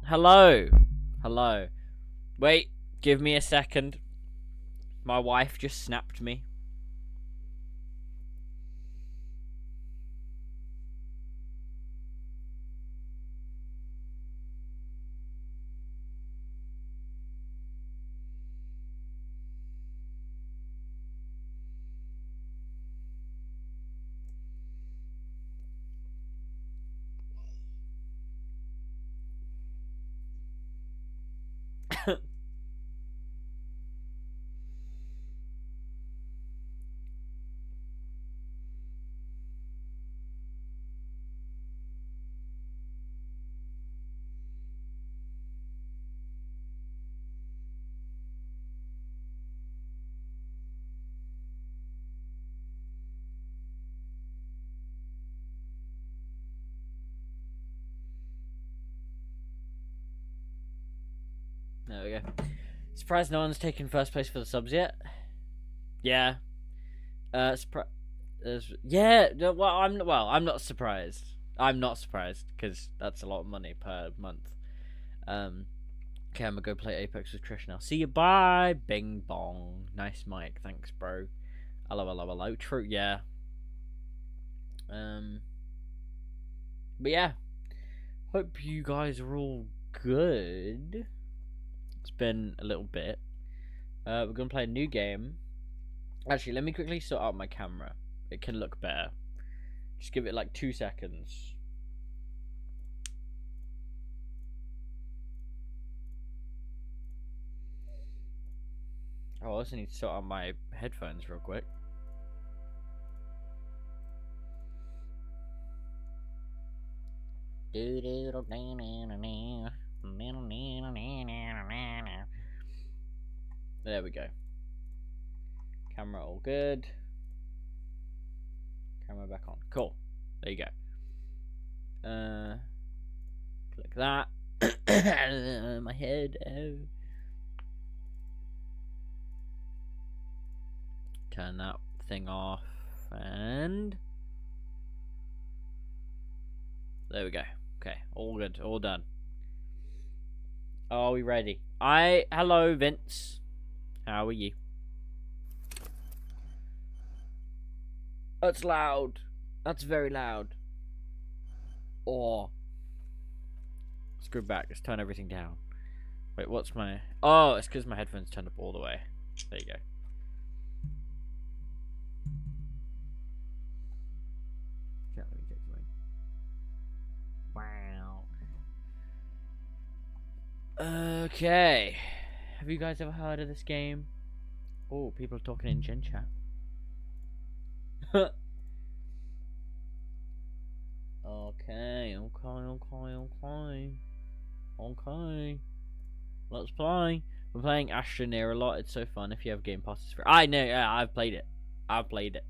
Hello. Hello. Wait, give me a second. My wife just snapped me. There we go. Surprised no one's taken first place for the subs yet. Yeah. Yeah. I'm not surprised. I'm not surprised because that's a lot of money per month. Okay, I'm gonna go play Apex with Trish now. See you. Bye. Bing bong. Nice mic. Thanks, bro. Hello. True. Yeah. But yeah. Hope you guys are all good. It's been a little bit. We're gonna play a new game. Actually, let me quickly sort out my camera. It can look better. Just give it like 2 seconds. Oh, I also need to sort out my headphones real quick. There we go. Camera all good. Camera back on. Cool. There you go. Click that. My head. Oh. Turn that thing off. And there we go. Okay, all good, all done. Are we ready? Hello, Vince. How are you? That's loud. That's very loud. Or screw back. Let's turn everything down. Wait, what's my? Oh, it's because my headphones turned up all the way. There you go. Wow. Okay. Have you guys ever heard of this game? Oh, people are talking in Gen Chat. Okay. Let's play. We're playing Astroneer a lot. It's so fun if you have Game Passes for. I know. Yeah, I've played it. I've played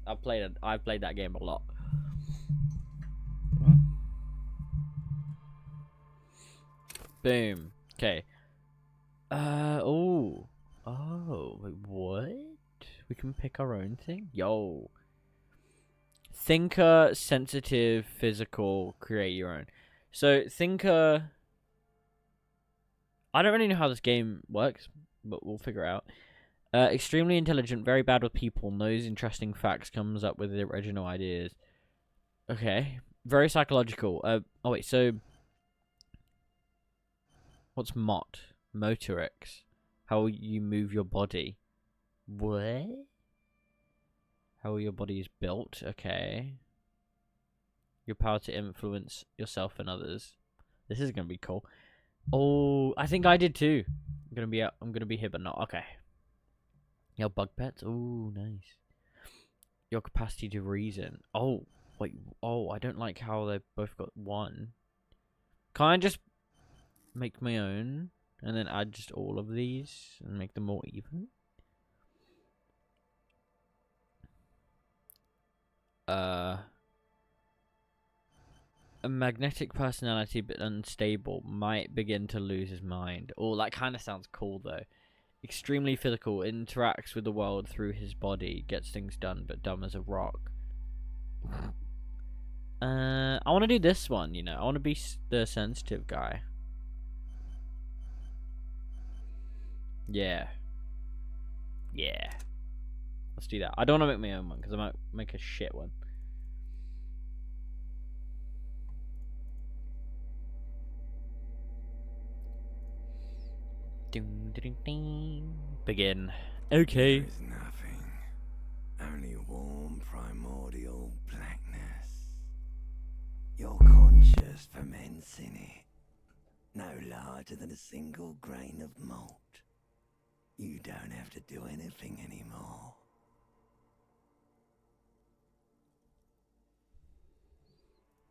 that game a lot. Boom. Okay. Oh. Wait, what? We can pick our own thing? Yo. Thinker, sensitive, physical, create your own. So, Thinker. I don't really know how this game works, but we'll figure it out. Extremely intelligent, very bad with people, knows interesting facts, comes up with original ideas. Okay. Very psychological. Oh, wait, so. What's MOT? Motorix. How you move your body. What? How your body is built. Okay. Your power to influence yourself and others. This is gonna be cool. Oh, I think I did too. I'm gonna be here, but not okay. Your bug pets. Oh, nice. Your capacity to reason. Oh, wait. Oh, I don't like how they both got one. Can I just make my own and then add just all of these and make them more even? A magnetic personality but unstable, might begin to lose his mind. Oh, that kind of sounds cool though. Extremely physical, interacts with the world through his body, gets things done but dumb as a rock. I want to do this one, you know. I want to be the sensitive guy. Yeah. Yeah. Let's do that. I don't want to make my own one because I might make a shit one. Begin. Okay. There is nothing. Only warm primordial blackness. Your conscious ferments in it. No larger than a single grain of malt. You don't have to do anything anymore.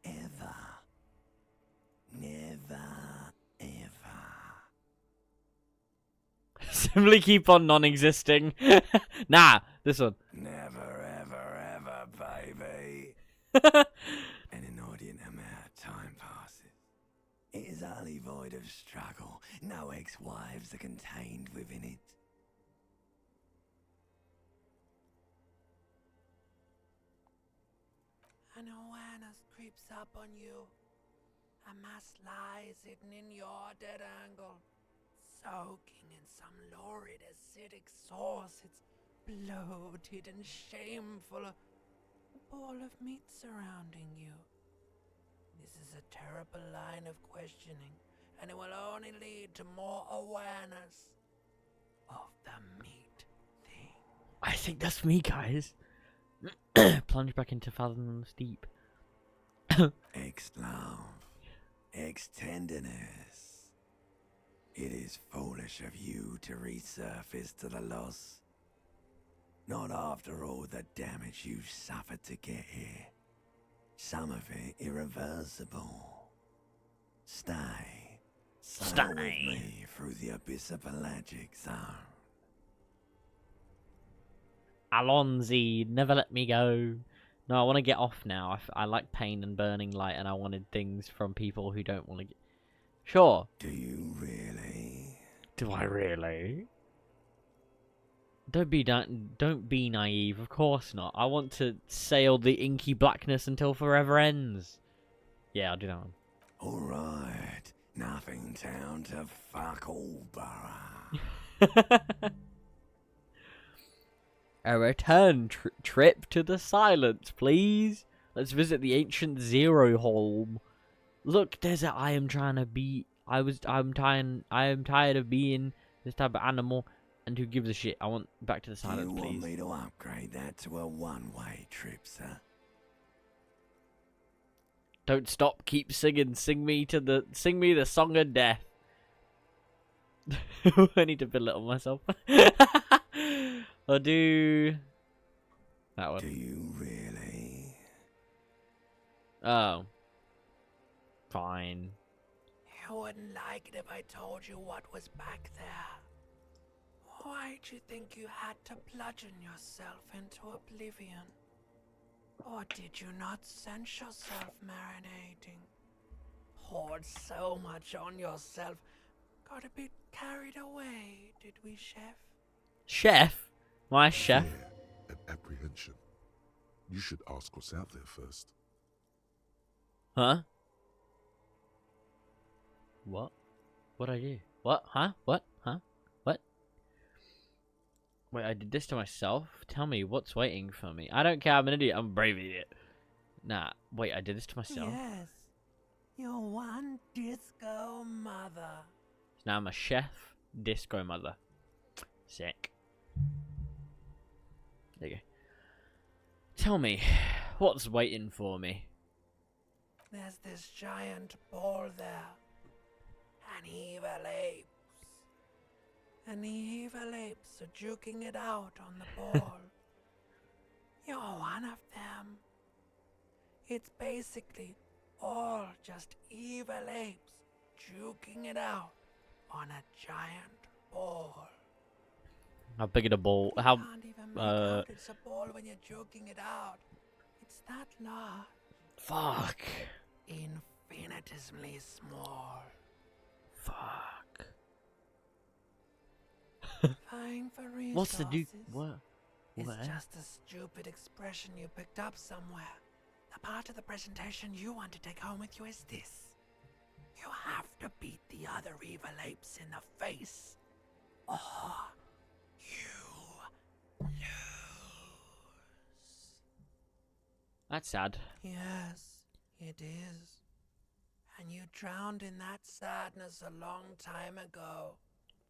Ever. Never, ever. Simply keep on non-existing. Nah, this one. Never, ever, ever, baby. An inordinate amount of time passes. It is utterly void of struggle. No ex-wives are contained within it. An awareness creeps up on you. A mass lies hidden in your dead angle, soaking in some lurid acidic sauce. It's bloated and shameful. A ball of meat surrounding you. This is a terrible line of questioning, and it will only lead to more awareness of the meat thing. I think that's me, guys. Plunge back into fathomless deep. Ex-love, ex-tenderness. It is foolish of you to resurface to the loss. Not after all the damage you've suffered to get here. Some of it irreversible. Stay. Sail with me through the abyss of pelagic zone. Alonzi, never let me go. No, I want to get off now. I like pain and burning light, and I wanted things from people who don't want to get... Sure. Do you really? Do I really? Don't be naive. Of course not. I want to sail the inky blackness until forever ends. Yeah, I'll do that one. Alright. Nothing down to fuck all, Borough. A return trip to the silence, please. Let's visit the ancient Zero Holm. Look, Desert, I am tired of being this type of animal, and who gives a shit? I want back to the silence, You please. want me to upgrade that to a one-way trip, sir? Don't stop, keep singing. Sing me the song of death. I need to belittle myself. I'll do that one. Do you really? Oh. Fine. You wouldn't like it if I told you what was back there. Why'd you think you had to bludgeon yourself into oblivion? Or did you not sense yourself marinating? Poured so much on yourself. Got a bit carried away, did we, Chef? Chef? My chef? Fear and apprehension. You should ask what's out there first. Huh? What? What'd I do? What? Huh? What? Huh? What? Wait, I did this to myself? Tell me, what's waiting for me? I don't care, I'm an idiot. I'm a brave idiot. Nah, wait, I did this to myself? Yes. Your one disco mother. So now I'm a chef, disco mother. Sick. There you go. Tell me, what's waiting for me? There's this giant ball there. And evil apes. And the evil apes are juking it out on the ball. You're one of them. It's basically all just evil apes juking it out on a giant ball. How big of a ball? How? You can't even make out it's a ball when you're joking it out. It's that large. Fuck. Infinitesimally small. Fuck. Vying for resources. What's the do? What? It's What? just a stupid expression you picked up somewhere. The part of the presentation you want to take home with you is this. You have to beat the other evil apes in the face. or you lose. That's sad. Yes, it is. And you drowned in that sadness a long time ago.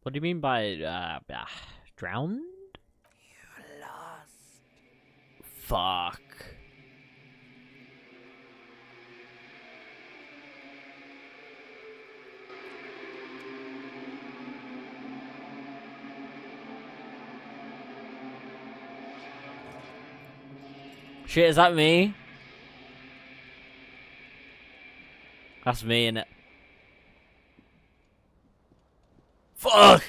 What do you mean by drowned? You lost. Fuck. Shit, is that me? That's me, innit? Fuck!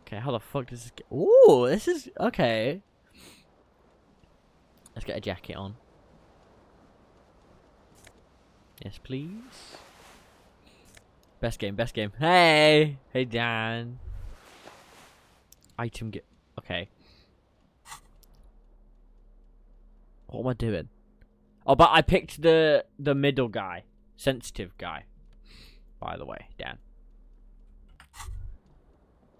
Okay, how the fuck does this get... Ooh, this is... Okay. Let's get a jacket on. Yes, please. Best game, best game. Hey! Hey, Dan. Item get... Okay. What am I doing? Oh, but I picked the middle guy. Sensitive guy. By the way, Dan.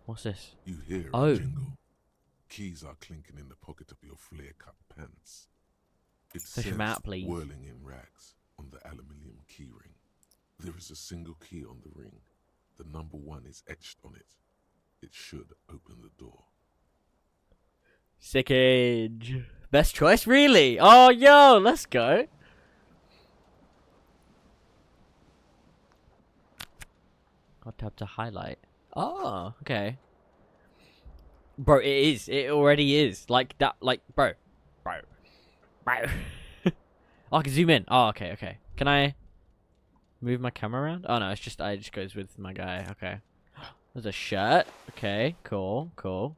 What's this? You hear Oh. a jingle. Keys are clinking in the pocket of your flare-cut pants. It Fish says 'em out, please. whirling in rags on the aluminium key ring. There is a single key on the ring. The number 1 is etched on it. It should open the door. Sick age. Best choice, really? Oh, yo, let's go. I'll tap to highlight. Oh, okay. Bro, it is. It already is. Like that, like, bro. Oh, I can zoom in. Oh, okay, okay. Can I move my camera around? Oh, no, it just goes with my guy. Okay. There's a shirt. Okay, cool, cool.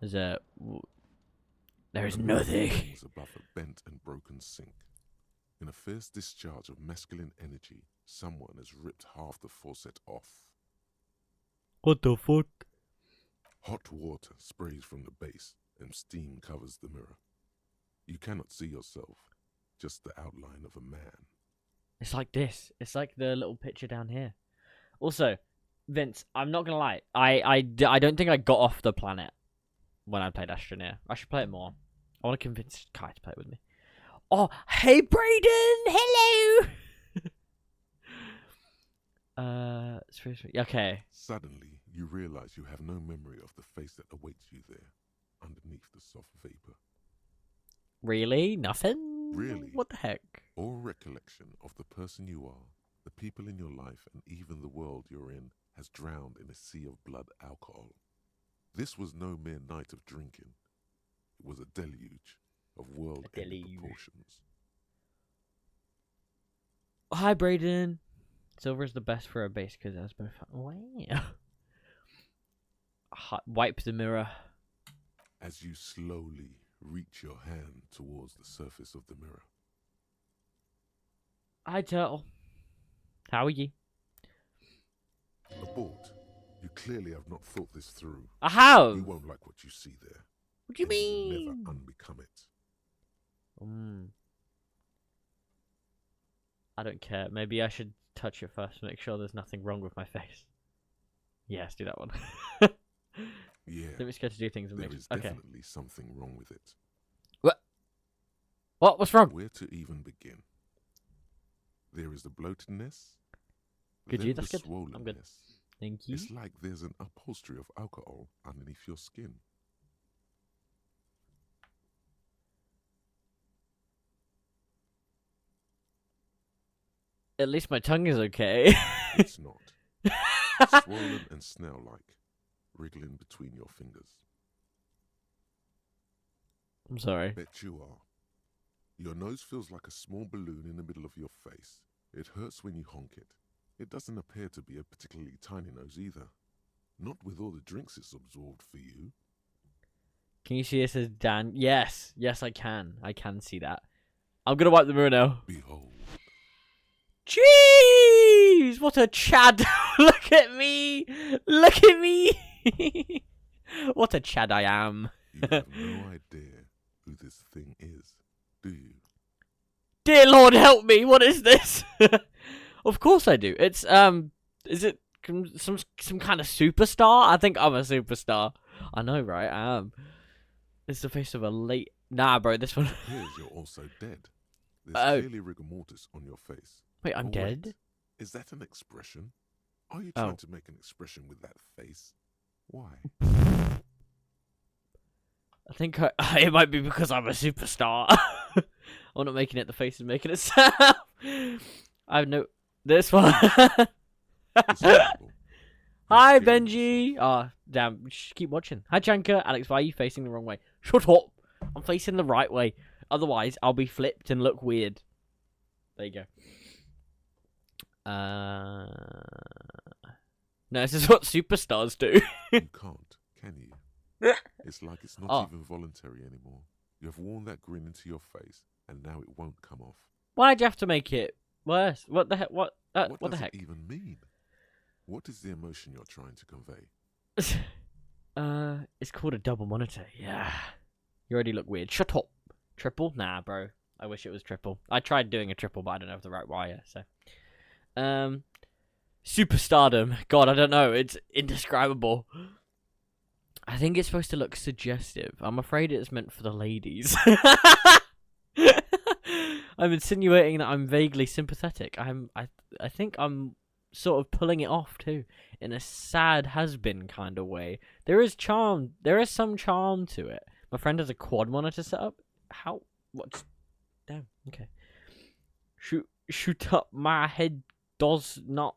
There's a... There's nothing. Hangs above a bent and broken sink. In a fierce discharge of masculine energy, someone has ripped half the faucet off. What the fuck? Hot water sprays from the base, and steam covers the mirror. You cannot see yourself, just the outline of a man. It's like this. It's like the little picture down here. Also, Vince, I'm not gonna lie. I don't think I got off the planet when I played Astroneer. I should play it more. I want to convince Kai to play it with me. Oh, hey, Brayden! Hello! Okay. Suddenly, you realize you have no memory of the face that awaits you there, underneath the soft vapor, Really? Nothing? Really? What the heck? or recollection of the person you are, the people in your life, and even the world you're in has drowned in a sea of blood alcohol. This was no mere night of drinking. It was a deluge of world-ending deluge. proportions. Hi, Brayden. Silver's the best for a base because it has both. Wow. Wipe the mirror. As you slowly reach your hand towards the surface of the mirror, Hi, Turtle. How are you? abort. You clearly have not thought this through. I have. You won't like what you see there. What do you and you will mean? never unbecome it. I don't care. Maybe I should touch it first to make sure there's nothing wrong with my face. Yes, do that one. Yeah, Don't be scared to do things and there make. is Okay. definitely something wrong with it. What? What's wrong? Where to even begin? There is the bloatedness. Could then you? the That's good. I'm good. swollenness. Thank you. It's like there's an upholstery of alcohol underneath your skin. At least my tongue is okay. It's not. Swollen and snail-like, wriggling between your fingers. I'm sorry. Bet you are. Your nose feels like a small balloon in the middle of your face. It hurts when you honk it. It doesn't appear to be a particularly tiny nose either. Not with all the drinks it's absorbed for you. Can you see this as Dan? Yes. Yes, I can. I can see that. I'm gonna wipe the mirror now. Behold. Jeez! What a Chad! Look at me! Look at me! What a Chad I am. You have no idea who this thing is, do you? Dear Lord, help me! What is this? Of course I do. It's is it some kind of superstar? I think I'm a superstar. I know, right? I am. It's the face of a late. Nah, bro, this one. It appears you're also dead. There's Oh. clearly rigor mortis on your face. Wait, I'm Oh, dead. wait. Is that an expression? Are you Oh. trying to make an expression with that face? Why? I think it might be because I'm a superstar. I'm not making it. The face is making it sound. I have no. This one. Despicable. You're Hi, scaring Benji. yourself. Oh, damn. Shh, keep watching. Hi, Janka. Alex, why are you facing the wrong way? Shut up. I'm facing the right way. Otherwise, I'll be flipped and look weird. There you go. No, this is what superstars do. You can't, can you? It's like it's not Oh. even voluntary anymore. You have worn that grin into your face, and now it won't come off. Why'd you have to make it worse? What the heck? What What the does heck? it even mean? What is the emotion you're trying to convey? It's called a double monitor. Yeah. You already look weird. Shut up. Triple? Nah, bro. I wish it was triple. I tried doing a triple, but I don't have the right wire, so. Superstardom. God, I don't know. It's indescribable. I think it's supposed to look suggestive. I'm afraid it's meant for the ladies. I'm insinuating that I'm vaguely sympathetic. I think I'm sort of pulling it off too, in a sad has-been kind of way. There is charm. There is some charm to it. My friend has a quad monitor set up. How? What? Damn. Okay. Shoot up. My head does not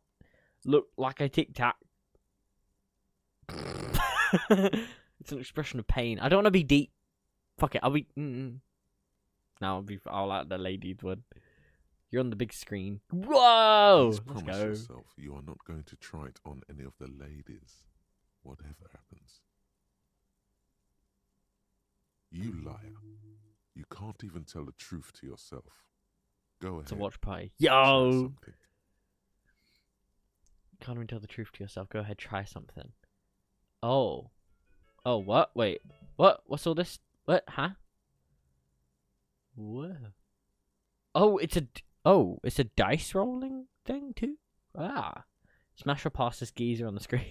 look like a tic tac. It's an expression of pain. I don't want to be deep. Fuck it. I'll be. No, I'll like the ladies one. You're on the big screen. Whoa! Please Let's promise go. yourself you are not going to try it on any of the ladies, whatever happens. You liar. You can't even tell the truth to yourself. Go ahead. It's a watch party. try Yo! something. Can't even tell the truth to yourself. Go ahead, try something. Oh. Oh, what? Wait. What? What's all this? What? Huh? Whoa. Oh, it's a dice rolling thing too? Ah. Smash or pass this geezer on the screen.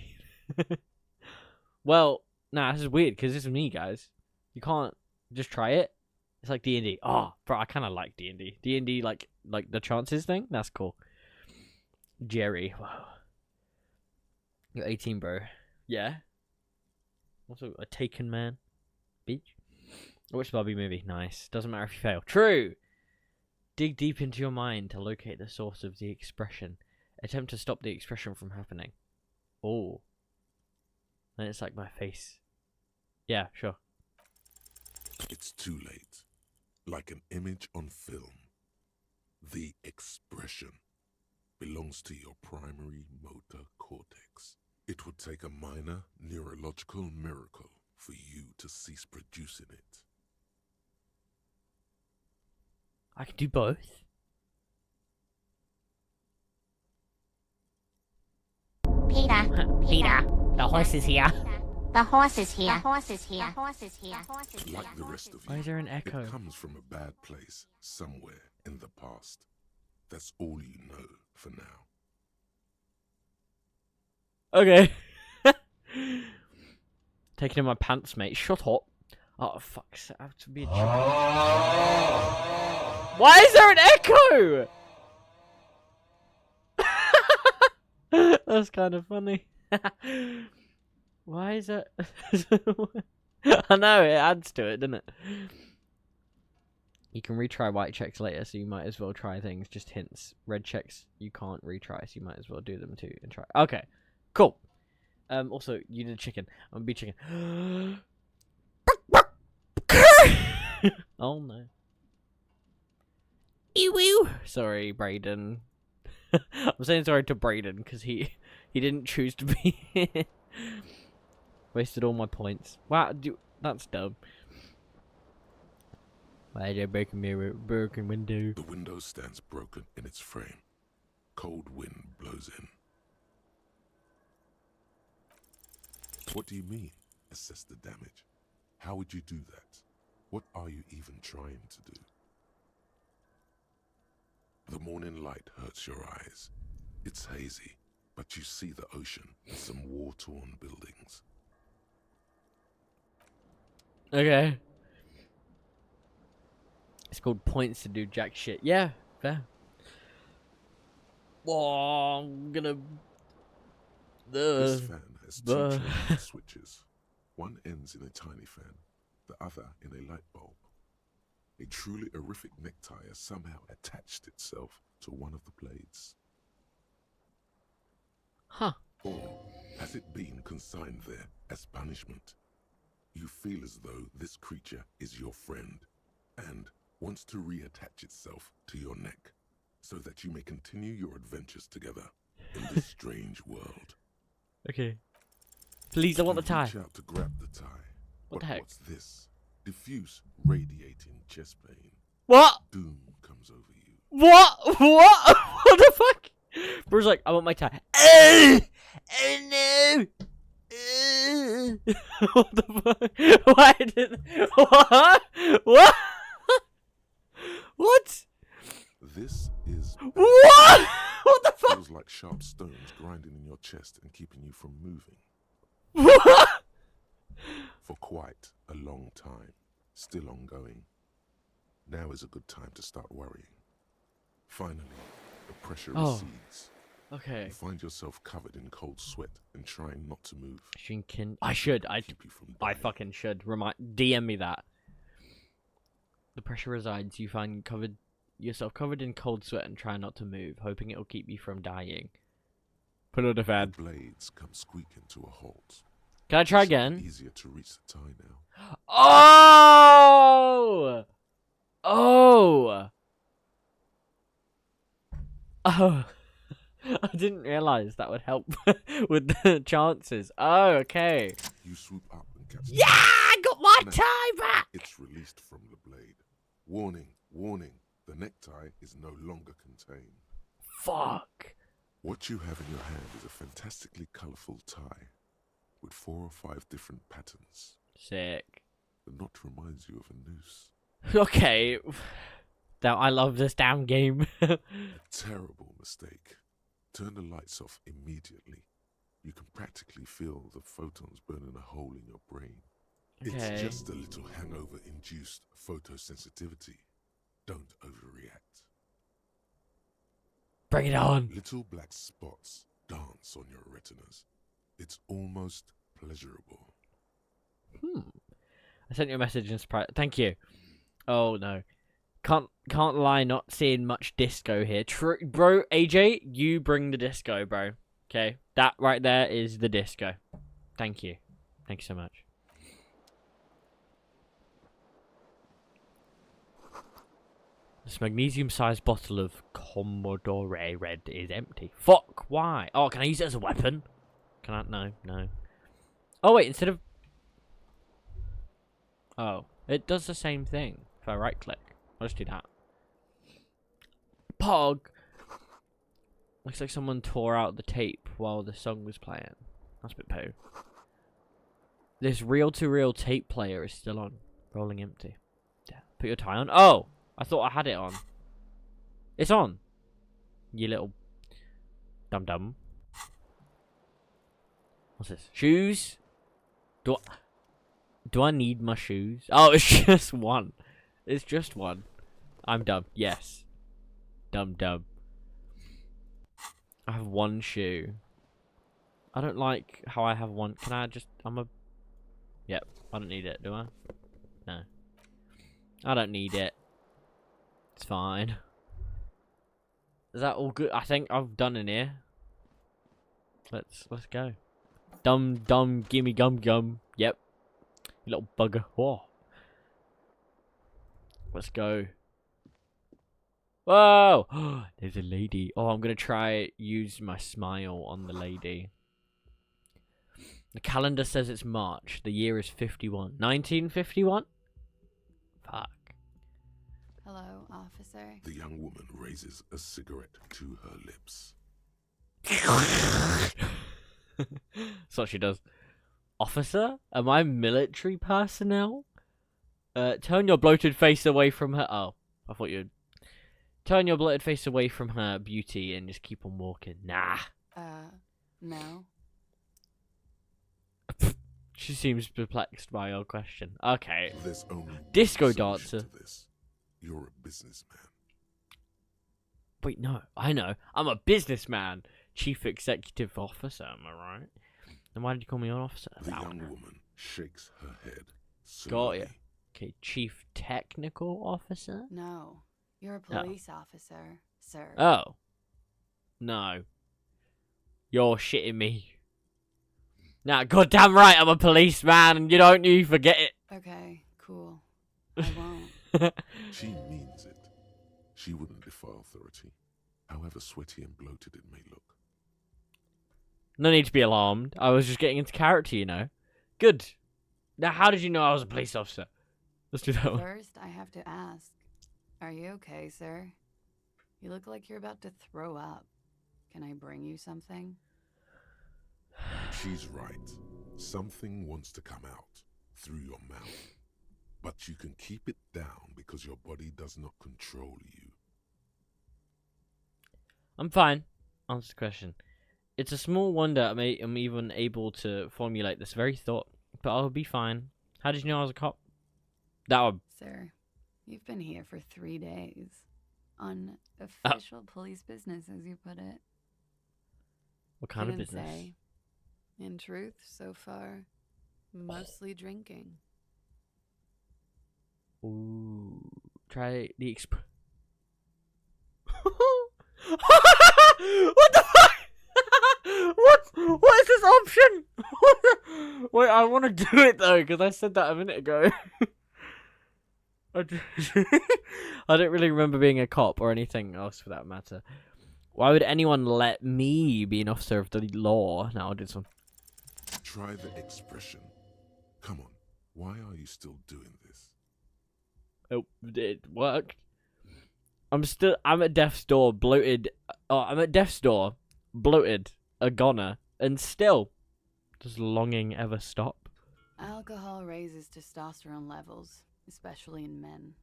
Well, nah, this is weird because this is me, guys. You can't just try it. It's like D&D. Oh, bro, I kind of like D&D. D&D, like the chances thing? That's cool. Jerry. Wow. You're 18, bro. Yeah. Also, a Taken Man. Beach. I watched the Barbie movie. Nice. Doesn't matter if you fail. True. Dig deep into your mind to locate the source of the expression. Attempt to stop the expression from happening. Oh. And it's like my face. Yeah, sure. It's too late. Like an image on film. The expression belongs to your primary motor cortex. It would take a minor neurological miracle for you to cease producing it. I can do both. Peter, The horse is here. the horse is here. The horse is here. The horse is here. Like the rest of you, Why is there an echo? it comes from a bad place somewhere in the past. That's all you know for now. Okay. Taking in my pants, mate. Shut up. Oh, fuck. I have to be a Why is there an echo? That's kind of funny. Why is that? I know, it adds to it, doesn't it? You can retry white checks later, so you might as well try things. Just hints. Red checks, you can't retry, so you might as well do them too and try. Okay, cool. Also, you did chicken. I'm gonna be chicken. Oh no. Ew. Sorry, Brayden. I'm saying sorry to Brayden because he didn't choose to be here. Wasted all my points. Wow, that's dumb. Why did I break a mirror, broken window? The window stands broken in its frame. Cold wind blows in. What do you mean, assess the damage? How would you do that? What are you even trying to do? The morning light hurts your eyes. It's hazy, but you see the ocean and some war-torn buildings. Okay. It's called points to do jack shit. Yeah, fair. Oh, I'm gonna. This fan has two Buh. changing switches. One ends in a tiny fan, the other in a light bulb. A truly horrific necktie has somehow attached itself to one of the blades. Huh. Or has it been consigned there as punishment? You feel as though this creature is your friend and wants to reattach itself to your neck so that you may continue your adventures together in this strange world. Okay. Please, I want the You tie. reach out to grab the tie. What But the heck? what's this? Diffuse, radiating chest pain. What? Doom comes over you. What? What? What the fuck? Bro's like, I want my tie. Oh, no. What the fuck? Why did? What? What? What? This is What? What the fuck? feels like sharp stones grinding in your chest and keeping you from moving What? for quite a long time. Still ongoing. Now is a good time to start worrying. Finally, the pressure Oh. recedes. Okay. You find yourself covered in cold sweat and trying not to move. Shinkin. I should. I Keep you from I dying. fucking should. DM me that. The pressure resides. You find yourself covered in cold sweat and try not to move, hoping it'll keep you from dying. Put on the The fan. blades come squeaking to a halt. Can I try It's again? easier to reach the tie now. Oh! Oh! Oh! I didn't realize that would help with the chances. Oh, okay. You swoop up and catch the Yeah! I got my Now, tie back! It's released from the blade. Warning, warning, the necktie is no longer contained. Fuck. What you have in your hand is a fantastically colourful tie with 4 or 5 different patterns. Sick. The knot reminds you of a noose. Okay. Now I love this damn game. A terrible mistake. Turn the lights off immediately. You can practically feel the photons burning a hole in your brain. Okay. It's just a little hangover-induced photosensitivity. Don't overreact. Bring it on. Little black spots dance on your retinas. It's almost pleasurable. I sent you a message in surprise. Thank you. Oh no. Can't lie, not seeing much disco here. Bro, AJ, you bring the disco, bro. Okay? That right there is the disco. Thank you. Thank you so much. This magnesium-sized bottle of Commodore Red is empty. Fuck, why? Oh, can I use it as a weapon? Can I? No, no. Oh, wait, instead of... Oh, it does the same thing if I right-click. I'll just do that. Pog! Looks like someone tore out the tape while the song was playing. That's a bit poo. This reel-to-reel tape player is still on. Rolling empty. Yeah. Put your tie on. Oh! I thought I had it on. It's on. You little dum-dum. What's this? Shoes? Do I need my shoes? Oh, it's just one. It's just one. I'm dumb. Yes. Dumb. I have one shoe. I don't like how I have one. Can I just... Yep. I don't need it, do I? No. I don't need it. It's fine. Is that all good? I think I've done in here. Let's go. Dumb, gimme gum. Yep. You little bugger. Whoa. Let's go. Whoa! There's a lady. Oh, I'm gonna try use my smile on the lady. The calendar says it's March. The year is 51. 1951? Fuck. Hello, officer. The young woman raises a cigarette to her lips. That's what she does. Officer? Am I military personnel? Turn your bloated face away from her. Oh, I thought you'd... Turn your bloated face away from her beauty and just keep on walking. Nah. No. She seems perplexed by your question. Okay. There's only Disco one solution dancer. to this. You're a businessman. Wait, no. I know. I'm a businessman. Chief Executive Officer, am I right? Then why did you call me an officer? The I don't young know. woman shakes her head. Got ya. Slowly. Okay, Chief Technical Officer? No. You're a police officer, sir. Oh. No. You're shitting me. Nah, goddamn right, I'm a policeman, and you forget it. Okay, cool. I won't. She means it. She wouldn't defy authority, however sweaty and bloated it may look. No need to be alarmed. I was just getting into character, you know. Good. Now, how did you know I was a police officer? Let's do that one. First, I have to ask, are you okay, sir? You look like you're about to throw up. Can I bring you something? She's right. Something wants to come out through your mouth. But you can keep it down because your body does not control you. I'm fine. Answer the question. It's a small wonder I'm even able to formulate this very thought, but I'll be fine. How did you know I was a cop? That would... Sir, you've been here for 3 days. On official police business, as you put it. What kind of Couldn't business? say. In truth, so far, mostly drinking. Ooh. Try the What the fuck? What is this option? Wait, I want to do it though, because I said that a minute ago. I don't really remember being a cop or anything else for that matter. Why would anyone let me be an officer of the law? Now I'll do this one. Try the expression. Come on, why are you still doing this? Oh, it worked. I'm at death's door, bloated. Oh, I'm at death's door, bloated, a goner, and still, does longing ever stop? Alcohol raises testosterone levels, especially in men.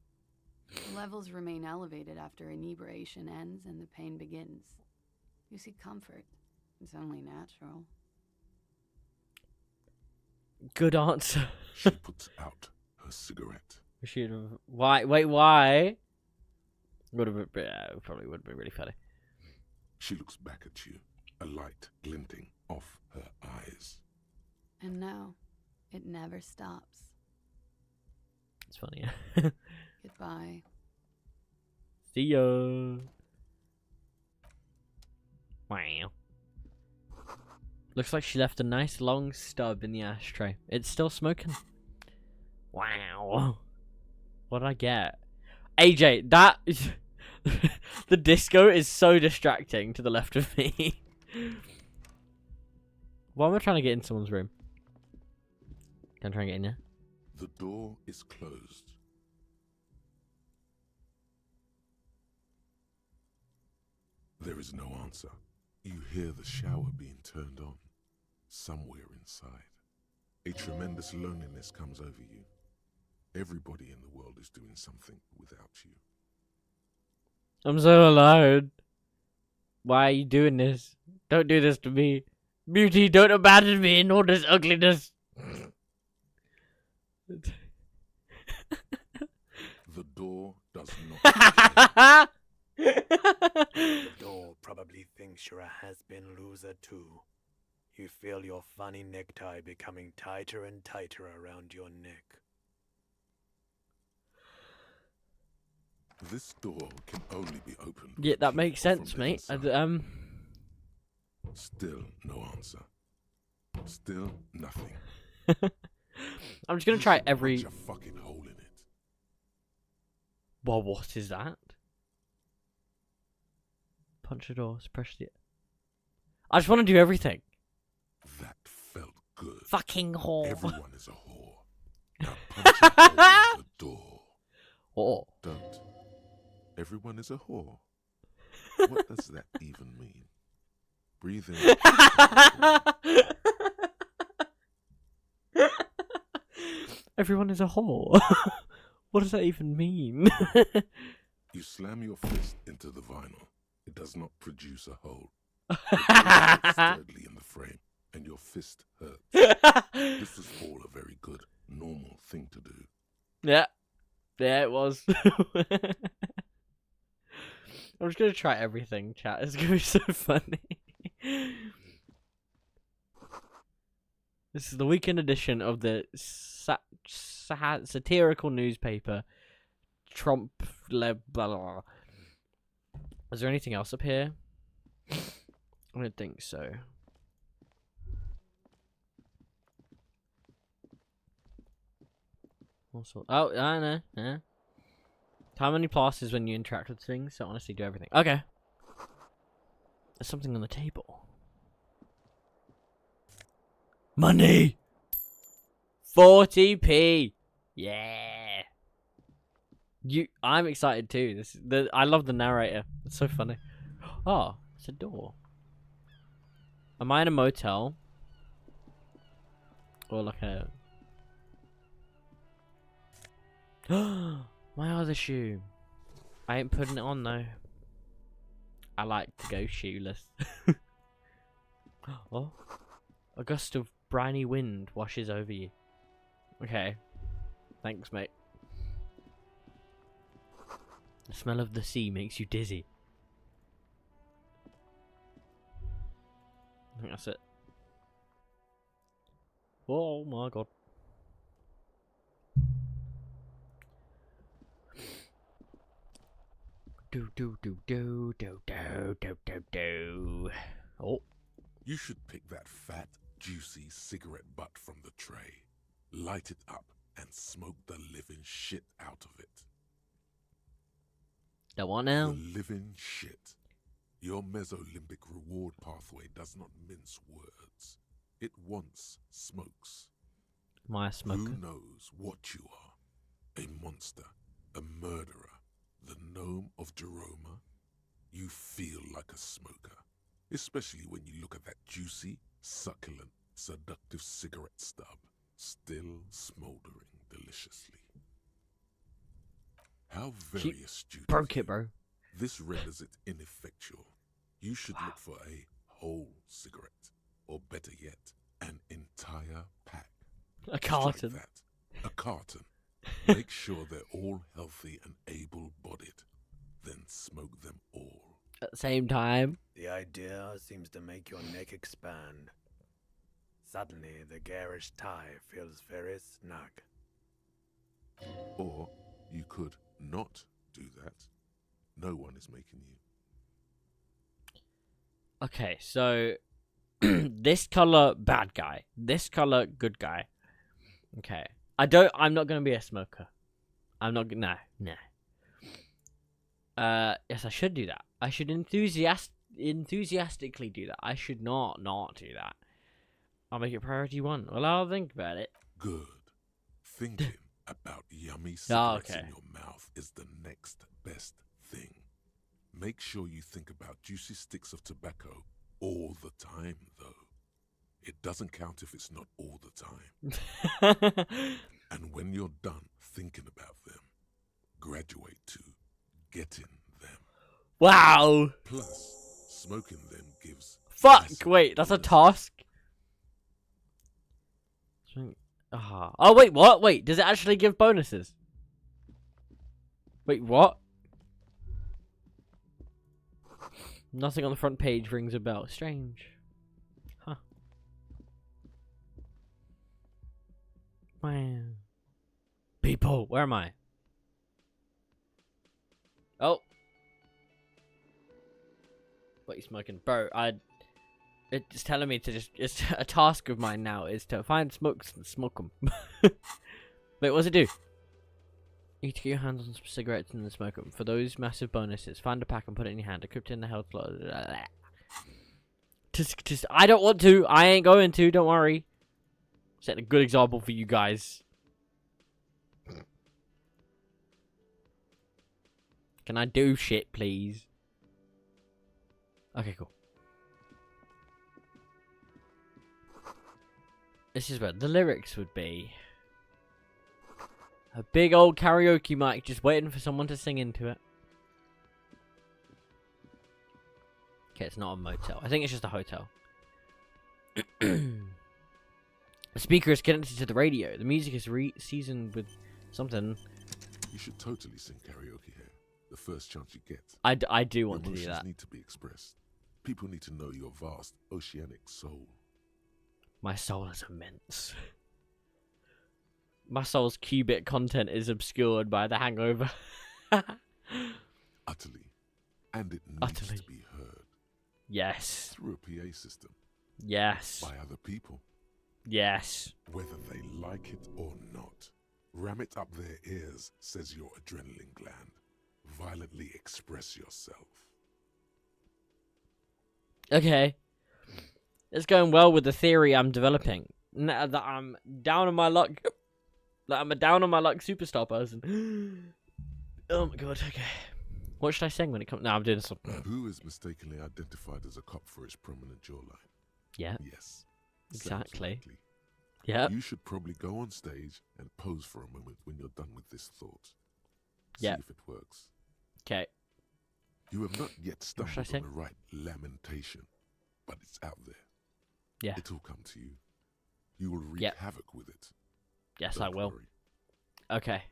The levels remain elevated after inebriation ends and the pain begins. You seek comfort. It's only natural. Good answer. She puts out her cigarette. Why? Wait, why? Would have been, probably would have been really funny. She looks back at you, a light glinting off her eyes. And now, it never stops. It's funny. Goodbye. See ya. Wow. Looks like she left a nice long stub in the ashtray. It's still smoking. Wow. What did I get? AJ, that is... the disco is so distracting to the left of me. Why am I trying to get in someone's room? Can I try and get in here? The door is closed. There is no answer. You hear the shower being turned on. Somewhere inside, a tremendous loneliness comes over you. Everybody in the world is doing something without you. I'm so alone. Why are you doing this? Don't do this to me. Beauty, don't abandon me in all this ugliness. The door does not. The door probably thinks you're a has-been loser too. You feel your funny necktie becoming tighter and tighter around your neck. This door can only be opened. Yeah, with a that key makes from sense, the mate. inside. Still no answer. Still nothing. I'm just gonna You try should every. punch a fucking hole in it. Well, what is that? Punch the door, suppress the. I just want to do everything. That felt good. Fucking whore. Everyone is a whore. Now punch a hole in the door. Oh. Don't. Everyone is a whore. What does that even mean? Breathe in. Everyone is a whore. What does that even mean? You slam your fist into the vinyl. It does not produce a hole. It holds sturdily in the frame, and your fist hurts. This is all a very good, normal thing to do. Yeah. Yeah, it was. I'm just gonna try everything, chat. It's gonna be so funny. This is the weekend edition of the satirical newspaper Trump. Blah, blah, blah. Is there anything else up here? I don't think so. Also, oh, I know. Yeah. Time only passes when you interact with things, so honestly, do everything. Okay. There's something on the table. Money! 40p! Yeah! I'm excited too. I love the narrator. It's so funny. Oh, it's a door. Am I in a motel? Or like a... My other shoe. I ain't putting it on though. I like to go shoeless. Oh, a gust of briny wind washes over you. Okay, thanks, mate. The smell of the sea makes you dizzy. I think that's it. Oh my god. Do do do do do do do do do. Oh. You should pick that fat, juicy cigarette butt from the tray, light it up, and smoke the living shit out of it. That one now? The living shit. Your mesolimbic reward pathway does not mince words. It wants smokes. Am I a smoker? Who knows what you are? A monster, a murderer, the gnome of Jeroma? You feel like a smoker, especially when you look at that juicy, succulent, seductive cigarette stub, still smoldering deliciously. How very astute. Broke it, bro. This renders it ineffectual. You should look for a whole cigarette, or better yet, an entire pack. A carton. Strike that. A carton. Make sure they're all healthy and able-bodied. Then smoke them all. At the same time. The idea seems to make your neck expand. Suddenly, the garish tie feels very snug. Or you could not do that. No one is making you. Okay, so this color bad guy, this color good guy. Okay, I'm not gonna be a smoker. I'm not. No. Yes, I should do that. I should enthusiastically do that. I should not do that. I'll make it priority one. Well, I'll think about it. Good. Thinking about yummy cigarettes in your mouth is the next best thing. Make sure you think about juicy sticks of tobacco all the time, though. It doesn't count if it's not all the time. And when you're done thinking about them, graduate to getting them. Wow. Plus, smoking them gives... Fuck! Wait, that's a task? Oh, wait, what? Wait, does it actually give bonuses? Wait, what? Nothing on the front page rings a bell. Strange. Huh. Wow. People, where am I? Oh. What are you smoking? Bro, it's telling me to just... It's a task of mine now is to find smokes and smoke them. Wait, what does it do? You need to get your hands on some cigarettes and then smoke them. For those massive bonuses, find a pack and put it in your hand. Encrypt it in the health slot. Just, I don't want to. I ain't going to. Don't worry. Setting a good example for you guys. Can I do shit, please? Okay, cool. This is where the lyrics would be. A big old karaoke mic just waiting for someone to sing into it. Okay, it's not a motel. I think it's just a hotel. The speaker is connected to the radio. The music is seasoned with something. You should totally sing karaoke here. The first chance you get. I do Your want to do emotions that. need to be expressed. People need to know your vast oceanic soul. My soul is immense. My soul's cubic content is obscured by the hangover. Utterly. And it needs Utterly. to be heard. Yes. Through a PA system. Yes. By other people. Yes. Whether they like it or not. Ram it up their ears, says your adrenaline gland. Violently express yourself. Okay. It's going well with the theory I'm developing. Now that I'm down on my luck. That I'm a down on my luck superstar person. Oh my god, okay. What should I sing when it comes? No, I'm doing something. Who is mistakenly identified as a cop for his prominent jawline? Yeah, Yes. Sounds exactly. likely. Yeah. You should probably go on stage and pose for a moment when you're done with this thought. See Yeah. if it works. Okay. You have not yet should I stumbled on sing? the right lamentation, but it's out there. Yeah. It'll come to you. You will wreak Yep. havoc with it. Yes, I Don't will. worry. Okay.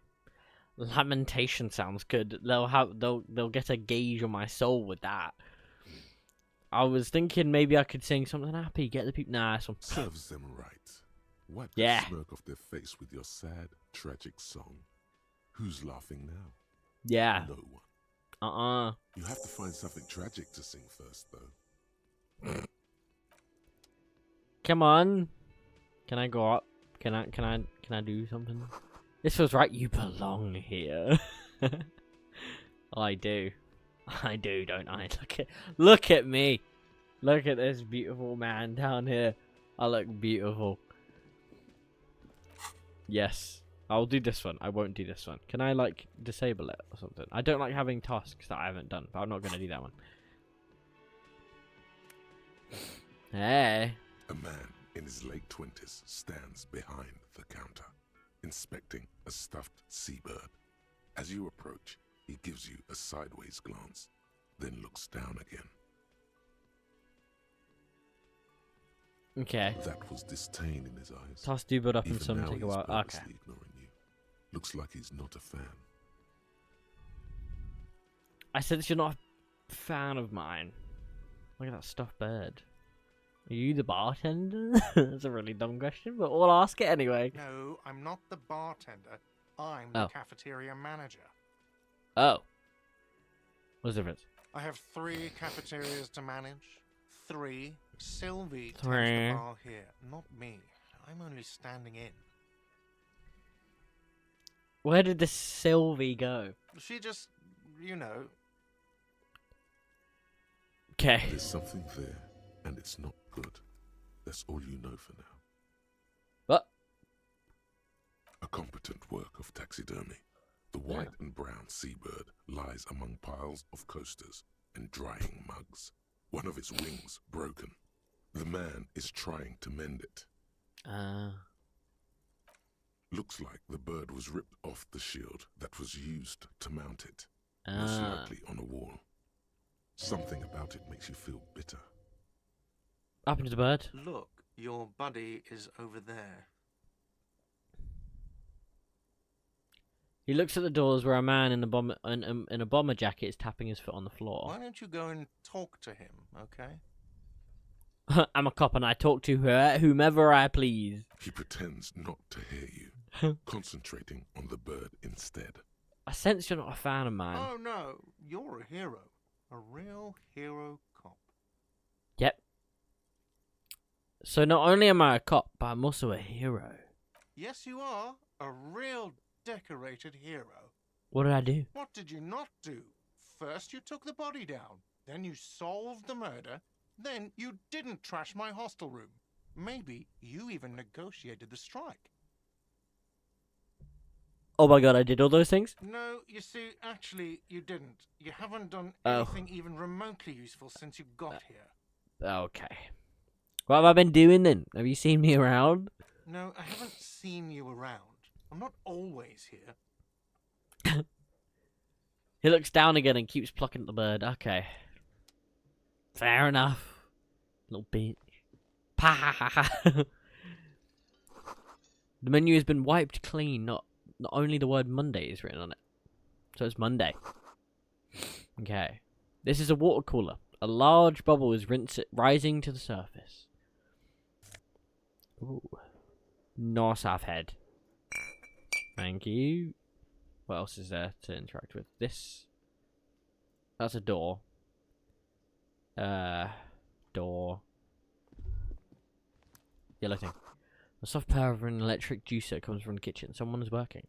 Lamentation sounds good. They'll get a gauge on my soul with that. I was thinking maybe I could sing something happy, get the people. Nah, some. Serves them right. Wipe Yeah. the smirk off their face with your sad, tragic song. Who's laughing now? Yeah. No one. Uh. You have to find something tragic to sing first, though. Come on. Can I go up? Can I do something? This feels right. You belong here. I do. I do, don't I? Look at me. Look at this beautiful man down here. I look beautiful. Yes. I'll do this one. I won't do this one. Can I, like, disable it or something? I don't like having tasks that I haven't done, but I'm not going to do that one. Hey. A man in his late 20s stands behind the counter, inspecting a stuffed seabird. As you approach, he gives you a sideways glance, then looks down again. Okay. That was disdain in his eyes. Tasks do build up and Even some now take a he's while. Okay. purposely ignoring you. Looks like he's not a fan. I said that you're not a fan of mine. Look at that stuffed bird. Are you the bartender? That's a really dumb question, but we'll ask it anyway. No, I'm not the bartender. I'm Oh. the cafeteria manager. Oh. What's the difference? I have 3 cafeterias to manage. 3. Sylvie tends Three. the bar here, not me. I'm only standing in. Where did the Sylvie go? She just, you know, Okay. There's something there, and it's not good. That's all you know for now. What? A competent work of taxidermy. The white and brown seabird lies among piles of coasters and drying mugs. One of its wings broken. The man is trying to mend it. Looks like the bird was ripped off the shield that was used to mount it. Most likely on a wall. Something about it makes you feel bitter. What happened to the bird? look, your buddy is over there. He looks at the doors where a man in a bomber jacket is tapping his foot on the floor. Why don't you go and talk to him, okay? I'm a cop and I talk to whomever I please. He pretends not to hear you, concentrating on the bird instead. I sense you're not a fan of mine. Oh no, you're a hero. A real hero cop. Yep. So not only am I a cop, but I'm also a hero. Yes, you are. A real decorated hero. What did I do? What did you not do? First you took the body down, then you solved the murder, then you didn't trash my hostel room. Maybe you even negotiated the strike. Oh my god, I did all those things? No, you see, actually, you didn't. You haven't done Oh. anything even remotely useful since you got here. Okay. What have I been doing then? Have you seen me around? No, I haven't seen you around. I'm not always here. He looks down again and keeps plucking at the bird. Okay. Fair enough. Little bitch. Pa. The menu has been wiped clean. Not only the word Monday is written on it. So it's Monday. Okay. This is a water cooler. A large bubble is rising to the surface. Ooh. North-South head. Thank you. What else is there to interact with? This. That's a door. Door. Yellow thing. A soft power of an electric juicer comes from the kitchen. Someone is working.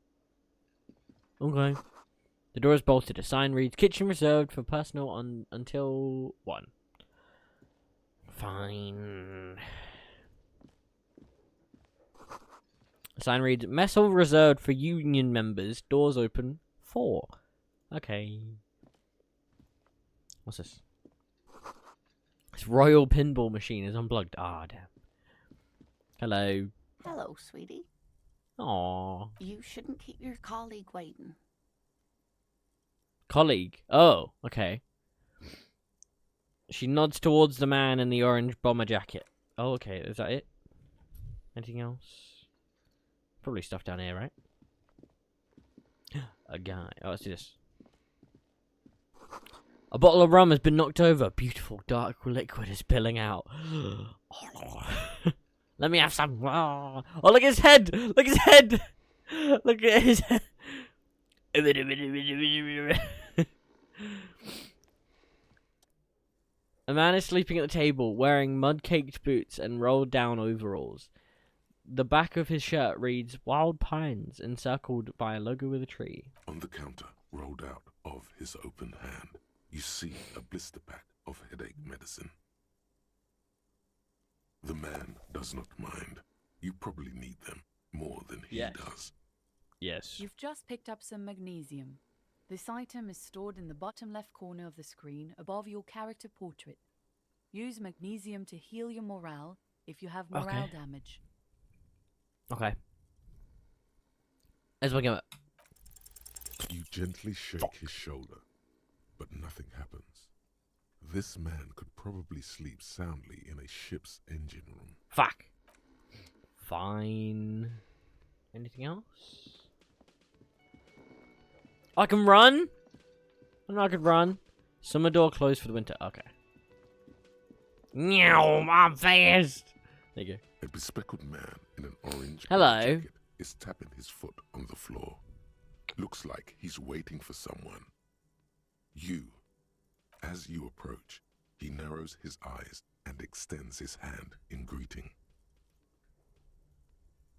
Okay. The door is bolted. A sign reads, "Kitchen reserved for personal until 1." Fine. A sign reads, "Mess hall reserved for union members. Doors open 4." Okay. What's this? This Royal Pinball machine is unplugged. Ah, damn. Hello. Hello, sweetie. Aww. You shouldn't keep your colleague waiting. Colleague. Oh, okay. She nods towards the man in the orange bomber jacket. Oh, okay. Is that it? Anything else? Probably stuff down here, right? A guy. Oh, let's do this. A bottle of rum has been knocked over. Beautiful dark liquid is spilling out. Let me have some. Oh, look at his head! Look at his head! Look at his head! A man is sleeping at the table, wearing mud-caked boots and rolled-down overalls. The back of his shirt reads "Wild Pines," encircled by a logo with a tree. On the counter, rolled out of his open hand, you see a blister pack of headache medicine. The man does not mind. You probably need them more than he Yes. does. Yes. You've just picked up some magnesium. This item is stored in the bottom left corner of the screen above your character portrait. Use magnesium to heal your morale if you have morale damage. Okay. Let's look at it. You gently shake his shoulder, but nothing happens. This man could probably sleep soundly in a ship's engine room. Fuck. Fine. Anything else? I can run? I know I could run. Summer door closed for the winter. Okay. Meow, I'm fast. There you go. A bespectacled man in an orange Hello. jacket is tapping his foot on the floor. Looks like he's waiting for someone. As you approach, he narrows his eyes and extends his hand in greeting.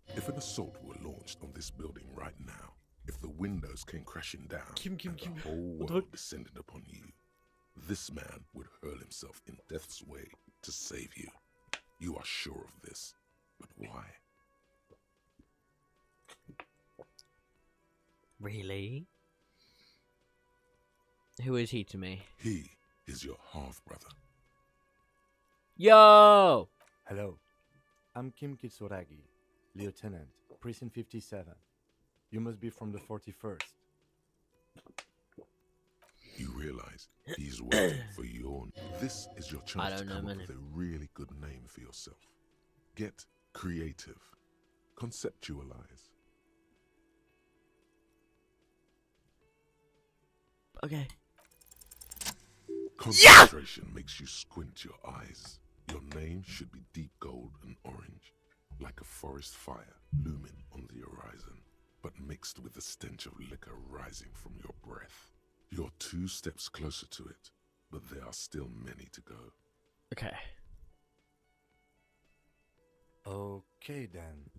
If an assault were launched on this building right now, if the windows came crashing down and the whole world descended upon you, this man would hurl himself in death's way to save you. You are sure of this, but why? Really? Who is he to me? He is your half-brother. Yo! Hello. I'm Kim Kitsuragi, Lieutenant, Precinct 57. You must be from the 41st. You realize he's waiting for your... This is your chance to don't know, come up man. with a really good name for yourself. Get creative. Conceptualize. Okay. Concentration makes you squint your eyes. Your name should be deep gold and orange, like a forest fire looming on the horizon, but mixed with the stench of liquor rising from your breath. You're 2 steps closer to it, but there are still many to go. Okay. Okay then.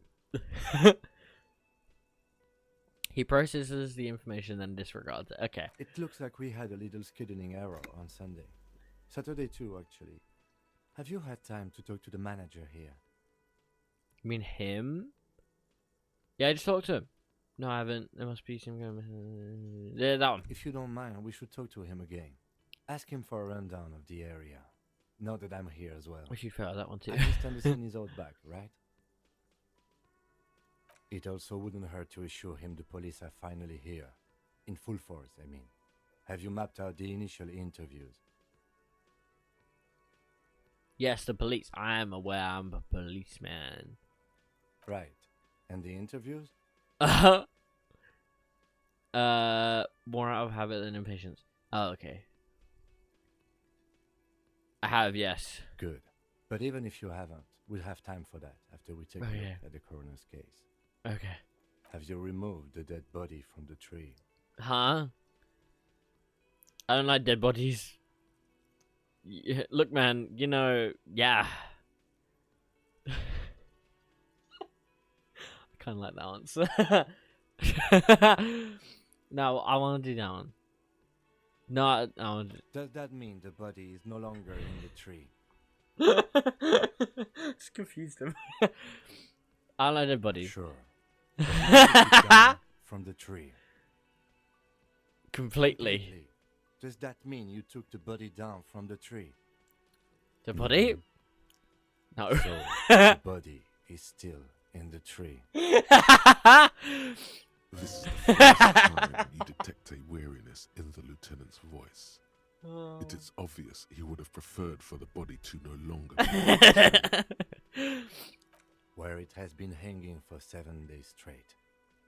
He processes the information and disregards it. Okay. It looks like we had a little scheduling error on Sunday. Saturday too, actually. Have you had time to talk to the manager here? You mean him? Yeah, I just talked to him. No, I haven't. There must be some kind of... Yeah, that one. If you don't mind, we should talk to him again. Ask him for a rundown of the area. Now that I'm here as well. We should fail that one too. I just understand he's out back, right? It also wouldn't hurt to assure him the police are finally here. In full force, I mean. Have you mapped out the initial interviews? Yes, the police. I am aware I'm a policeman. Right. And the interviews? More out of habit than impatience. Oh, okay. I have, yes. Good. But even if you haven't, we'll have time for that after we take a Okay. look at the coroner's case. Okay. Have you removed the dead body from the tree? Huh? I don't like dead bodies. Look, man, you know, yeah. I kind of like that answer. No, I want to do that one. No, I want to... Does that mean the body is no longer in the tree? Just confused him. I like dead bodies. Sure. But you took it down from the tree. Completely. Completely. Does that mean you took the body down from the tree? The body? Mhm. No. So, the body is still in the tree. This is the first time you detect a weariness in the lieutenant's voice. It is obvious he would have preferred for the body to no longer be in the tree. Where it has been hanging for 7 days straight.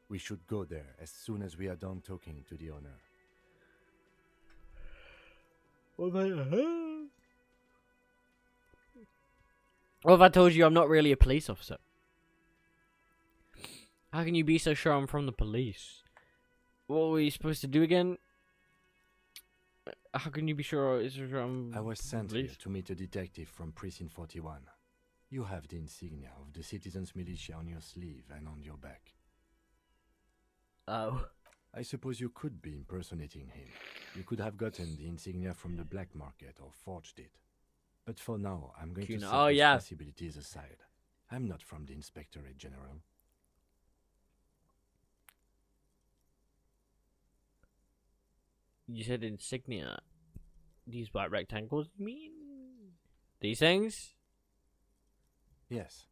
We should go there as soon as we are done talking to the owner. What if I told you I'm not really a police officer? How can you be so sure I'm from the police? What were you supposed to do again? How can you be sure I'm I was from sent the here police? to meet a detective from Precinct 41. You have the insignia of the Citizens Militia on your sleeve and on your back. Oh. I suppose you could be impersonating him. You could have gotten the insignia from the black market or forged it. But for now, I'm going to Cuna. set Oh, those yeah. possibilities aside. I'm not from the Inspectorate General. You said insignia. These white rectangles, you mean? These things? Yes,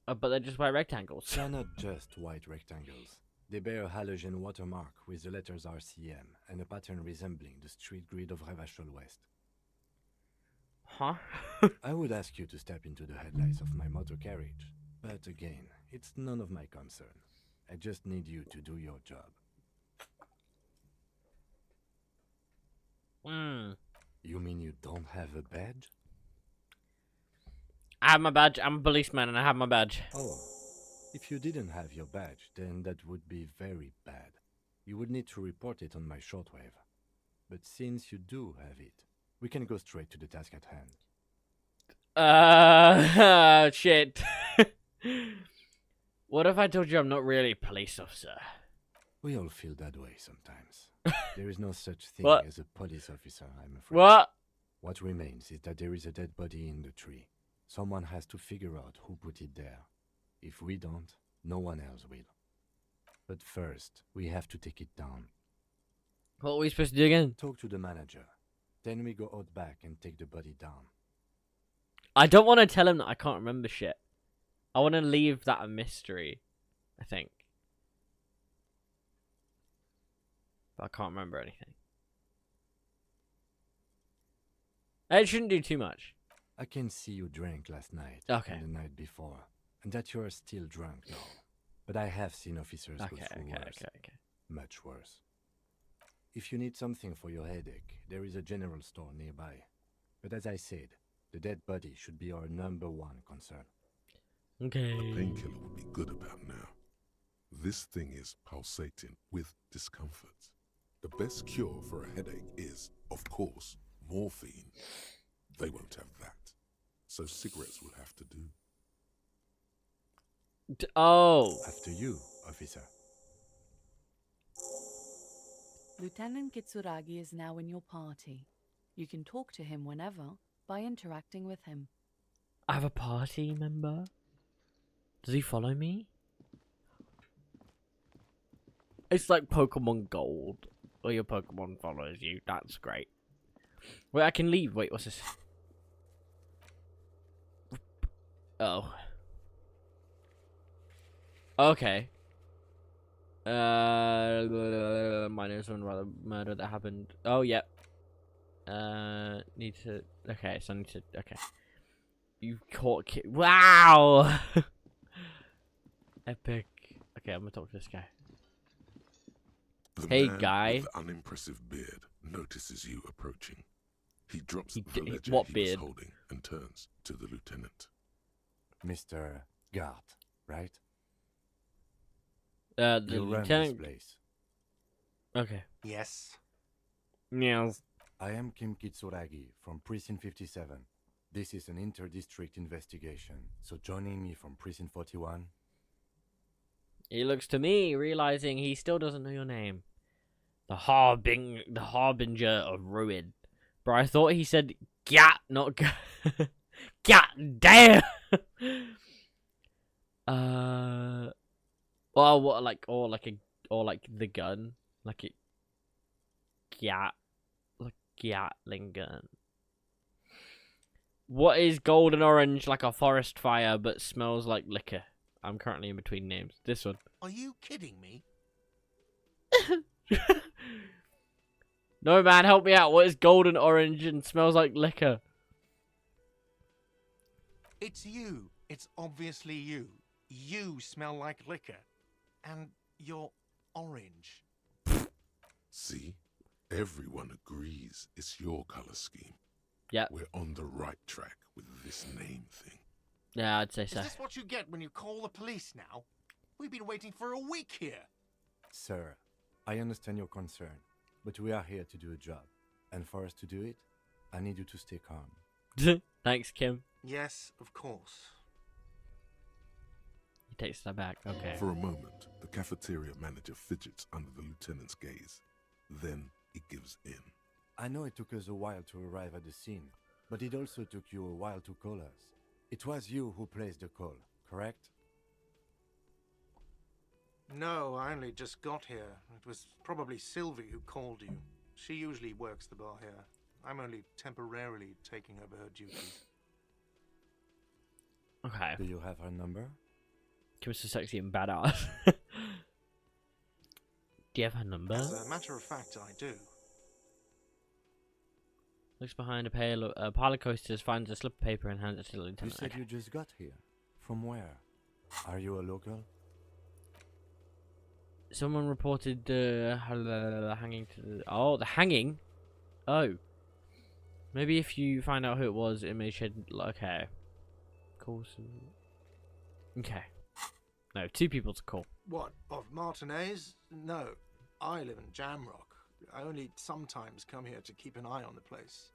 But they're just white rectangles. they are not just white rectangles. They bear a halogen watermark with the letters RCM and a pattern resembling the street grid of Revachol West. Huh? I would ask you to step into the headlights of my motor carriage, but again, it's none of my concern. I just need you to do your job. You mean you don't have a badge? I have my badge. I'm a policeman and I have my badge. Oh, if you didn't have your badge, then that would be very bad. You would need to report it on my shortwave. But since you do have it, we can go straight to the task at hand. Shit. What if I told you I'm not really a police officer? We all feel that way sometimes. There is no such thing What? as a police officer, I'm afraid. What? What remains is that there is a dead body in the tree. Someone has to figure out who put it there. If we don't, no one else will. But first, we have to take it down. What are we supposed to do again? Talk to the manager. Then we go out back and take the body down. I don't want to tell him that I can't remember shit. I want to leave that a mystery, I think. But I can't remember anything. It shouldn't do too much. I can see you drank last night Okay. and the night before, and that you are still drunk now. But I have seen officers go Okay, through worse, okay. much worse. If you need something for your headache, there is a general store nearby. But as I said, the dead body should be our #1 concern. Okay. A painkiller would be good about now. This thing is pulsating with discomfort. The best cure for a headache is, of course, morphine. They won't have that. So cigarettes will have to do. Oh. After you, officer. Lieutenant Kitsuragi is now in your party. You can talk to him whenever by interacting with him. I have a party member. Does he follow me? It's like Pokemon Gold, where your Pokemon follows you. That's great. Wait, I can leave. Wait, what's this? Oh. Okay. Minus one rather murder that happened. Oh, yep. Need to. Okay, so I need to. Okay. You caught wow! Epic. Okay, I'm gonna talk to this guy. The Hey, man guy. with the unimpressive beard notices you approaching. He drops the ledger what he beard? was holding and turns to the lieutenant. Mr. Gart, right? The You run this lieutenant. place. Okay. Yes. Yes. I am Kim Kitsuragi from Precinct 57. This is an inter-district investigation, so joining me from Precinct 41. He looks to me, realizing he still doesn't know your name. The harbinger of ruin. Bro, I thought he said gat, not gat. God damn. Well, what like the gun, like it. Gatling gun. What is golden orange like a forest fire but smells like liquor? I'm currently in between names. This one. Are you kidding me? No, man, help me out. What is golden orange and smells like liquor? It's you. It's obviously you. You smell like liquor. And you're orange. See? Everyone agrees it's your color scheme. Yep. We're on the right track with this name thing. Yeah, I'd say so. Is this what you get when you call the police now? We've been waiting for a week here. Sir, I understand your concern, but we are here to do a job. And for us to do it, I need you to stay calm. Thanks, Kim. Yes, of course. He takes that back. Okay. For a moment, the cafeteria manager fidgets under the lieutenant's gaze. Then he gives in. I know it took us a while to arrive at the scene, but it also took you a while to call us. It was you who placed the call, correct? No, I only just got here. It was probably Sylvie who called you. She usually works the bar here. I'm only temporarily taking over her duties. Okay. Do you have her number? Kim's so sexy and badass. Do you have her number? As a matter of fact, I do. Looks behind a pile of coasters, finds a slip of paper and hands it to the You lieutenant. said Okay. you just got here. From where? Are you a local? Someone reported hanging to the... Oh, the hanging? Oh. Maybe if you find out who it was, it may shed... Okay. Call some... Okay. No, 2 people to call. What, of Martinez? No, I live in Jamrock. I only sometimes come here to keep an eye on the place.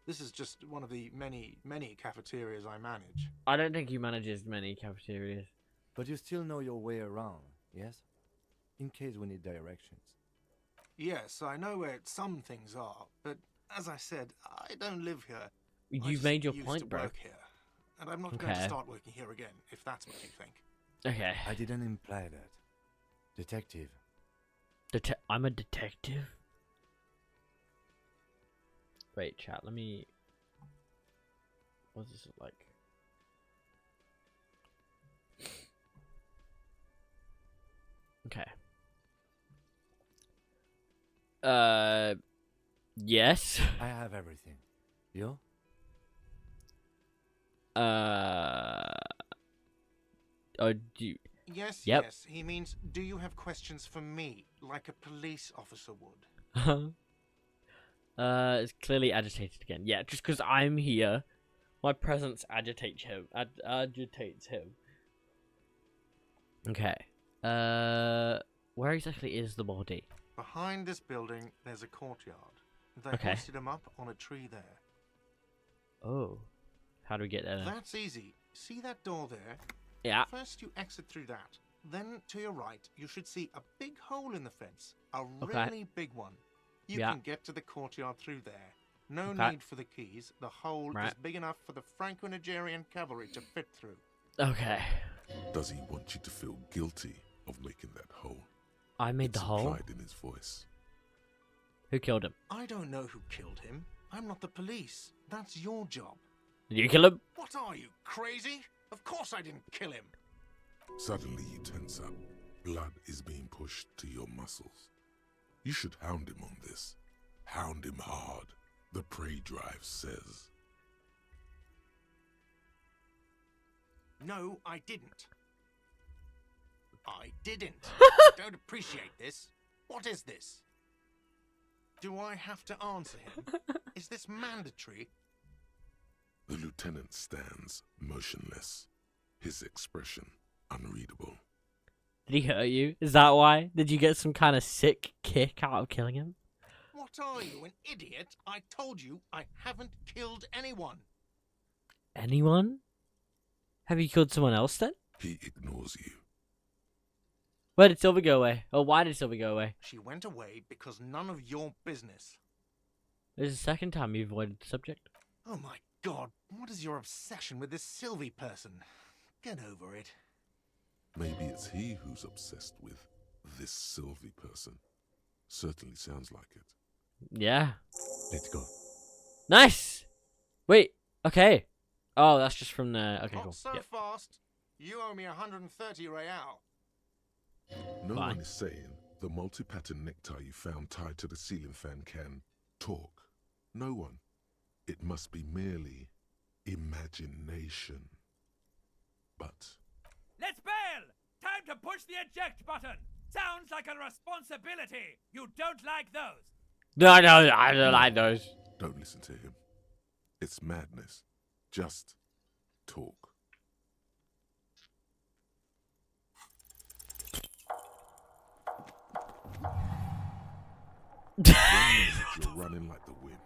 This is just one of the many, many cafeterias I manage. I don't think he manages many cafeterias. But you still know your way around, yes? In case we need directions. Yes, I know where some things are, but as I said, I don't live here. I You've just made your used point, to bro. work here, and I'm not going to Okay. start working here again, if that's what you think. Okay. I didn't imply that. Detective, I'm a detective? Wait, chat, let me... What does this look like? Okay. Yes. I have everything. You? Oh, do you... Yes, Yep. yes, he means, do you have questions for me, like a police officer would? It's clearly agitated again. Yeah, just because I'm here, my presence agitates him. Agitates him. Okay. Where exactly is the body? Behind this building, there's a courtyard. They Okay. hoisted him up on a tree there. Oh. How do we get there then? That's easy. See that door there? Yeah. First, you exit through that. Then, to your right, you should see a big hole in the fence. A Okay. really big one. You Yeah. can get to the courtyard through there. No Okay. need for the keys. The hole Right. is big enough for the Franco-Nigerian cavalry to fit through. Okay. Does he want you to feel guilty of making that hole? I made It's the hole. implied in his voice. Who killed him? I don't know who killed him. I'm not the police. That's your job. Did you kill him? What are you, crazy? Of course I didn't kill him. Suddenly you tense up. Blood is being pushed to your muscles. You should hound him on this. Hound him hard, the prey drive says. No, I didn't. I didn't. I don't appreciate this. What is this? Do I have to answer him? Is this mandatory? The lieutenant stands motionless, his expression unreadable. Did he hurt you? Is that why? Did you get some kind of sick kick out of killing him? What are you, an idiot? I told you I haven't killed anyone. Anyone? Have you killed someone else then? He ignores you. Where did Sylvie go away? Or why did Sylvie go away? She went away because none of your business. This is the second time you've avoided the subject. Oh my god, what is your obsession with this Sylvie person? Get over it. Maybe it's he who's obsessed with this Sylvie person. Certainly sounds like it. Yeah. Let's go. Nice! Wait, okay. Oh, that's just from the... Okay, Not cool. so Yep. fast. You owe me 130 real. No Bye. one is saying the multi-pattern necktie you found tied to the ceiling fan can talk. No one. It must be merely imagination. But Let's bail! Time to push the eject button! Sounds like a responsibility! You don't like those! No, I don't like those. don't listen to him. It's madness. Just talk. One minute you're running like the wind.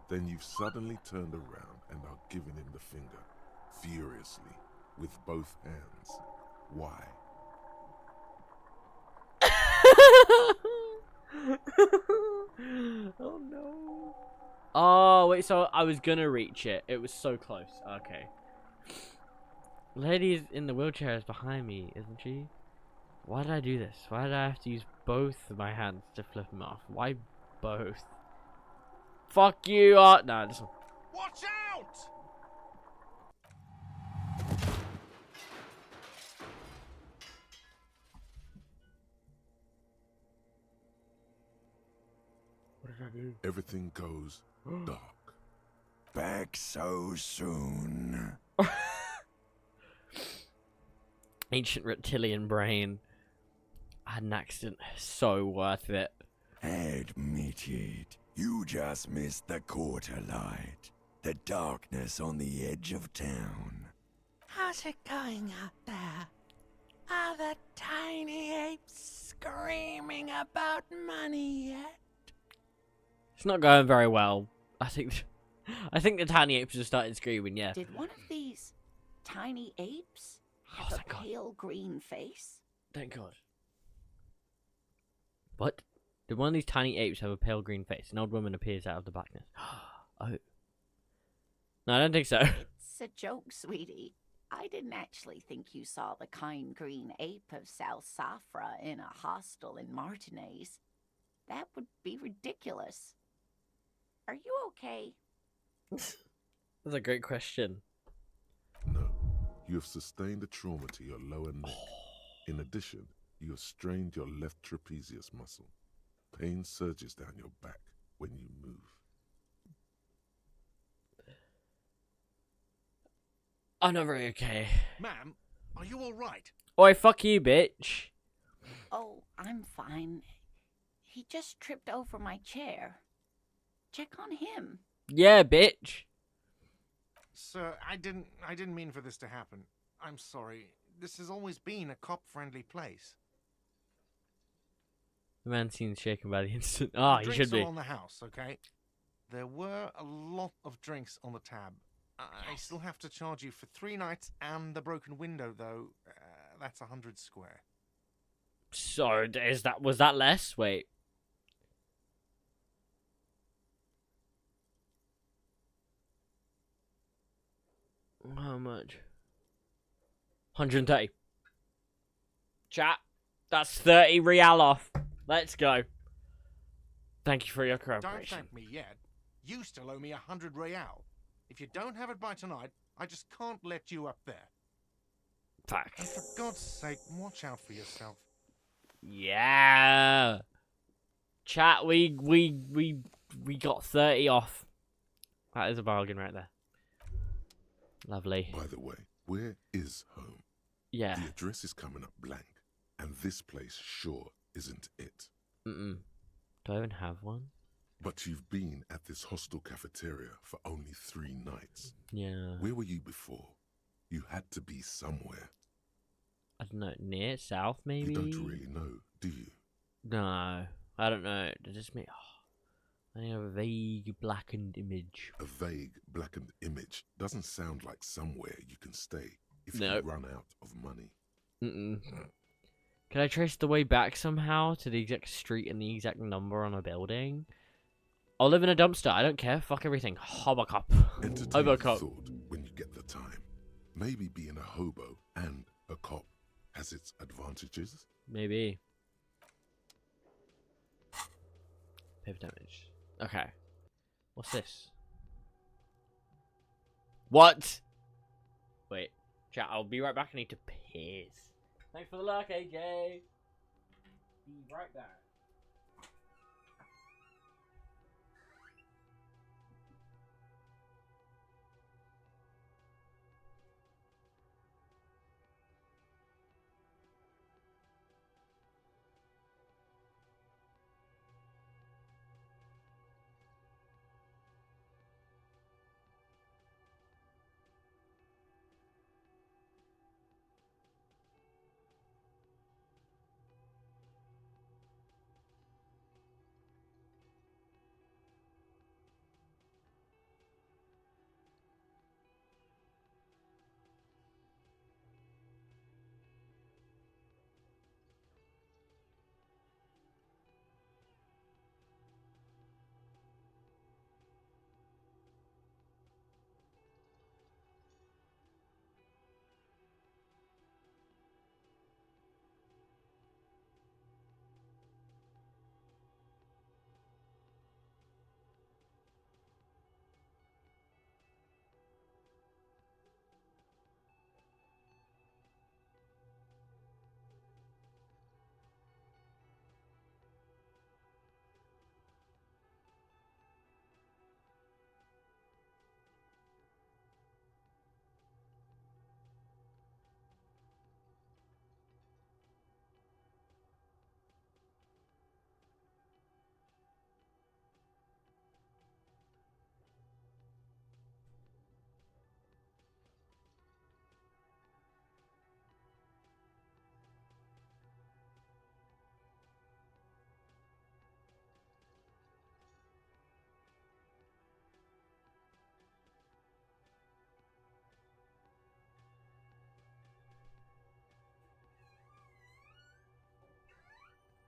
Then you've suddenly turned around and are giving him the finger, furiously, with both hands. Why? Oh no. Oh, wait, so I was gonna reach it. It was so close. Okay. Lady in the wheelchair is behind me, isn't she? Why did I do this? Why did I have to use both of my hands to flip him off? Why both? Fuck you! No, this one. Watch out! What did I do? Everything goes dark. Back so soon. Ancient reptilian brain. I had an accident. So worth it. Admit it. You just missed the quarter light. The darkness on the edge of town. How's it going out there? Are the tiny apes screaming about money yet? It's not going very well. I think the tiny apes have started screaming, yeah. Did one of these tiny apes Oh, have a thank God. pale green face? Thank God. What? Did one of these tiny apes have a pale green face? An old woman appears out of the blackness. Oh. No, I don't think so. It's a joke, sweetie. I didn't actually think you saw the kind green ape of Sal Safra in a hostel in Martinez. That would be ridiculous. Are you okay? That's a great question. No, you have sustained a trauma to your lower neck. In addition, you have strained your left trapezius muscle. Pain surges down your back when you move. I'm not very okay. Ma'am, are you all right? Oi, fuck you, bitch. Oh, I'm fine. He just tripped over my chair. Check on him. Yeah, bitch. Sir, I didn't mean for this to happen. I'm sorry. This has always been a cop-friendly place. The man seems shaken by the instant. Ah, he Drinks should be. are on the house, okay? There were a lot of drinks on the tab. I still have to charge you for 3 nights and the broken window, though. That's 100 square. So, was that less? Wait. How much? 130. Chat. That's 30 real off. Let's go. Thank you for your Don't cooperation. thank me yet. You still owe me 100 real. If you don't have it by tonight, I just can't let you up there. Fuck. And for God's sake, watch out for yourself. Yeah. Chat, we got 30 off. That is a bargain right there. Lovely. By the way, Where is home? Yeah. The address is coming up blank, and this place sure isn't it. Mm-mm. Do I even have one? But you've been at this hostel cafeteria for only 3 nights. Yeah. Where were you before? You had to be somewhere. I don't know. Near? South, maybe? You don't really know, do you? No. I don't know. Does this mean... I have a vague blackened image. A vague, blackened image doesn't sound like somewhere you can stay if Nope. you run out of money. Mm-mm. Can I trace the way back somehow to the exact street and the exact number on a building? I'll live in a dumpster. I don't care. Fuck everything. Hobocop. Entertain the Hobocop. thought when you get the time. Maybe being a hobo and a cop has its advantages. Maybe. Paper damage. Okay. What's this? What? Wait. Chat, I'll be right back. I need to piss. Thanks for the luck, AJ. Be right back.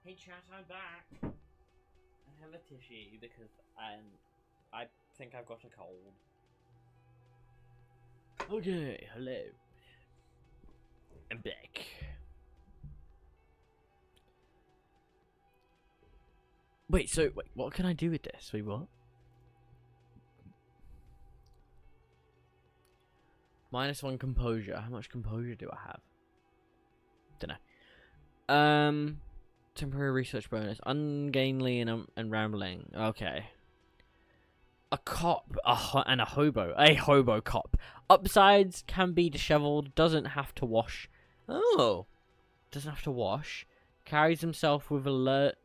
Hey chat, I'm back. I have a tissue because I think I've got a cold. Okay, hello. I'm back. Wait, what can I do with this? Wait, what? -1 composure. How much composure do I have? Dunno. Temporary research bonus. Ungainly and rambling. Okay. A cop and a hobo. A hobo cop. Upsides can be disheveled. Doesn't have to wash. Oh. Doesn't have to wash. Carries himself with a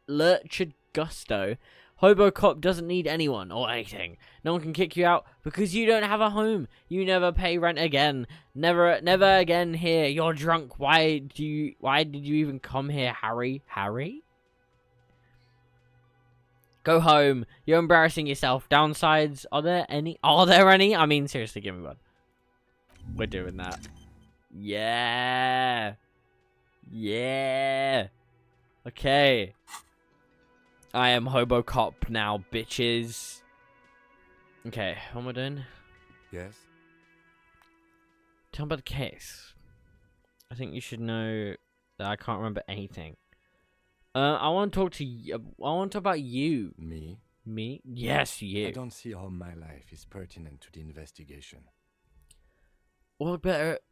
lurched gusto. Hobo cop doesn't need anyone or anything. No one can kick you out because you don't have a home. You never pay rent again. Never again here. You're drunk. Why did you even come here, Harry? Harry? Go home. You're embarrassing yourself. Downsides, are there any? Are there any? I mean, seriously, give me one. We're doing that. Yeah. Yeah. Okay. I am Hobo Cop now, bitches. Okay, what am I doing? Yes? Tell me about the case. I think you should know that I can't remember anything. I want to talk to you. I want to talk about you. Me? Me? Yes, you. I don't see how my life is pertinent to the investigation. We'll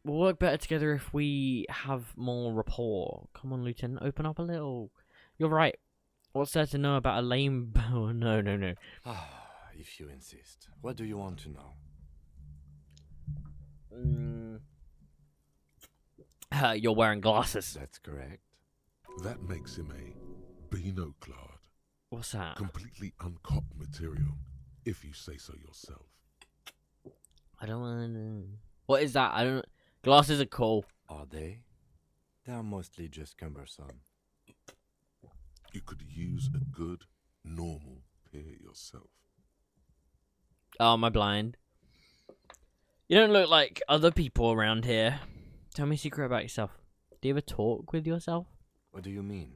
work better together if we have more rapport. Come on, Lieutenant, open up a little. You're right. What's there to know about a lame... Oh, no. Ah, if you insist. What do you want to know? You're wearing glasses. That's correct. That makes him a binoclard. What's that? Completely uncopped material, if you say so yourself. I don't want to. What is that? I don't. Glasses are cool. Are they? They are mostly just cumbersome. You could use a good, normal pair yourself. Oh, am I blind? You don't look like other people around here. Tell me a secret about yourself. Do you ever talk with yourself? What do you mean?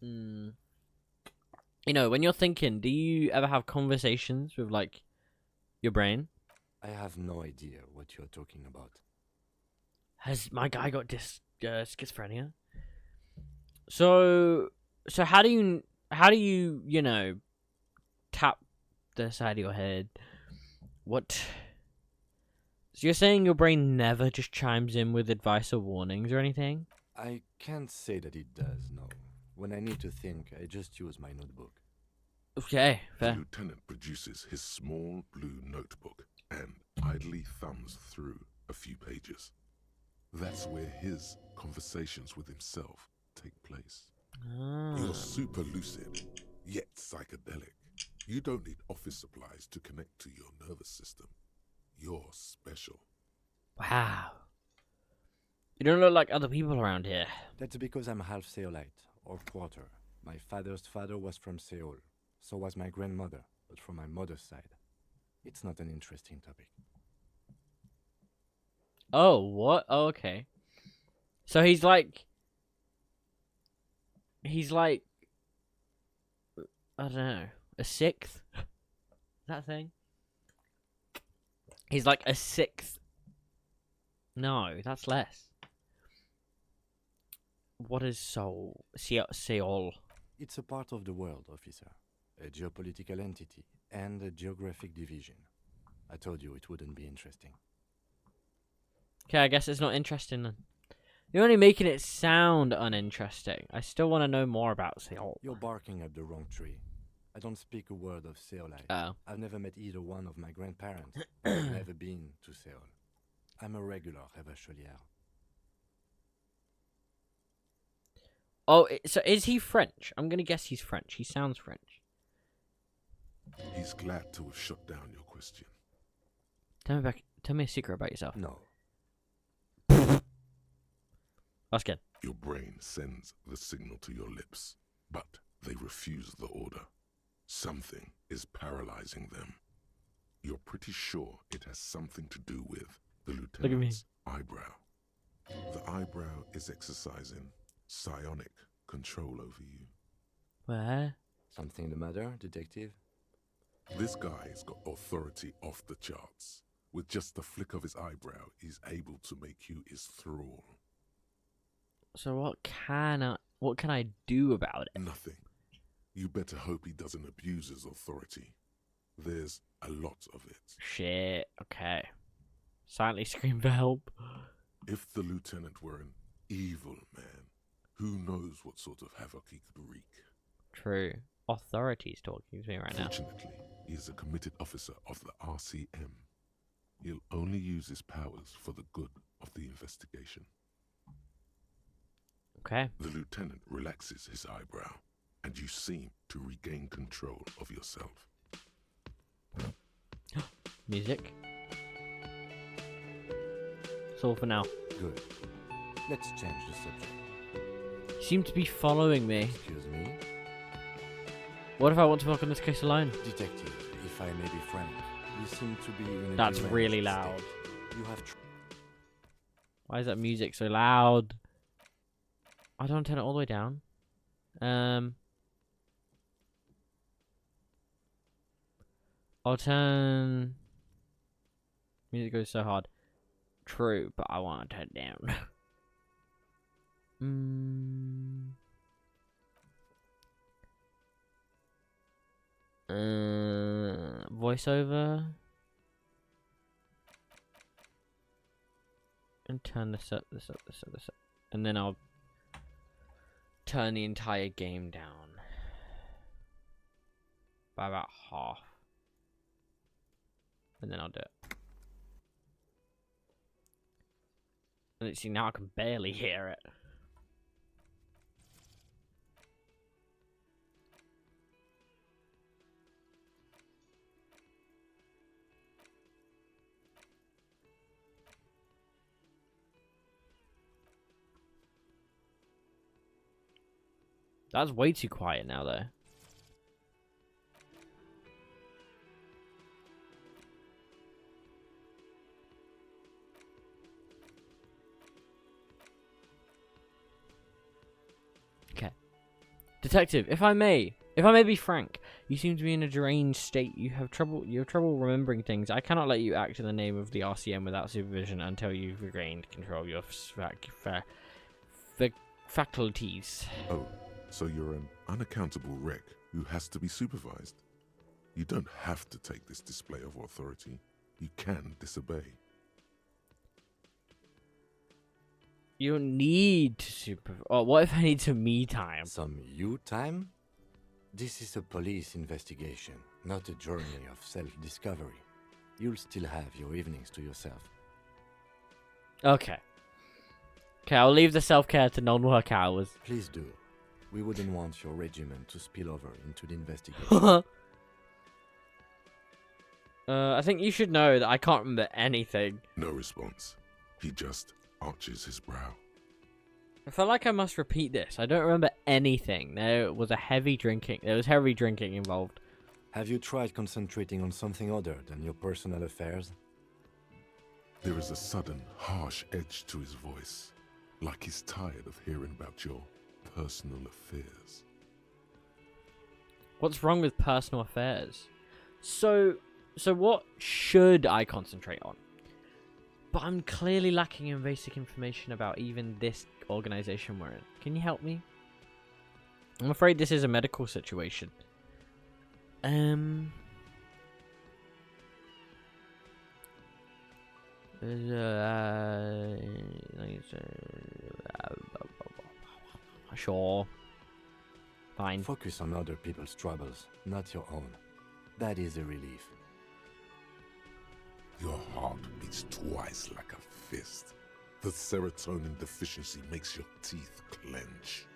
You know, when you're thinking, do you ever have conversations with, like, your brain? I have no idea what you're talking about. Has my guy got schizophrenia? So how do you, you know, tap the side of your head? What? So you're saying your brain never just chimes in with advice or warnings or anything? I can't say that it does, no. When I need to think, I just use my notebook. Okay, The fair. lieutenant produces his small blue notebook and idly thumbs through a few pages. That's where his conversations with himself take place. You're super lucid, yet psychedelic. You don't need office supplies to connect to your nervous system. You're special. Wow. You don't look like other people around here. That's because I'm half Seolite, or quarter. My father's father was from Seoul. So was my grandmother, but from my mother's side. It's not an interesting topic. Oh, what? Oh, okay. So he's like, I don't know, a sixth? That thing? He's like a sixth. No, that's less. What is Seoul? Seoul. It's a part of the world, officer. A geopolitical entity and a geographic division. I told you it wouldn't be interesting. Okay, I guess it's not interesting then. You're only making it sound uninteresting. I still want to know more about Seoul. You're barking up the wrong tree. I don't speak a word of Seolite. Oh. I've never met either one of my grandparents. I've never been to Seoul. I'm a regular Revacholière. Oh, so is he French? I'm gonna guess he's French. He sounds French. He's glad to have shut down your question. Tell me a secret about yourself. No. That's good. Your brain sends the signal to your lips, but they refuse the order. Something is paralyzing them. You're pretty sure it has something to do with the lieutenant's eyebrow. The eyebrow is exercising psionic control over you. Where? Something the matter, detective? This guy's got authority off the charts. With just the flick of his eyebrow, he's able to make you his thrall. So what can I do about it? Nothing. You better hope he doesn't abuse his authority. There's a lot of it. Shit. Okay. Silently scream for help. If the lieutenant were an evil man, who knows what sort of havoc he could wreak. True. Authority's talking to me right now. Fortunately, he is a committed officer of the RCM. He'll only use his powers for the good of the investigation. Okay. The lieutenant relaxes his eyebrow, and you seem to regain control of yourself. Music. That's all for now. Good. Let's change the subject. You seem to be following me. Excuse me? What if I want to work on this case alone? Detective, if I may be frank, you seem to be in a That's deranged really state. loud. You have Why is that music so loud? I don't turn it all the way down. I'll turn. Music goes so hard. True, but I want to turn it down. Voiceover. And turn this up, this up, this up, this up. And then I'll turn the entire game down by about half. And then I'll do it. And see, now I can barely hear it. That's way too quiet now, though. Okay. Detective, if I may be frank, you seem to be in a deranged state. You have trouble remembering things. I cannot let you act in the name of the RCM without supervision until you've regained control of your faculties. Oh, so you're an unaccountable wreck who has to be supervised. You don't have to take this display of authority. You can disobey. You don't need to supervise. Oh, what if I need some me time? Some you time? This is a police investigation, not a journey of self-discovery. You'll still have your evenings to yourself. Okay. Okay, I'll leave the self-care to non-work hours. Please do. We wouldn't want your regiment to spill over into the investigation. I think you should know that I can't remember anything. No response. He just arches his brow. I feel like I must repeat this. I don't remember anything. There was heavy drinking involved. Have you tried concentrating on something other than your personal affairs? There is a sudden, harsh edge to his voice, like he's tired of hearing about your personal affairs. What's wrong with personal affairs? So what should I concentrate on? But I'm clearly lacking in basic information about even this organization we're in. Can you help me? I'm afraid this is a medical situation. Sure. Fine. Focus on other people's troubles, not your own. That is a relief. Your heart beats twice like a fist. The serotonin deficiency makes your teeth clench.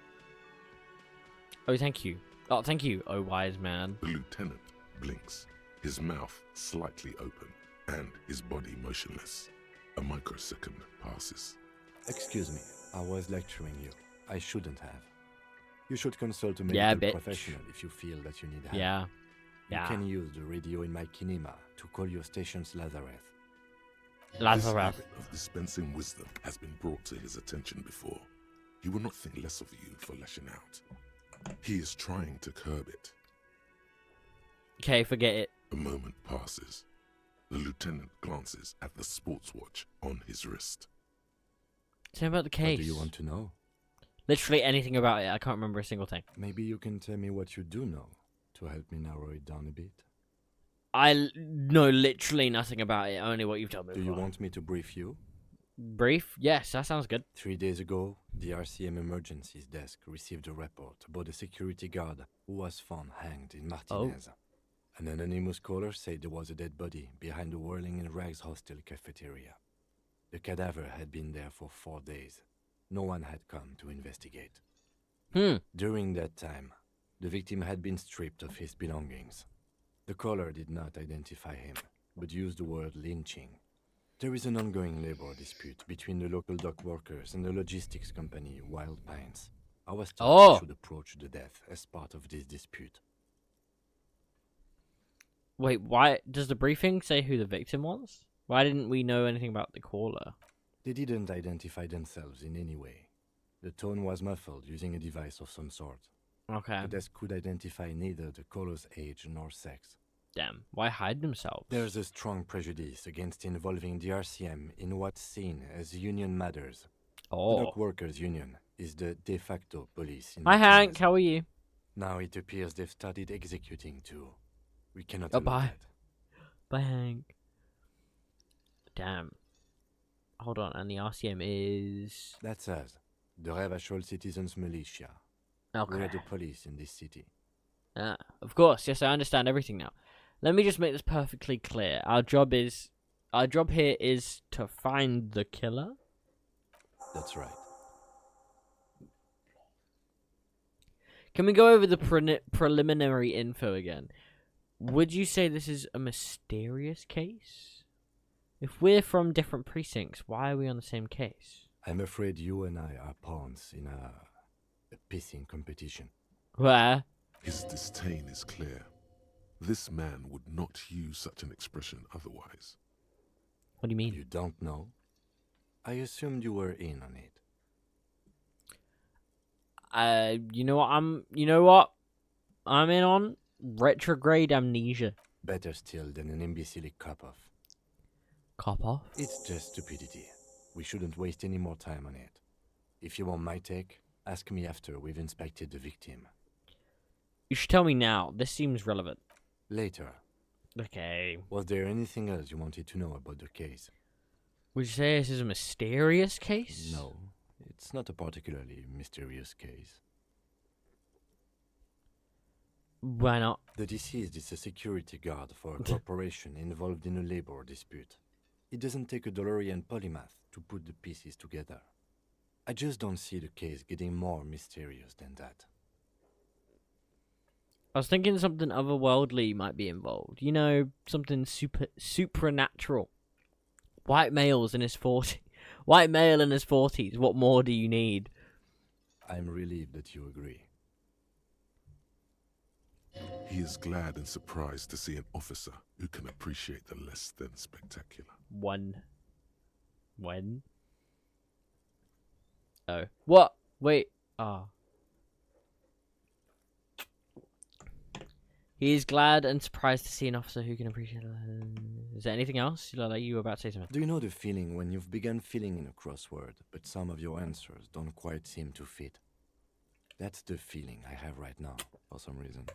Oh, thank you. Oh, thank you, oh wise man. The lieutenant blinks, his mouth slightly open, and his body motionless. A microsecond passes. Excuse me, I was lecturing you. I shouldn't have. You should consult a medical professional if you feel that you need help. Yeah. You can use the radio in my kinema to call your station's Lazareth. This habit of dispensing wisdom has been brought to his attention before. He will not think less of you for lashing out. He is trying to curb it. Okay, forget it. A moment passes. The lieutenant glances at the sports watch on his wrist. Tell me about the case. What do you want to know? Literally anything about it. I can't remember a single thing. Maybe you can tell me what you do know to help me narrow it down a bit. I know literally nothing about it, only what you've told me. Do you want me to brief you? Brief? Yes, that sounds good. 3 days ago, the RCM emergencies desk received a report about a security guard who was found hanged in Martinez. An anonymous caller said there was a dead body behind the Whirling in Rags hostel cafeteria. The cadaver had been there for 4 days. No one had come to investigate. During that time, the victim had been stripped of his belongings. The caller did not identify him, but used the word lynching. There is an ongoing labor dispute between the local dock workers and the logistics company Wild Pines. I was told we should approach the death as part of this dispute. Wait, why does the briefing say who the victim was? Why didn't we know anything about the caller? They didn't identify themselves in any way. The tone was muffled using a device of some sort. Okay. The desk could identify neither the caller's age nor sex. Damn, why hide themselves? There's a strong prejudice against involving the RCM in what's seen as union matters. The Dock Workers Union is the de facto police. Hi Hank, how are you? Now it appears they've started executing too. We cannot allow that. Bye Hank. Damn. Hold on, and the RCM is... That's us. The Revachol Citizens Militia. Okay. We're the police in this city. Of course, yes, I understand everything now. Let me just make this perfectly clear. Our job here is to find the killer. That's right. Can we go over the preliminary info again? Would you say this is a mysterious case? If we're from different precincts, why are we on the same case? I'm afraid you and I are pawns in a pissing competition. Where? His disdain is clear. This man would not use such an expression otherwise. What do you mean? You don't know? I assumed you were in on it. You know what I'm in on? Retrograde amnesia. Better still than an imbecilic cop-off. Cop off? It's just stupidity. We shouldn't waste any more time on it. If you want my take, ask me after we've inspected the victim. You should tell me now. This seems relevant. Later. Okay. Was there anything else you wanted to know about the case? Would you say this is a mysterious case? No, it's not a particularly mysterious case. Why not? The deceased is a security guard for a corporation involved in a labor dispute. It doesn't take a DeLorean polymath to put the pieces together. I just don't see the case getting more mysterious than that. I was thinking something otherworldly might be involved. You know, something supernatural. White males in his 40s. White male in his 40s. What more do you need? I'm relieved that you agree. He is glad and surprised to see an officer who can appreciate the less than spectacular. When? Oh. What? Wait. Ah. He is glad and surprised to see an officer who can appreciate it. Is there anything else? Like you were about to say something. Do you know the feeling when you've begun filling in a crossword, but some of your answers don't quite seem to fit? That's the feeling I have right now, for some reason.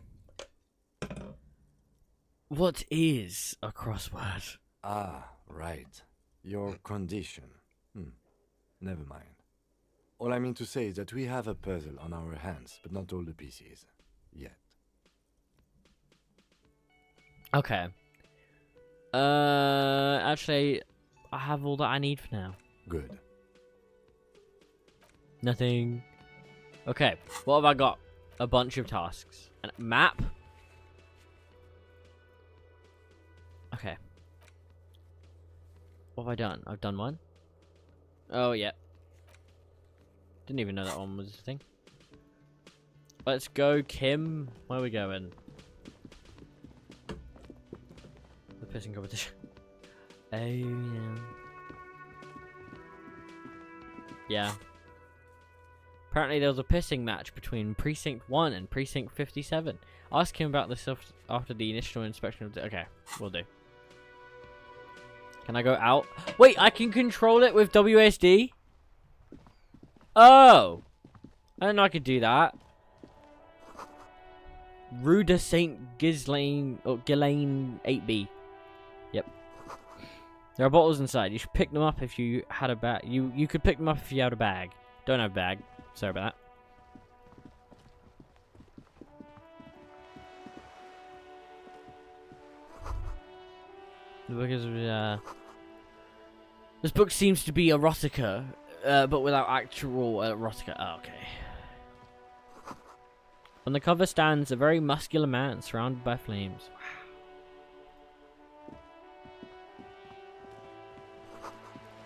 What is a crossword? Ah, right. Your condition. Never mind. All I mean to say is that we have a puzzle on our hands, but not all the pieces. Yet. Okay. Actually, I have all that I need for now. Good. Nothing. Okay, what have I got? A bunch of tasks. A map? Okay. What have I done? I've done one. Oh, yeah. Didn't even know that one was a thing. Let's go, Kim. Where are we going? The pissing competition. Oh, yeah. Yeah. Apparently there was a pissing match between Precinct 1 and Precinct 57. Ask him about this after the initial inspection of the... Okay, we'll do. Can I go out? Wait, I can control it with WSD? Oh! I didn't know I could do that. Rue de Saint Ghislaine, or Ghislaine 8B. Yep. There are bottles inside. You should pick them up if you had a bag. You could pick them up if you had a bag. Don't have a bag. Sorry about that. The book is, this book seems to be erotica, but without actual erotica. Oh, okay. On the cover stands a very muscular man surrounded by flames. Wow.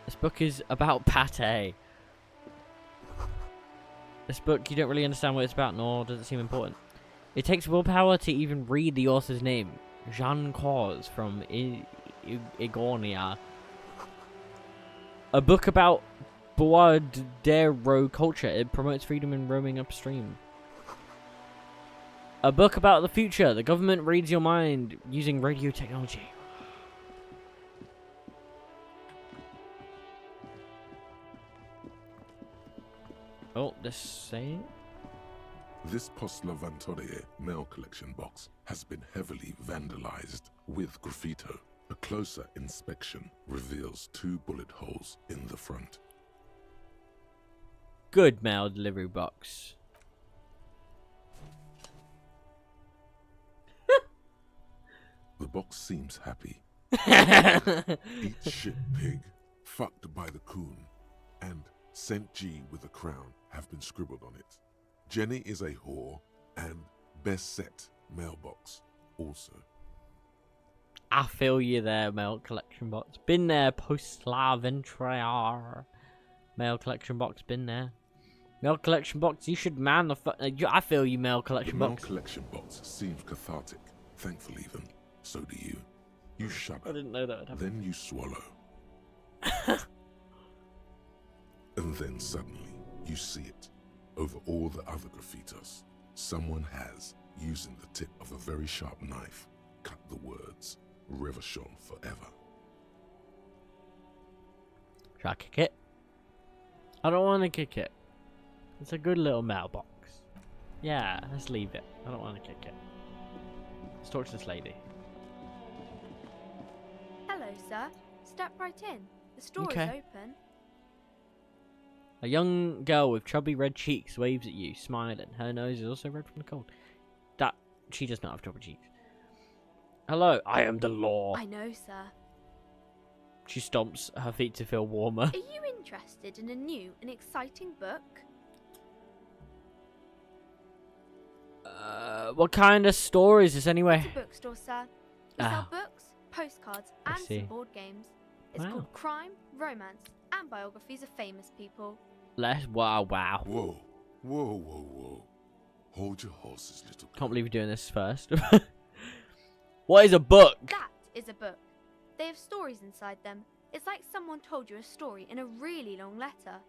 This book is about pate. This book, you don't really understand what it's about, nor does it seem important. It takes willpower to even read the author's name. Jean Cause from Igornia. A book about Boadero culture. It promotes freedom in roaming upstream. A book about the future. The government reads your mind using radio technology. Oh, this saying? This Postlavantore mail collection box has been heavily vandalized with graffito. A closer inspection reveals 2 bullet holes in the front. Good mail delivery box. The box seems happy. Eat shit pig, fucked by the coon, and St. G with a crown have been scribbled on it. Jenny is a whore, and best set mailbox also. I feel you there, mail collection box. Been there, post la ventriar. Mail collection box, been there. Mail collection box, you should man the I feel you, mail The collection mail box. collection box seems cathartic. Thankfully then, so do you. You I shudder, didn't know that would happen. then you swallow. And then suddenly, you see it. Over all the other graffitos, someone has, using the tip of a very sharp knife, cut the words, Revachon forever. Should I kick it? I don't want to kick it. It's a good little mailbox. Yeah, let's leave it. I don't want to kick it. Let's talk to this lady. Hello, sir. Step right in. The store Okay. is open. A young girl with chubby red cheeks waves at you, smiling. Her nose is also red from the cold. She does not have chubby cheeks. Hello, I am the law. I know, sir. She stomps her feet to feel warmer. Are you interested in a new and exciting book? What kind of store is this anyway? It's a bookstore, sir. We sell Ah. books, postcards, I and see. some board games. It's Wow. called Crime, Romance, and Biographies of Famous People. Wow. Whoa, whoa, whoa, whoa. Hold your horses, little girl. Can't believe you're doing this first. What is a book? That is a book. They have stories inside them. It's like someone told you a story in a really long letter.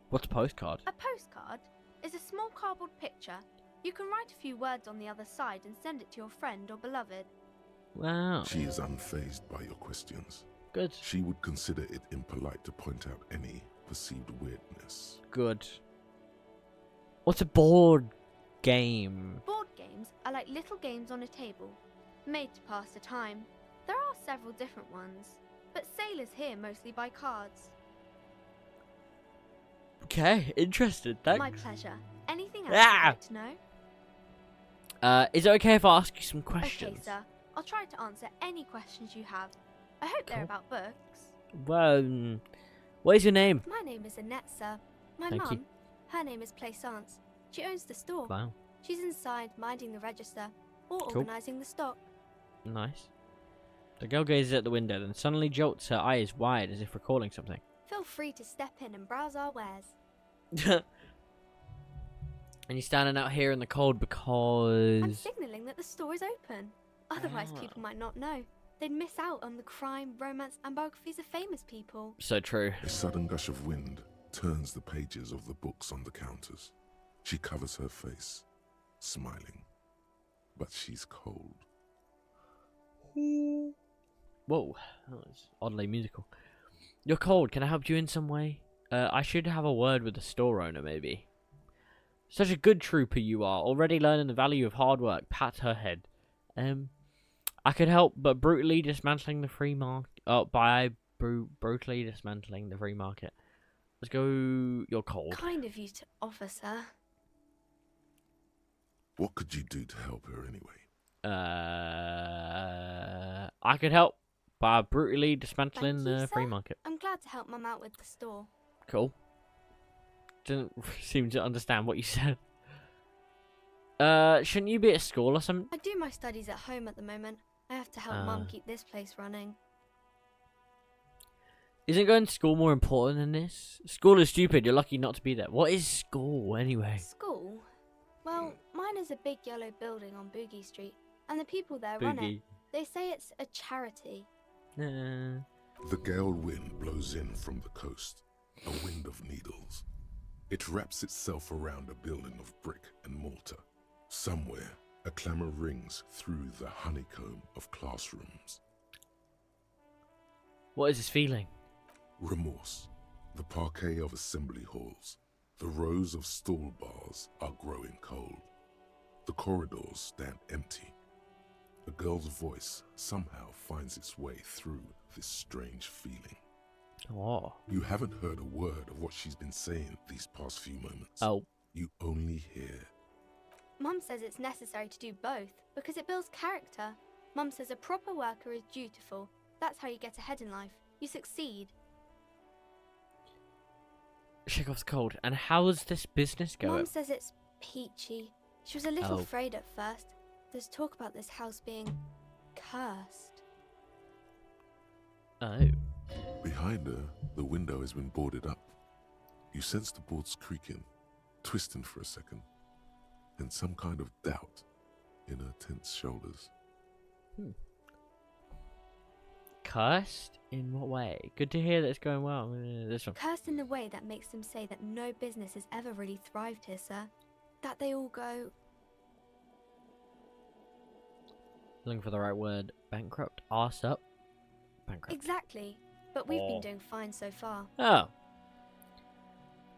What's a postcard? A postcard is a small cardboard picture. You can write a few words on the other side and send it to your friend or beloved. Wow. She is unfazed by your questions. Good. She would consider it impolite to point out any perceived weirdness. Good. What's a board game? Board games are like little games on a table, made to pass the time. There are several different ones, but sailors here mostly buy cards. Okay, interested. Thanks. My pleasure. Anything else Ah! you'd like to know? Is it okay if I ask you some Okay, questions? sir. I'll try to answer any questions you have. I hope they're Cool. about books. Well, what is your name? My name is Annette, sir. My Thank you. mum, her name is Plaisance. She owns the store. Wow, She's inside minding the register or Cool. organising the stock. nice. The girl gazes at the window, then suddenly jolts, her eyes wide as if recalling something. Feel free to step in and browse our wares. And you're standing out here in the cold I'm because... signalling that the store is open. Otherwise, Ah. people might not know. They'd miss out on the crime, romance, and biographies of famous people. So true. A sudden gush of wind turns the pages of the books on the counters. She covers her face, smiling. But she's cold. Whoa, that was oddly musical. You're cold, can I help you in some way? I should have a word with the store owner, maybe. Such a good trooper you are, already learning the value of hard work. Pat her head. I could help, but brutally dismantling the free market. Brutally dismantling the free market. Let's go. You're cold. Kind of you to offer, sir. What could you do to help her anyway? I could help by brutally dismantling Thank you, the free sir. market. I'm glad to help Mum out with the store. Cool. Didn't seem to understand what you said. Shouldn't you be at school or something? I do my studies at home at the moment. I have to help Ah. Mum keep this place running. Isn't going to school more important than this? School is stupid. You're lucky not to be there. What is school anyway? School? Well, mine is a big yellow building on Boogie Street, and the people there run it. Boogie. They say it's a charity. Nah. The gale wind blows in from the coast, a wind of needles. It wraps itself around a building of brick and mortar. Somewhere, a clamour rings through the honeycomb of classrooms. What is this feeling? Remorse. The parquet of assembly halls. The rows of stall bars are growing cold. The corridors stand empty. A girl's voice somehow finds its way through this strange feeling. Oh. You haven't heard a word of what she's been saying these past few moments. Oh. You only hear, Mum says it's necessary to do both because it builds character. Mum says a proper worker is dutiful. That's how you get ahead in life. You succeed. shake off the cold. And how's this business going? Mum says it's peachy. She was a little Oh. afraid at first. There's talk about this house being cursed. Oh. Behind her, the window has been boarded up. You sense the boards creaking, twisting for a second, and some kind of doubt in her tense shoulders. Cursed? In what way? Good to hear that it's going well. This one. Cursed in the way that makes them say that no business has ever really thrived here, sir. That they all go, Looking for the right word. Bankrupt? Arse up? Bankrupt. exactly. But we've Oh. been doing fine so far. Oh.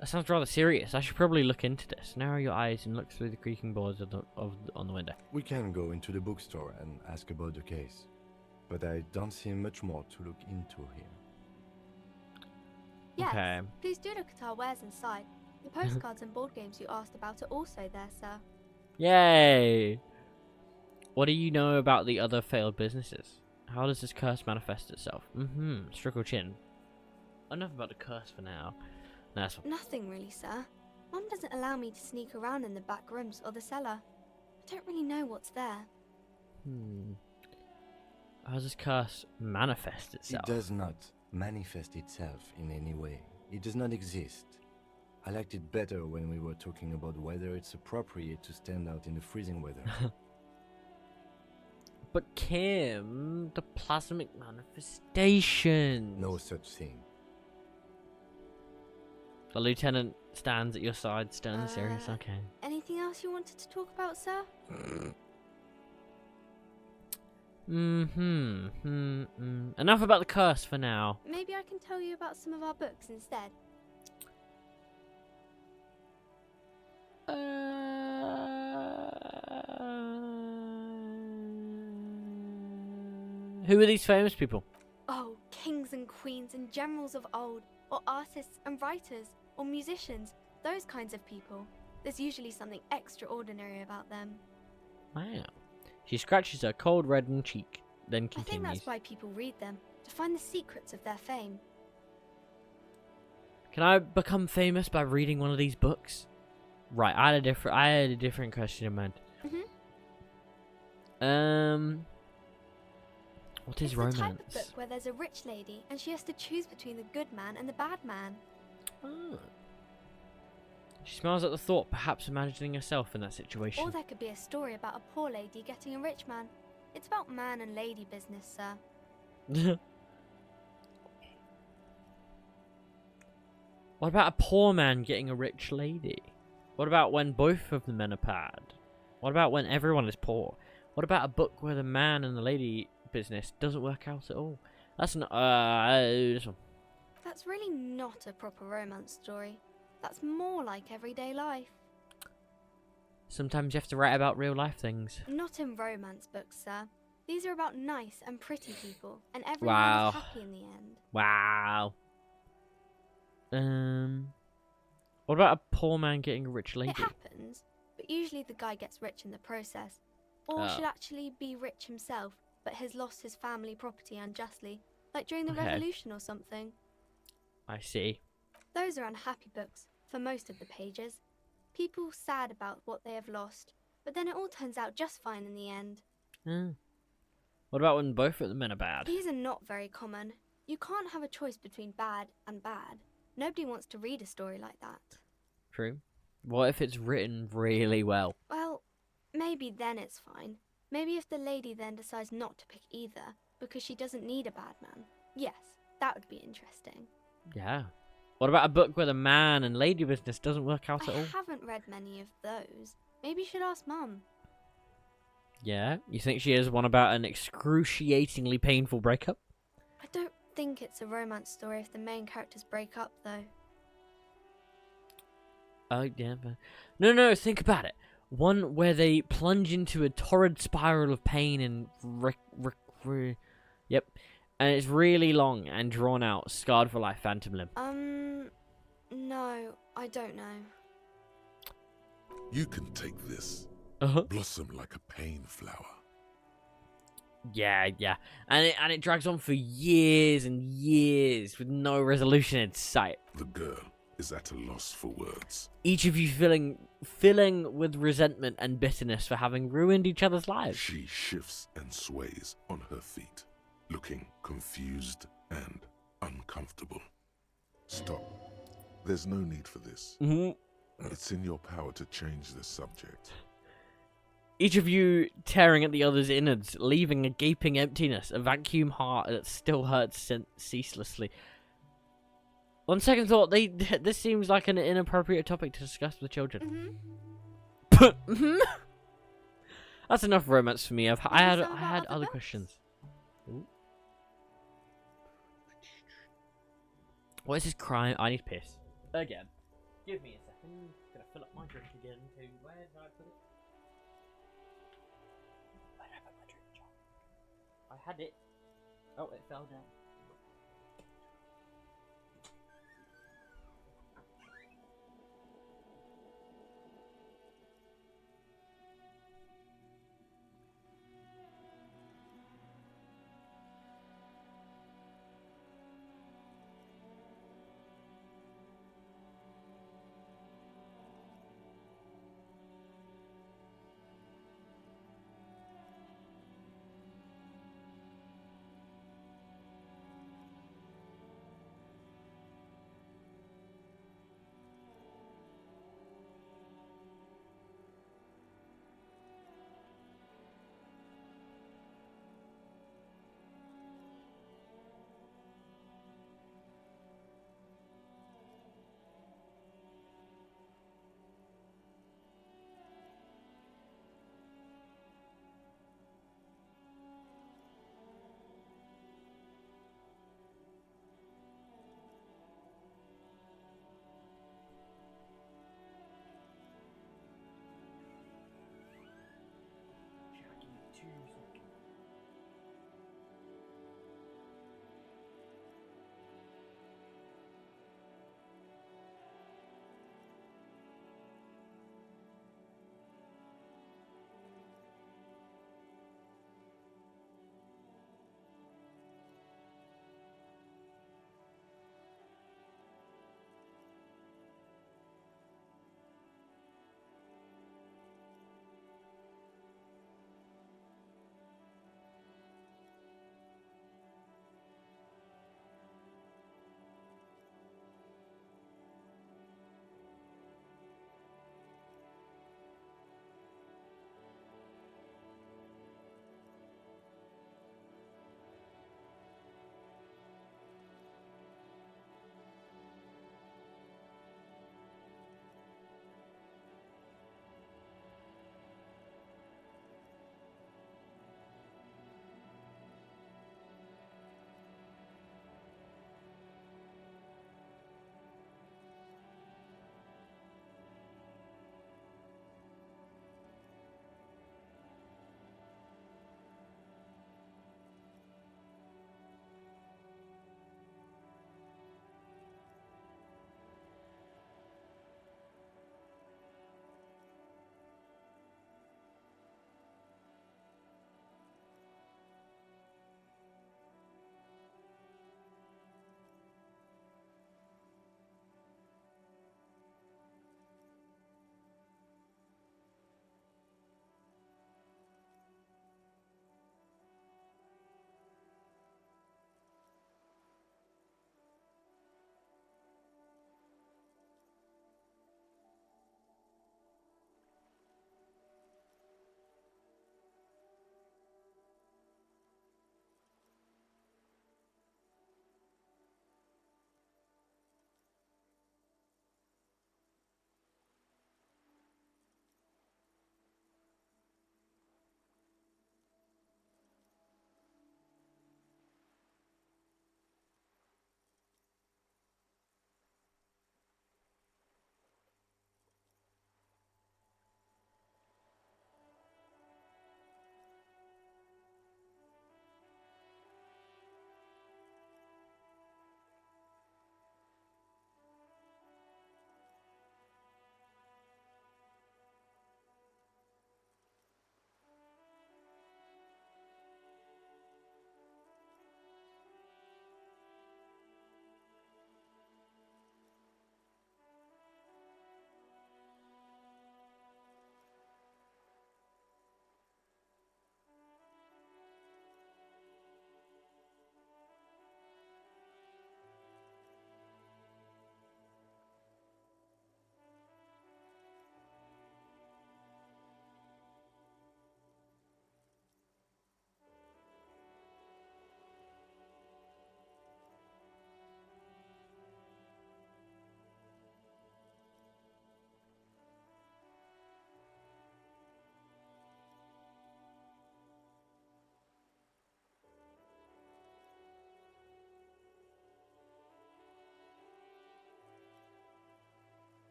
That sounds rather serious. I should probably look into this. Narrow your eyes and look through the creaking boards on the window. We can go into the bookstore and ask about the case, but I don't see much more to look into here. Yes, Okay. please do look at our wares inside. The postcards and board games you asked about are also there, sir. Yay! What do you know about the other failed businesses? How does this curse manifest itself? Strickle chin. Enough about the curse for now. Nice one. Nothing really, sir. Mum doesn't allow me to sneak around in the back rooms or the cellar. I don't really know what's there. How does this curse manifest itself? It does not manifest itself in any way. It does not exist. I liked it better when we were talking about whether it's appropriate to stand out in the freezing weather. But Kim, the plasmic manifestation. No such thing. The lieutenant stands at your side, stern and serious. Okay. Anything else you wanted to talk about, sir? Enough about the curse for now. Maybe I can tell you about some of our books instead. Who are these famous people? Oh, kings and queens and generals of old, or artists and writers, or musicians, those kinds of people. There's usually something extraordinary about them. Wow. She scratches her cold reddened cheek, then I think continues. that's why people read them, to find the secrets of their fame. Can I become famous by reading one of these books? Right, I had a different question in mind. What is It's romance? the type of book where there's a rich lady and she has to choose between the good man and the bad man. Oh. She smiles at the thought, perhaps imagining herself in that situation. Or there could be a story about a poor lady getting a rich man. It's about man and lady business, sir. What about a poor man getting a rich lady? What about when both of the men are bad? What about when everyone is poor? What about a book where the man and the lady business doesn't work out at all? That's not this one. That's really not a proper romance story. That's more like everyday life. Sometimes you have to write about real life things. Not in romance books, sir. These are about nice and pretty people, and everyone Wow. is happy in the end. Wow. What about a poor man getting a rich lady? It happens, but usually the guy gets rich in the process. Or Oh. should actually be rich himself, but has lost his family property unjustly, like during the Okay. revolution or something. I see. Those are unhappy books, for most of the pages. People sad about what they have lost, but then it all turns out just fine in the end. What about when both of the men are bad? These are not very common. You can't have a choice between bad and bad. Nobody wants to read a story like that. True. What if it's written really well? Well, maybe then it's fine. Maybe if the lady then decides not to pick either, because she doesn't need a bad man. Yes, that would be interesting. Yeah. What about a book where the man and lady business doesn't work out I at all? haven't read many of those. Maybe you should ask Mum. Yeah? You think she has one about an excruciatingly painful breakup? I don't think it's a romance story if the main characters break up, though. Oh, yeah. No, think about it. One where they plunge into a torrid spiral of pain and... Yep. And it's really long and drawn out, scarred for life, Phantom Limb. No, I don't know. You can take this. Uh-huh. Blossom like a pain flower. Yeah. And it drags on for years and years with no resolution in sight. The girl is at a loss for words. Each of you filling with resentment and bitterness for having ruined each other's lives. She shifts and sways on her feet, looking confused and uncomfortable. Stop. There's no need for this. It's in your power to change the subject. Each of you tearing at the other's innards, leaving a gaping emptiness, a vacuum heart that still hurts ceaselessly. On second thought, this seems like an inappropriate topic to discuss with children. That's enough romance for me. I had other questions. Ooh. What is this crime? I need piss again. Give me a second. Gonna fill up my drink again. Where did I put it? Where did I put my drink, John? I had it. Oh, it fell down.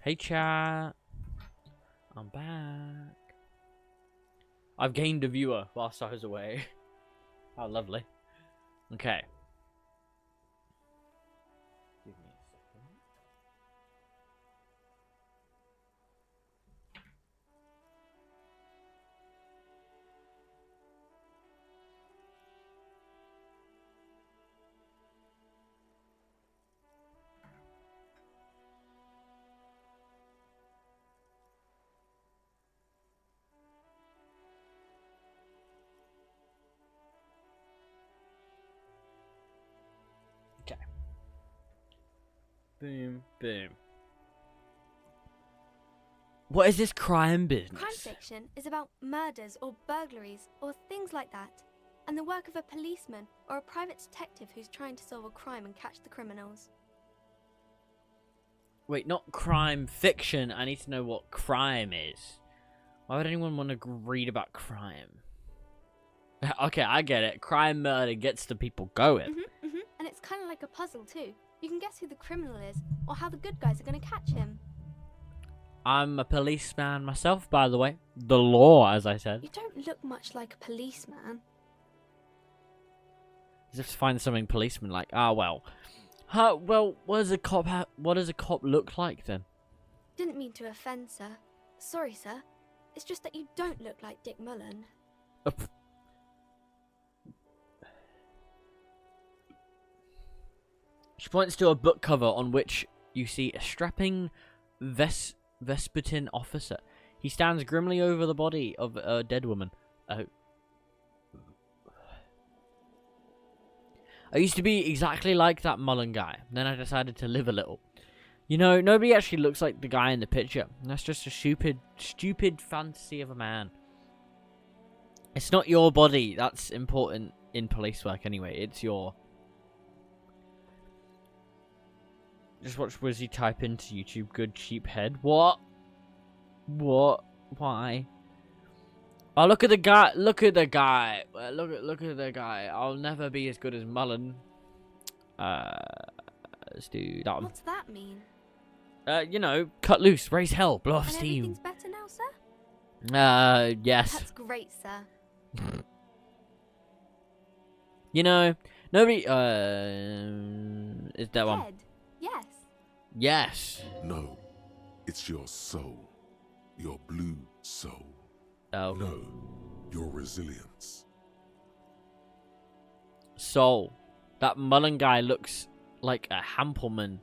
Hey chat. I'm back. I've gained a viewer whilst I was away. How lovely. Okay. Give me a second. Okay. Boom, boom. What is this crime business? Crime fiction is about murders or burglaries or things like that, and the work of a policeman or a private detective who's trying to solve a crime and catch the criminals. Wait, not crime fiction. I need to know what crime is. Why would anyone want to read about crime? Okay, I get it. Crime, murder gets the people going. And it's kind of like a puzzle too. You can guess who the criminal is or how the good guys are going to catch him. I'm a policeman myself, by the way. The law, as I said. You don't look much like a policeman. As if to find something policeman like. Ah, well. Well, what does a cop look like then? Didn't mean to offend, sir. Sorry, sir. It's just that you don't look like Dick Mullen. She points to a book cover on which you see a strapping Vespertine officer. He stands grimly over the body of a dead woman. Oh. I used to be exactly like that Mullen guy. Then I decided to live a little. You know, nobody actually looks like the guy in the picture. That's just a stupid fantasy of a man. It's not your body that's important in police work anyway. It's your... Just watch Wizzy type into YouTube, good cheap head. What? What? Why? Oh, look at the guy. Look at the guy. Look at the guy. I'll never be as good as Mullen. Let's do that one. What's that mean? You know, cut loose, raise hell, blow off And steam. everything's better now, sir? Yes. That's great, sir. You know, nobody, is that one? Head. Yes. Yes. No, it's your soul. Your blue soul. Oh. No, your resilience. Soul. That Mullen guy looks like a Hampelman.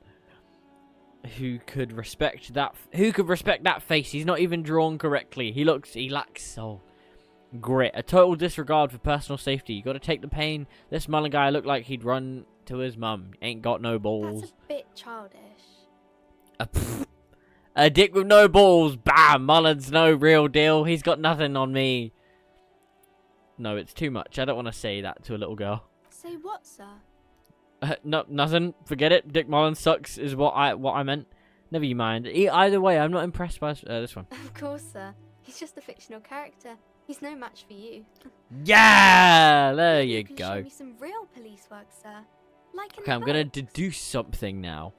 Who could respect that? Who could respect that face? He's not even drawn correctly. He lacks soul. Grit. A total disregard for personal safety. You got to take the pain. This Mullen guy looked like he'd run to his mum. Ain't got no balls. That's a bit childish. A dick with no balls. Bam. Mullen's no real deal. He's got nothing on me. No, it's too much. I don't want to say that to a little girl. Say what, sir? No, nothing. Forget it. Dick Mullen sucks is what I meant. Never you mind. Either way, I'm not impressed by this one. Of course, sir. He's just a fictional character. He's no match for you. Yeah, there Maybe you can go. Show me some real police work, sir. Like in Okay, the I'm gonna books. deduce something now.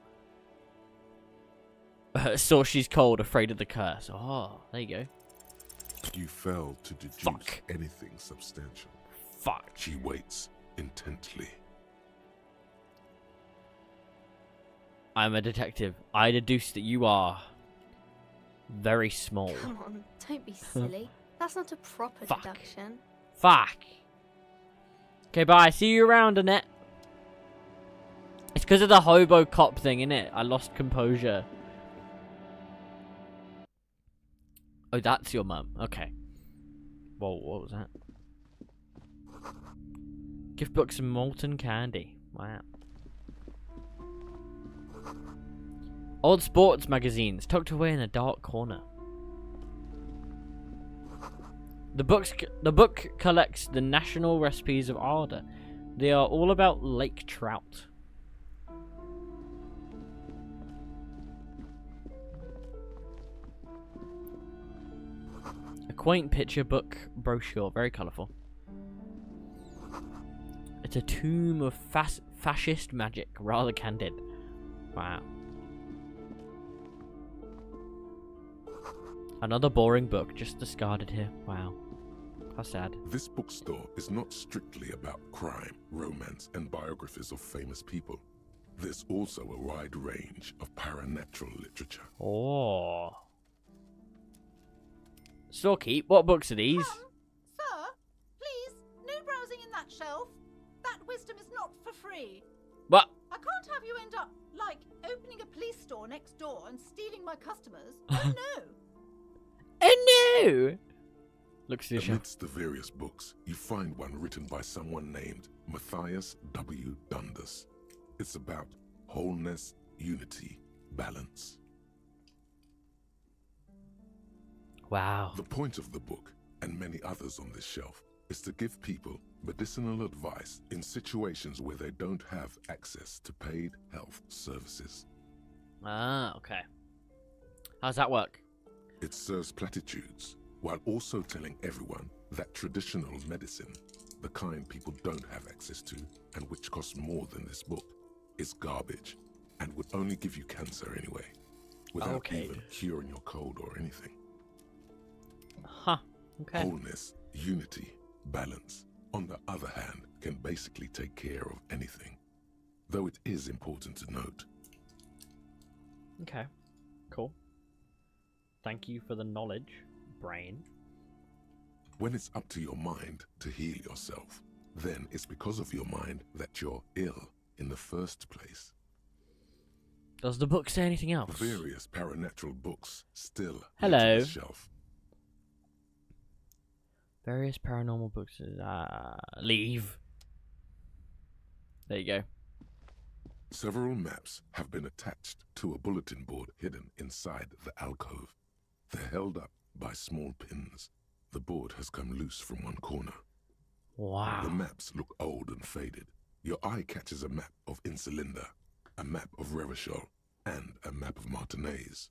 So she's cold, afraid of the curse. Oh, there you go. You fail to deduce Fuck. anything substantial. Fuck. She waits intently. I'm a detective. I deduce that you are very small. Come on, don't be silly. That's not a proper Fuck. deduction. Fuck. Okay, bye. See you around, Annette. It's because of the hobo cop thing, innit? I lost composure. Oh, that's your mum. Okay. Whoa, what was that? Gift book some molten candy. Wow. Old sports magazines tucked away in a dark corner. The book collects the national recipes of Ardor. They are all about lake trout. A quaint picture book brochure, very colourful. It's a tomb of fascist magic, rather candid. Wow. Another boring book just discarded here. Wow. How sad. This bookstore is not strictly about crime, romance, and biographies of famous people. There's also a wide range of paranatural literature. Oh. Storekeep, what books are these? Sir, please, no browsing in that shelf. That wisdom is not for free. What? I can't have you end up, like, opening a police store next door and stealing my customers. Oh no! Oh no! Looks at the shelf. Amidst the various books, you find one written by someone named Matthias W. Dundas. It's about wholeness, unity, balance. Wow. The point of the book, and many others on this shelf, is to give people medicinal advice in situations where they don't have access to paid health services. Ah, okay. How's that work? It serves platitudes, while also telling everyone that traditional medicine, the kind people don't have access to, and which costs more than this book, is garbage, and would only give you cancer anyway, without Okay. even curing your cold or anything. Huh. Okay. Wholeness, unity, balance, on the other hand, can basically take care of anything. Though it is important to note. Okay. Cool. Thank you for the knowledge, brain. When it's up to your mind to heal yourself, then it's because of your mind that you're ill in the first place. Does the book say anything else? Various paranatural books still Hello. litter the shelf. Various paranormal books. Leave. There you go. Several maps have been attached to a bulletin board hidden inside the alcove. They're held up by small pins. The board has come loose from one corner. Wow. The maps look old and faded. Your eye catches a map of Insulinda, a map of Revachol, and a map of Martinez.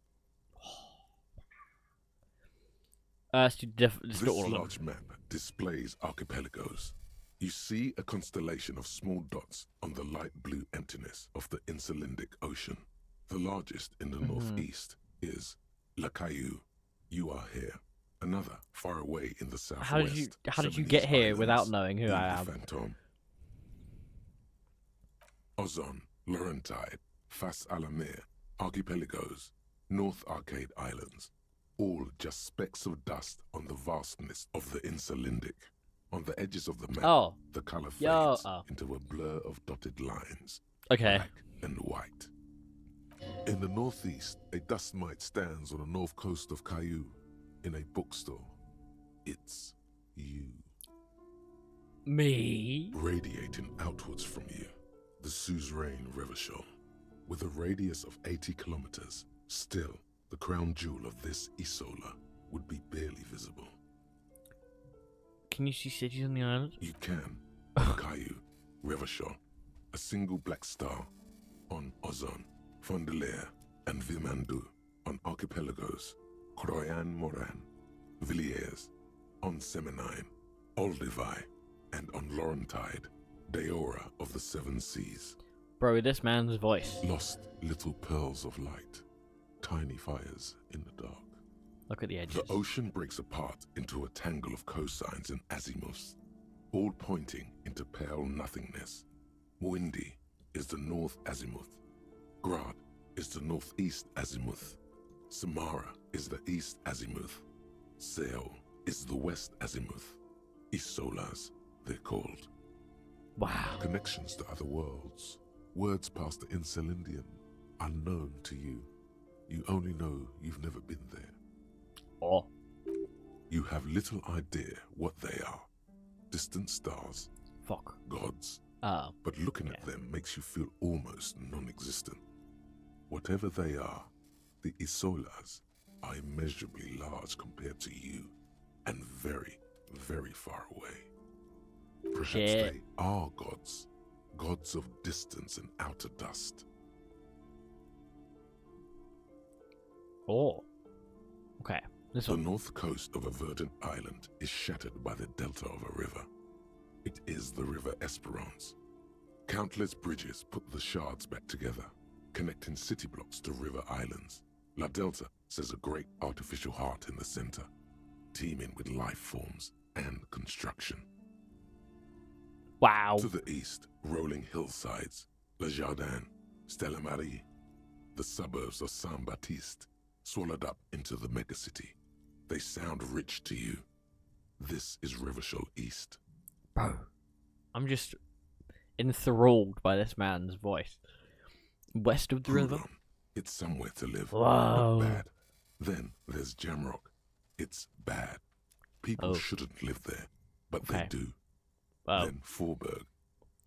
Let's do This all of them. large map displays archipelagos. You see a constellation of small dots on the light blue emptiness of the Insulindic Ocean. The largest in the northeast is La Caillou. You are here. Another far away in the southwest. How did you Cevenese get here Islands, without knowing who I Ile am? Fantôme. Ozon, Laurentide, Fas a la Mer, Archipelagos, North Arcade Islands. All just specks of dust on the vastness of the Insulindic. On the edges of the map, Oh. the color fades Yo, oh. into a blur of dotted lines, Okay. black and white. In the northeast, a dust mite stands on the north coast of Caillou in a bookstore. It's you. Me? Radiating outwards from you, the suzerain Revachol. With a radius of 80 kilometers, still, the crown jewel of this Isola would be barely visible. Can you see cities on the island? You can, on Caillou, Revachol, a single black star, on Ozon, Fondelier, and Vilmandu, on Archipelagos, Croyan Moran, Villiers, on Semenine, Olduvai, and on Laurentide, Deora of the Seven Seas. Bro, this man's voice. Lost little pearls of light, tiny fires in the dark. Look at the edges. The ocean breaks apart into a tangle of cosines and azimuths, all pointing into pale nothingness. Windy is the north azimuth. Grad is the northeast azimuth. Samara is the east azimuth. Seol is the west azimuth. Isolas, they're called. Wow. Connections to other worlds. Words past the Insulindian, unknown to you. You only know you've never been there. Oh. You have little idea what they are. Distant stars, Fuck. gods. Oh. But looking at them makes you feel almost non-existent. Whatever they are, the Isolas are immeasurably large compared to you, and very, very far away. Perhaps Shit. they are gods, gods of distance and outer dust. Oh. Okay. This The one. north coast of a verdant island is shattered by the delta of a river. It is the River Esperance. Countless bridges put the shards back together, connecting city blocks to river islands. La Delta says a great artificial heart in the center, teeming with life forms and construction. Wow. To the east, rolling hillsides, Le Jardin, Stella Marie, the suburbs of Saint-Baptiste, swallowed up into the megacity. They sound rich to you. This is Revachol East. Bro, I'm just enthralled by this man's voice. West of the river? Houlon, it's somewhere to live, Whoa. but bad. Then there's Jamrock. It's bad. People Oh. shouldn't live there, but Okay. they do. Oh. Then Forberg.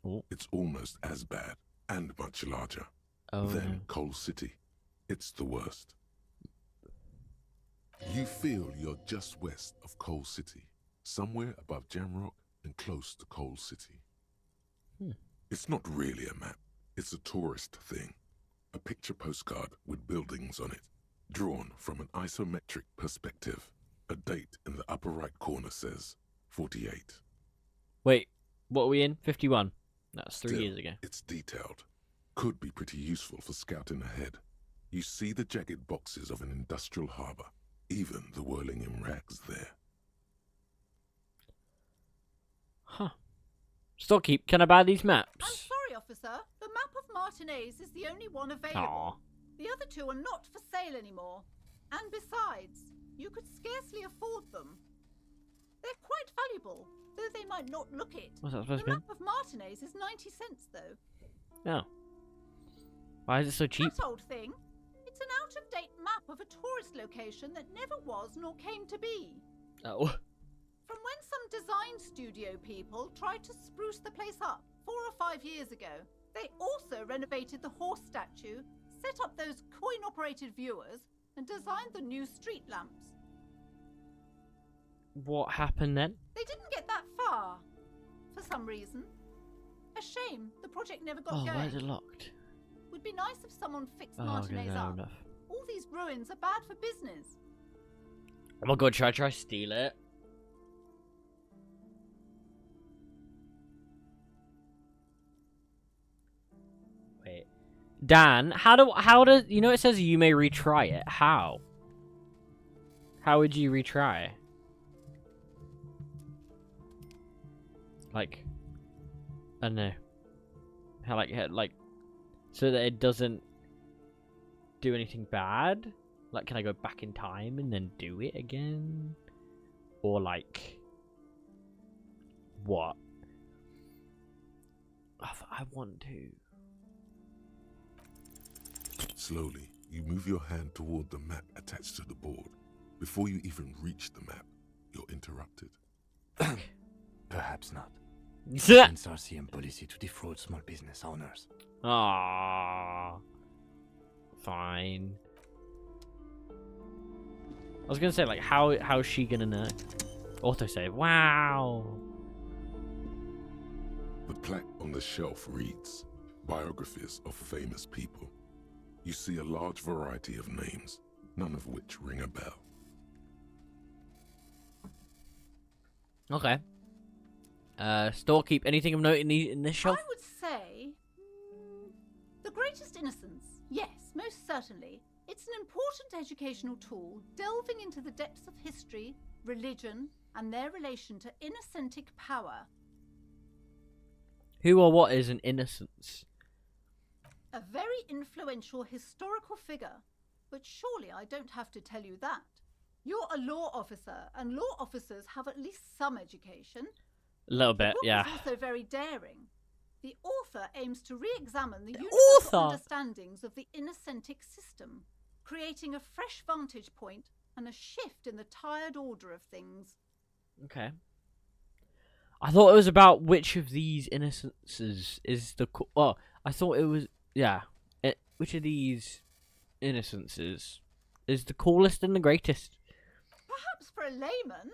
Oh. It's almost as bad and much larger. Oh, Then no. Coal City. It's the worst. You feel you're just west of Coal City, somewhere above Jamrock and close to Coal City. Hmm. It's not really a map. It's a tourist thing. A picture postcard with buildings on it, drawn from an isometric perspective. A date in the upper right corner says 48. Wait, what are we in? 51. That's 3 Still, years ago. It's detailed. Could be pretty useful for scouting ahead. You see the jagged boxes of an industrial harbor, even the whirling in rags there. Huh. Stockkeep, can I buy these I'm maps? sorry, officer. The map of Martinez is the only one available. Aw. The other two are not for sale anymore. And besides, you could scarcely afford them. They're quite valuable, though they might not look it. What's that The supposed to map of Martinez is 90 cents, though. be? Oh. Why is it so cheap? That old thing. It's an out-of-date map of a tourist location that never was nor came to be. Oh. From when some design studio people tried to spruce the place up 4 or 5 years ago. They also renovated the horse statue, set up those coin-operated viewers, and designed the new street lamps. What happened then? They didn't get that far, for some reason. A shame the project never got Oh, going. why is it locked? Would be nice if someone fixed Oh, okay, Martinez no, up. enough. All these ruins are bad for business. Oh my god, should I try to steal it? Wait. Dan, how does, you know it says you may retry it. How? How would you retry? Like, I don't know. How like, so that it doesn't do anything bad? Like, can I go back in time and then do it again? Or like, what? I want to. Slowly, you move your hand toward the map attached to the board. Before you even reach the map, you're interrupted. Perhaps not. It's Against RCM policy to defraud small business owners. Ah, fine. I was gonna say, like, how's she gonna know? Autosave. Wow. The plaque on the shelf reads, Biographies of Famous People. You see a large variety of names, none of which ring a bell. Okay. Storekeep. Anything of note in this shelf? I would say the greatest innocence. Yes, most certainly. It's an important educational tool delving into the depths of history, religion, and their relation to innocentic power. Who or what is an innocence? A very influential historical figure. But surely I don't have to tell you that. You're a law officer, and law officers have at least some education. A little The bit, book yeah. is also very daring. The author aims to re-examine the universal author? understandings of the innocentic system, creating a fresh vantage point and a shift in the tired order of things. Okay. I thought it was about which of these innocences is the well, I thought it was which of these innocences is the coolest and the greatest. Perhaps for a layman,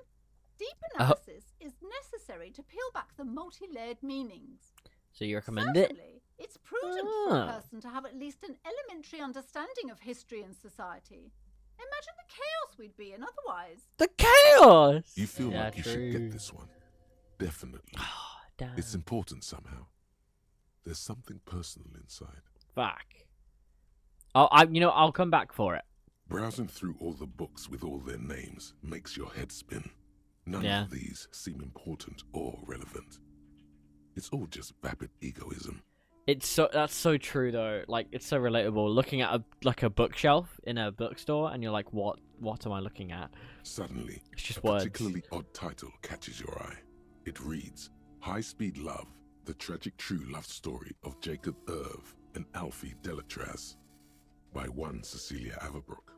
deep analysis is necessary to peel back the multi-layered meanings. So you recommend it? Certainly, it's prudent for Ah. a person to have at least an elementary understanding of history and society. Imagine the chaos we'd be in otherwise. The chaos. You feel Yeah, like you should true. get this one. Definitely. Damn. It's important somehow. There's something personal inside. Fuck. I'll come back for it. Browsing through all the books with all their names makes your head spin. None Yeah. of these seem important or relevant. It's all just vapid egoism. That's so true though. Like it's so relatable. Looking at a bookshelf in a bookstore, and you're like, what am I looking at? Suddenly, It's just a words. particularly odd title catches your eye. It reads, High Speed Love, the tragic true love story of Jacob Irv and Alfie Delatraz, by one Cecilia Averbrook.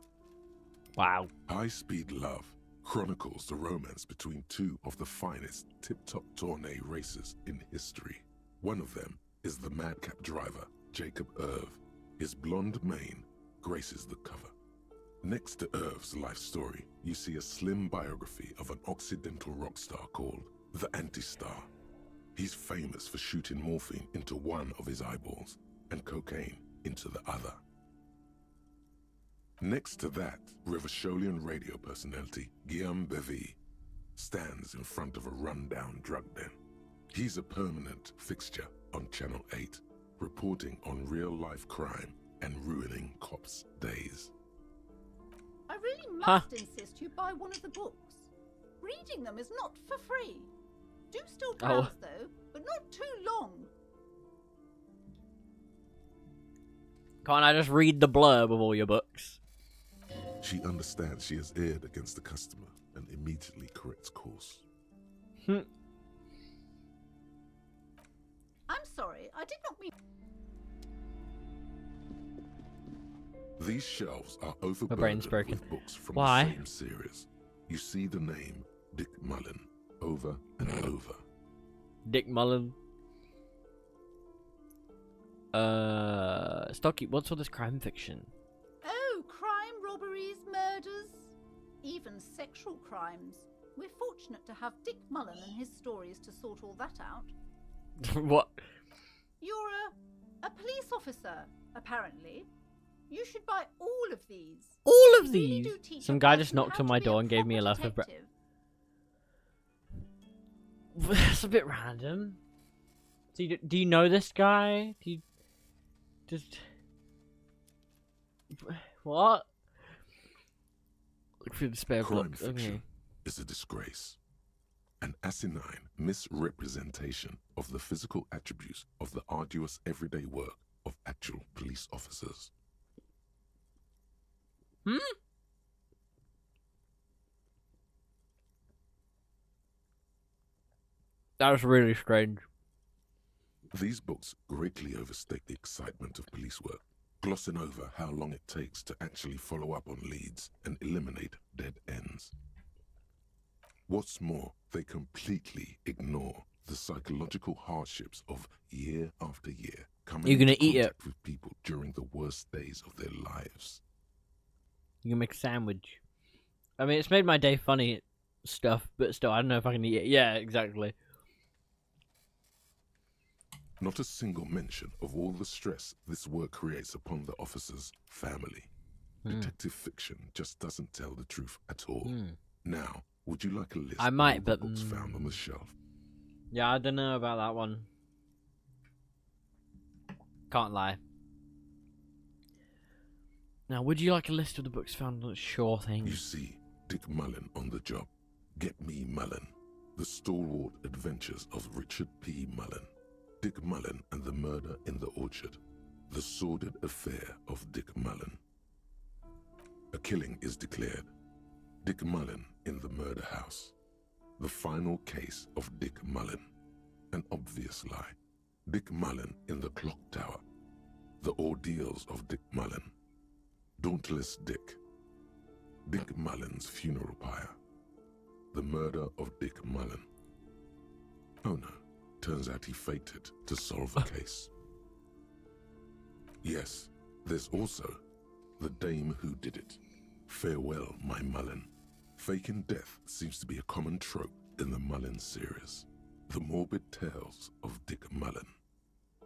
Wow. High Speed Love chronicles the romance between two of the finest tip-top tourney racers in history. One of them is the madcap driver, Jacob Irv. His blonde mane graces the cover. Next to Irv's life story, you see a slim biography of an Occidental rock star called the Anti-Star. He's famous for shooting morphine into one of his eyeballs and cocaine into the other. Next to that, Revacholian radio personality Guillaume Bevy stands in front of a rundown drug den. He's a permanent fixture on Channel 8, reporting on real-life crime and ruining cops' days. I really must insist you buy one of the books. Reading them is not for free. Do still browse though, but not too long. Can't I just read the blurb of all your books? She understands she has erred against the customer and immediately corrects course. I'm sorry, I did not mean... These shelves are brain's overburdened broken. with books from Why? the same series. You see the name Dick Mullen over and over. Dick Mullen. Stocky, what's all this crime fiction? Oh, crime, robberies, murders, even sexual crimes. We're fortunate to have Dick Mullen and his stories to sort all that out. What? You're a police officer, apparently. You should buy all of these. All of They really these? do teach Some a guy person just knocked how on to my be door and gave me a proper loaf of bread. detective. That's a bit random. Do you know this guy? Do you just what? Look through the spare Crime book. fiction Okay. is a disgrace. An asinine misrepresentation of the physical attributes of the arduous everyday work of actual police officers. That was really strange. These books greatly overstate the excitement of police work, glossing over how long it takes to actually follow up on leads and eliminate dead ends. What's more, they completely ignore the psychological hardships of year after year coming You're gonna into eat it. contact with people during the worst days of their lives. You can make a sandwich. I mean, it's made my day funny stuff, but still, I don't know if I can eat it. Yeah, exactly. Not a single mention of all the stress this work creates upon the officer's family. Detective fiction just doesn't tell the truth at all. Now, would you like a list I might, of all the but, books found on the shelf? Yeah, I don't know about that one. Can't lie. Now, would you like a list of the books found on the Sure thing? You see Dick Mullen on the job. Get Me Mullen. The Stalwart Adventures of Richard P. Mullen. Dick Mullen and the Murder in the Orchard. The Sordid Affair of Dick Mullen. A killing is declared. Dick Mullen in the murder house. The final case of Dick Mullen. An obvious lie. Dick Mullen in the clock tower. The ordeals of Dick Mullen. Dauntless Dick. Dick Mullen's funeral pyre. The murder of Dick Mullen. Oh no, turns out he faked it to solve the case. Yes, there's also The Dame Who Did It. Farewell, my Mullen. Faking death seems to be a common trope in the Mullen series. The morbid tales of Dick Mullen.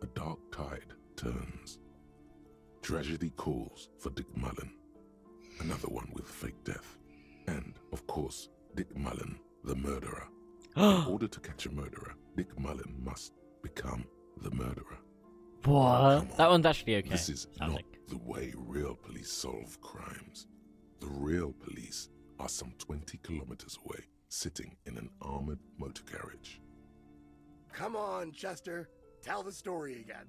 A dark tide turns. Tragedy calls for Dick Mullen. Another one with fake death. And, of course, Dick Mullen, the murderer. In order to catch a murderer, Dick Mullen must become the murderer. What? Come on. That one's actually okay. This is sounds not the way real police solve crimes. The real police are some 20 kilometers away, sitting in an armored motor carriage. Come on, Chester. Tell the story again.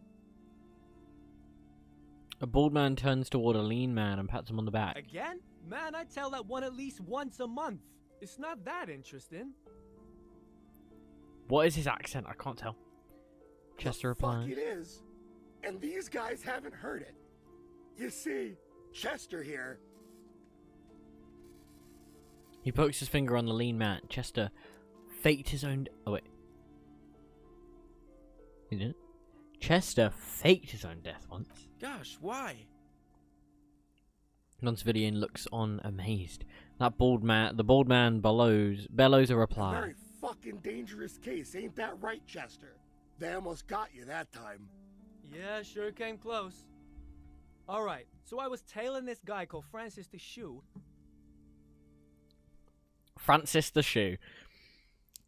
A bald man turns toward a lean man and pats him on the back. Again? Man, I tell that one at least once a month. It's not that interesting. What is his accent? I can't tell. Chester replies. Fuck it is. And these guys haven't heard it. You see, Chester here. He pokes his finger on the lean man. Chester faked his own... Oh, wait. He didn't? Chester faked his own death once. Gosh, why? Non-civilian looks on amazed. The bald man bellows a reply. Very fucking dangerous case, ain't that right, Chester? They almost got you that time. Yeah, sure came close. Alright, so I was tailing this guy called Francis the Shoe. Francis the Shoe.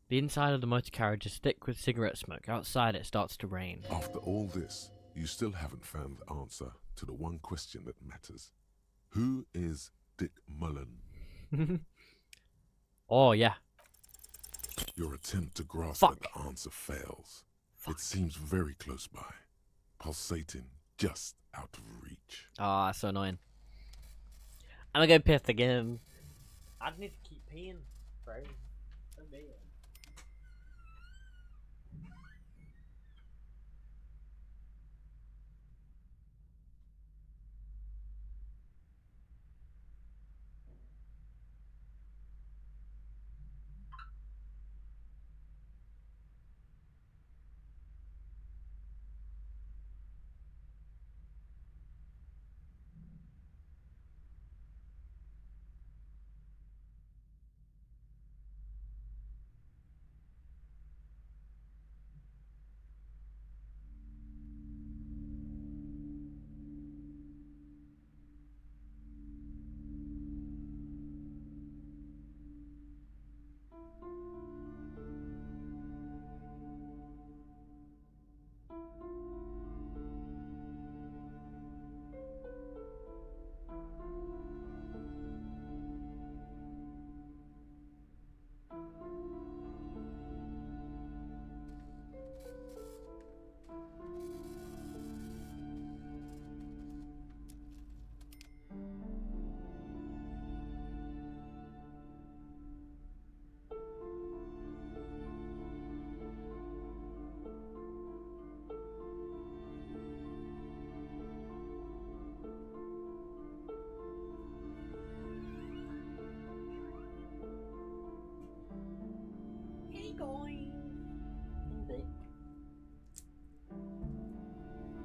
The inside of the motor carriage is thick with cigarette smoke. Outside it starts to rain. After all this, you still haven't found the answer to the one question that matters. Who is Dick Mullen? Oh, yeah. Your attempt to grasp Fuck. at the answer fails. It seems very close by, pulsating just out of reach. Ah, that's so annoying. I'm gonna go piss again. I need to keep peeing, bro. So bad.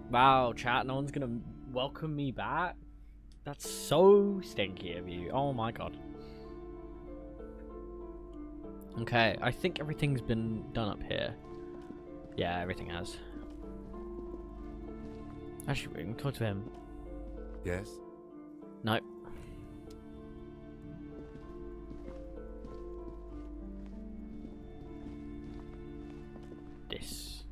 Wow, chat, no one's gonna welcome me back? That's so stinky of you. Oh my god. Okay, I think everything's been done up here. Yeah, everything has. Actually, we can talk to him. Yes? No. This.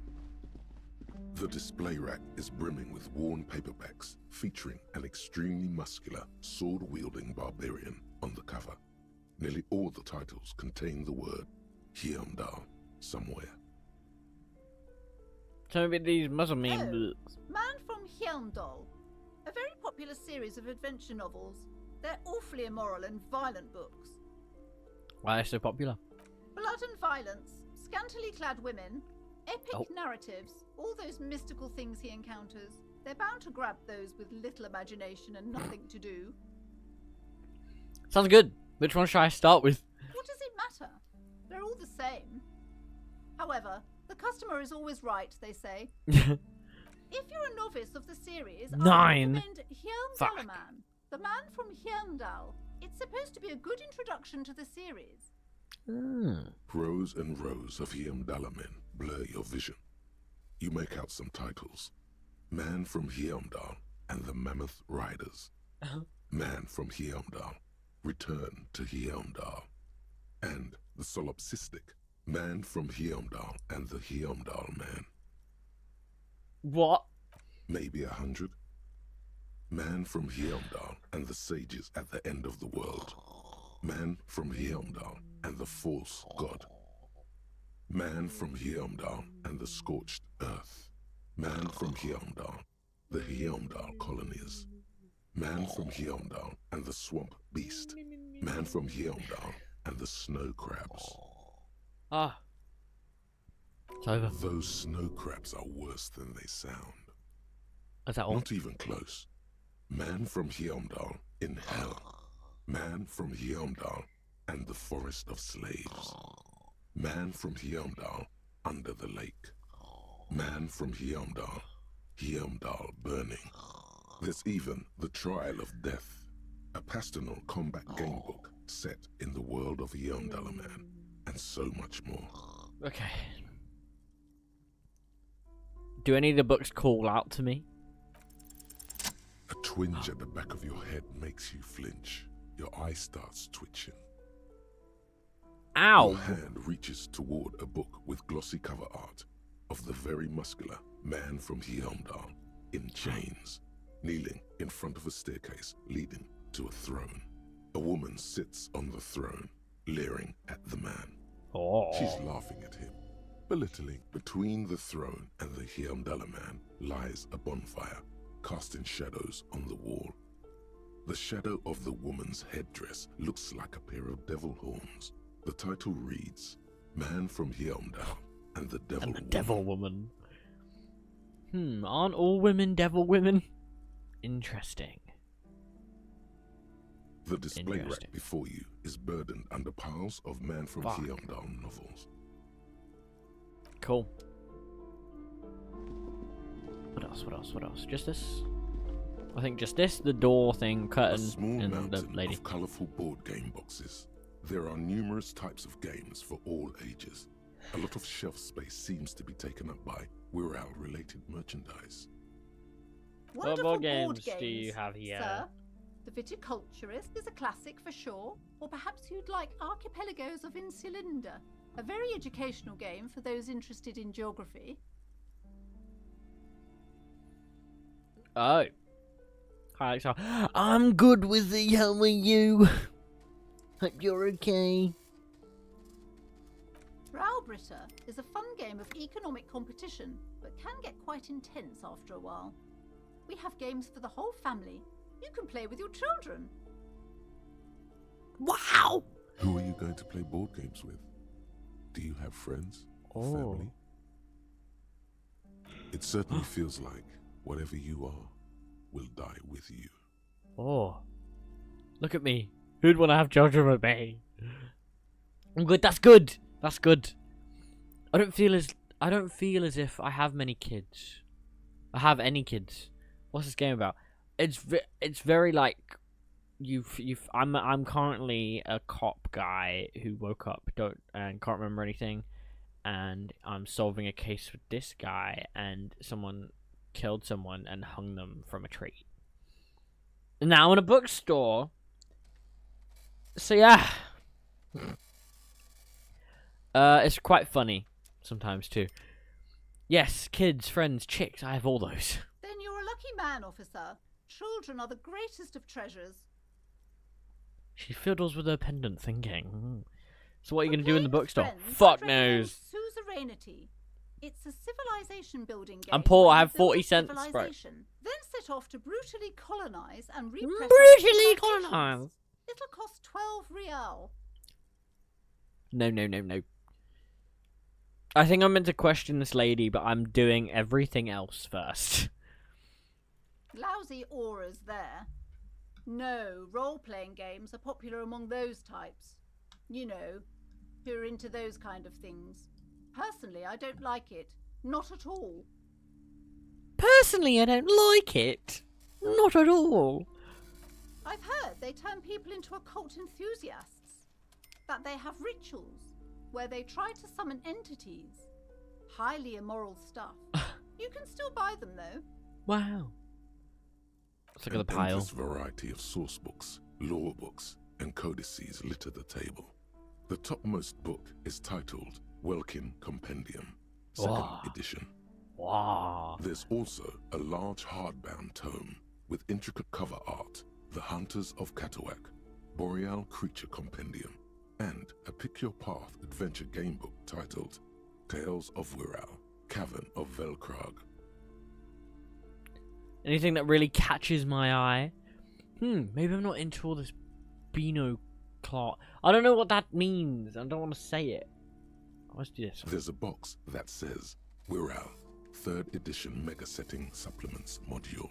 The display rack is brimming with worn paperbacks featuring an extremely muscular, sword-wielding barbarian on the cover. Nearly all the titles contain the word Heimdall somewhere. Tell me these muscle meme Oh, books. Man from Heimdall. A very popular series of adventure novels. They're awfully immoral and violent books. Why are they so popular? Blood and violence, scantily clad women, epic narratives, all those mystical things he encounters. They're bound to grab those with little imagination and nothing to do. Sounds good. Which one should I start with? What does it matter? They're all the same. However, the customer is always right, they say. If you're a novice of the series, I recommend Heimdall, the man from Heimdall. It's supposed to be a good introduction to the series. Rows and rows of Heimdall men blur your vision. You make out some titles. Man from Heimdall and the Mammoth Riders. Man from Heimdall, Return to Heimdall. And the solipsistic Man from Heimdall and the Heimdall Man. What? Maybe 100. Man from Heimdall and the sages at the end of the world. Man from Heimdall and the false god. Man from Heimdall and the scorched earth. Man from Heimdall, the Heimdall colonies. Man from Heimdall and the swamp beast. Man from Heimdall and the snow crabs. Ah. It's over. Those snow crabs are worse than they sound. Is that all? Not even close. Man from Heimdall in hell. Man from Heimdall and the forest of slaves. Man from Heimdall under the lake. Man from Heimdall, Heimdall burning. There's even The Trial of Death, a pastoral combat game book set in the world of Heimdallaman, and so much more. Okay. Do any of the books call out to me? A twinge at the back of your head makes you flinch. Your eye starts twitching. Ow! Your hand reaches toward a book with glossy cover art of the very muscular man from Heimdall in chains, kneeling in front of a staircase leading to a throne. A woman sits on the throne, leering at the man. Oh. She's laughing at him, belittling. Between the throne and the Heimdallaman lies a bonfire, casting shadows on the wall. The shadow of the woman's headdress looks like a pair of devil horns. The title reads, Man from Heimdall and the Devil Woman. Devil Woman. Aren't all women devil women? Interesting. The display rack before you is burdened under piles of Man from Heimdall novels. Cool. What else? What else? What else? Just this? I think just this, the door thing, curtain, A small and the mountain lady. of colourful board game boxes. There are numerous types of games for all ages. A lot of shelf space seems to be taken up by Wirral-related merchandise. What board games do you have here? Sir? The Viticulturist is a classic for sure, or perhaps you'd like Archipelagos of Insulinda, a very educational game for those interested in geography. Oh. Hi, Alexa. I'm good with the how are you? Hope you're okay. Raubritta is a fun game of economic competition, but can get quite intense after a while. We have games for the whole family. You can play with your children. Wow! Who are you going to play board games with? Do you have friends? Or family? It certainly feels like whatever you are will die with you. Oh. Look at me. Who'd want to have children with me? I'm good. That's good. That's good. I don't feel as if I have many kids. I have any kids. What's this game about? It's very like I'm currently a cop guy who woke up and can't remember anything, and I'm solving a case with this guy, and someone killed someone and hung them from a tree. And now in a bookstore. So yeah. It's quite funny sometimes too. Yes, kids, friends, chicks, I have all those. Then you're a lucky man, officer. Children are the greatest of treasures. She fiddles with her pendant thinking. So what are you For going to do in the playing with bookstore? friends, Fuck I'd recommend knows. Suzerainty. It's a civilization building game. I'm poor, where I you have build 40 a cents, right. civilization, then set off to brutally colonize and repress Brutally civilizations. colonize. It'll cost 12 real. No. I think I'm meant to question this lady, but I'm doing everything else first. Lousy auras there. No, role-playing games are popular among those types. You know, who are into those kind of things. Personally, I don't like it. Not at all. Personally, I don't like it. Not at all. I've heard they turn people into occult enthusiasts. That they have rituals where they try to summon entities. Highly immoral stuff. You can still buy them, though. Wow. Let's look at the An pile. endless variety of source books, lore books, and codices litter the table. The topmost book is titled Welkin Compendium, 2nd Wow. edition. Wow. There's also a large hardbound tome with intricate cover art, The Hunters of Katawak, Boreal Creature Compendium, and a pick-your-path adventure gamebook titled Tales of Wirral, Cavern of Velkrag. Anything that really catches my eye? Maybe I'm not into all this Beano Clark. I don't know what that means. I don't want to say it. Let's do this one. There's a box that says Wirral, 3rd edition Mega Setting Supplements Module.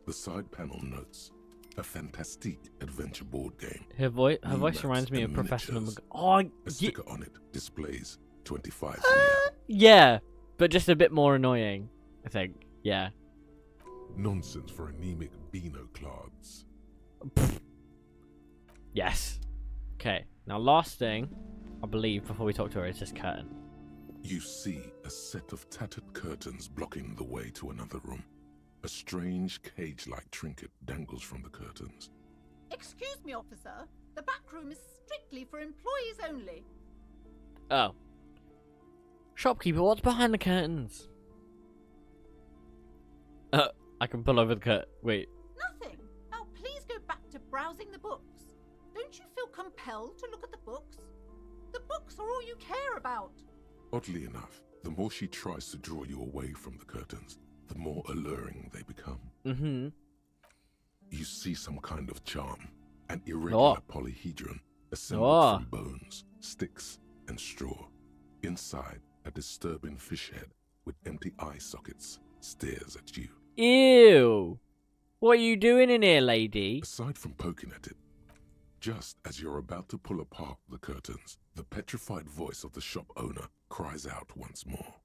The side panel notes, a fantastic adventure board game. Her voice Maps reminds me of and Professional. miniatures. A sticker on it displays 25 Yeah, but just a bit more annoying, I think. Yeah. Nonsense for anemic Beano Clods. Yes. Okay, now last thing, I believe, before we talk to her, is this curtain. You see a set of tattered curtains blocking the way to another room. A strange cage-like trinket dangles from the curtains. Excuse me, officer. The back room is strictly for employees only. Oh. Shopkeeper, what's behind the curtains? I can pull over the curtain. Wait. Nothing. Now please go back to browsing the books. Don't you feel compelled to look at the books? The books are all you care about. Oddly enough, the more she tries to draw you away from the curtains, the more alluring they become. Mm-hmm. You see some kind of charm, an irregular polyhedron assembled from bones, sticks, and straw. Inside, a disturbing fish head with empty eye sockets stares at you. Ew! What are you doing in here, lady? Aside from poking at it, just as you're about to pull apart the curtains, the petrified voice of the shop owner cries out once more.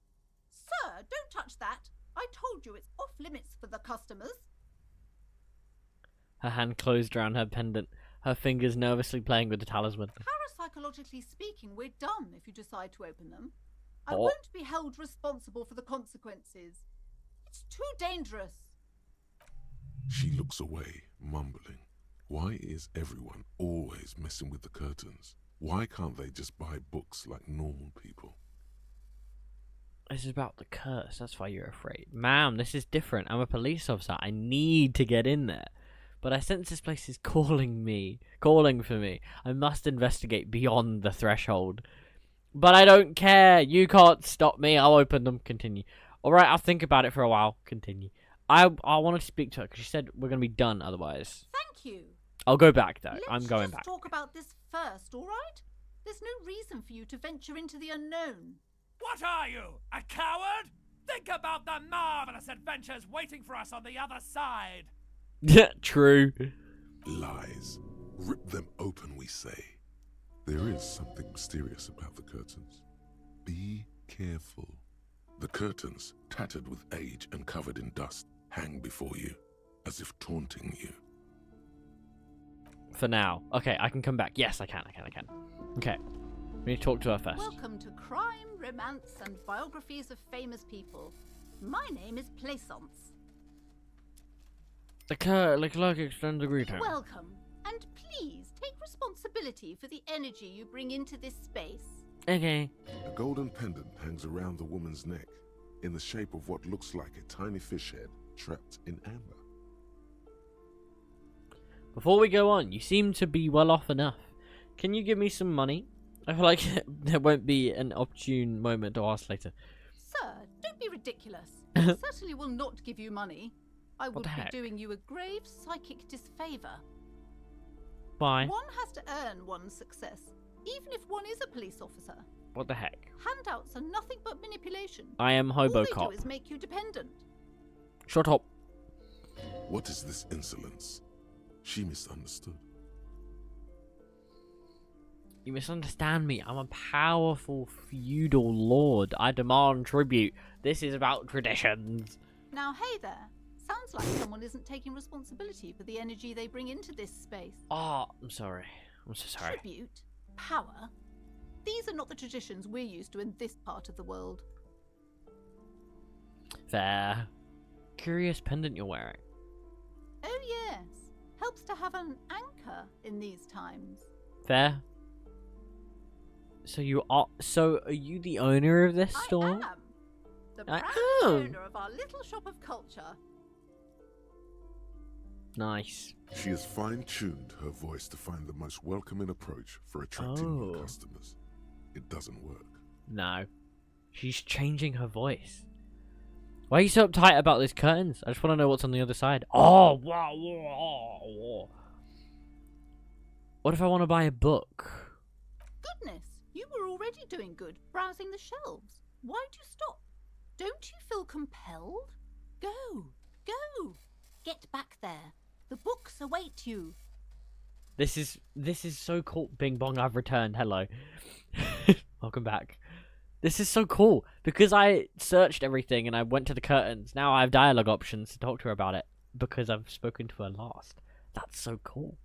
Sir, don't touch that. I told you it's off limits for the customers. Her hand closed around her pendant, her fingers nervously playing with the talisman. Parapsychologically speaking, we're done if you decide to open them. I won't be held responsible for the consequences. It's too dangerous. She looks away, mumbling. Why is everyone always messing with the curtains? Why can't they just buy books like normal people? This is about the curse, that's why you're afraid. Ma'am, this is different. I'm a police officer. I need to get in there. But I sense this place is calling for me. I must investigate beyond the threshold. But I don't care. You can't stop me. I'll open them. Continue. Alright, I'll think about it for a while. Continue. I want to speak to her because she said we're going to be done otherwise. Thank you. I'll go back though. Let's I'm going just back. talk about this first, all right? There's no reason for you to venture into the unknown. What are you, a coward? Think about the marvelous adventures waiting for us on the other side. Yeah, true. Lies. Rip them open, we say. There is something mysterious about the curtains. Be careful. The curtains, tattered with age and covered in dust, hang before you, as if taunting you. For now. Okay, I can come back. Yes, I can. Okay. We need to talk to her first. Welcome to Crime, Romance, and Biographies of Famous People. My name is Plaisance. The clerk extends a greeting. Welcome, and please take responsibility for the energy you bring into this space. Okay. A golden pendant hangs around the woman's neck, in the shape of what looks like a tiny fish head trapped in amber. Before we go on, you seem to be well off enough. Can you give me some money? I feel like there won't be an opportune moment to ask later. Sir, don't be ridiculous. I certainly will not give you money. I would be heck? doing you a grave psychic disfavor. Why? One has to earn one's success, even if one is a police officer. What the heck? Handouts are nothing but manipulation. I am All they Hobocop. do is make you dependent. Shut up. What is this insolence? She misunderstood. You misunderstand me. I'm a powerful feudal lord. I demand tribute. This is about traditions. Now, hey there. Sounds like someone isn't taking responsibility for the energy they bring into this space. Oh, I'm sorry. I'm so sorry. Tribute? Power? These are not the traditions we're used to in this part of the world. Fair. Curious pendant you're wearing. Oh yes. Helps to have an anchor in these times. Fair. So are you the owner of this store? I am. The proud owner of our little shop of culture. Nice. She has fine-tuned her voice to find the most welcoming approach for attracting new customers. It doesn't work. No. She's changing her voice. Why are you so uptight about these curtains? I just want to know what's on the other side. Oh, wow, wow, wow. What if I want to buy a book? Goodness, you were already doing good, browsing the shelves. Why'd you stop? Don't you feel compelled? Go, go. Get back there. The books await you. This is so cool. Bing bong, I've returned. Hello. Welcome back. This is so cool because I searched everything and I went to the curtains. Now I have dialogue options to talk to her about it because I've spoken to her last. That's so cool.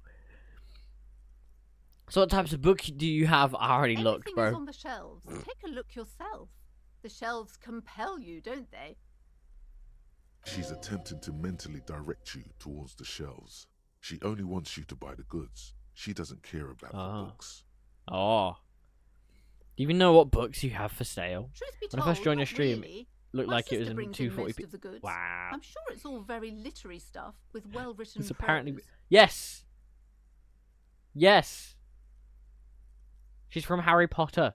So what types of books do you have? I already looked, bro. Everything is on the shelves. Take a look yourself. The shelves compel you, don't they? She's attempting to mentally direct you towards the shelves. She only wants you to buy the goods. She doesn't care about the books. Oh. Do you even know what books you have for sale? Truth be When I told, first joined your not stream, really. it looked My like it was sister in brings in 240p. most of the goods. Wow. I'm sure it's all very literary stuff with well-written It's apparently... prose. Yes! Yes! She's from Harry Potter.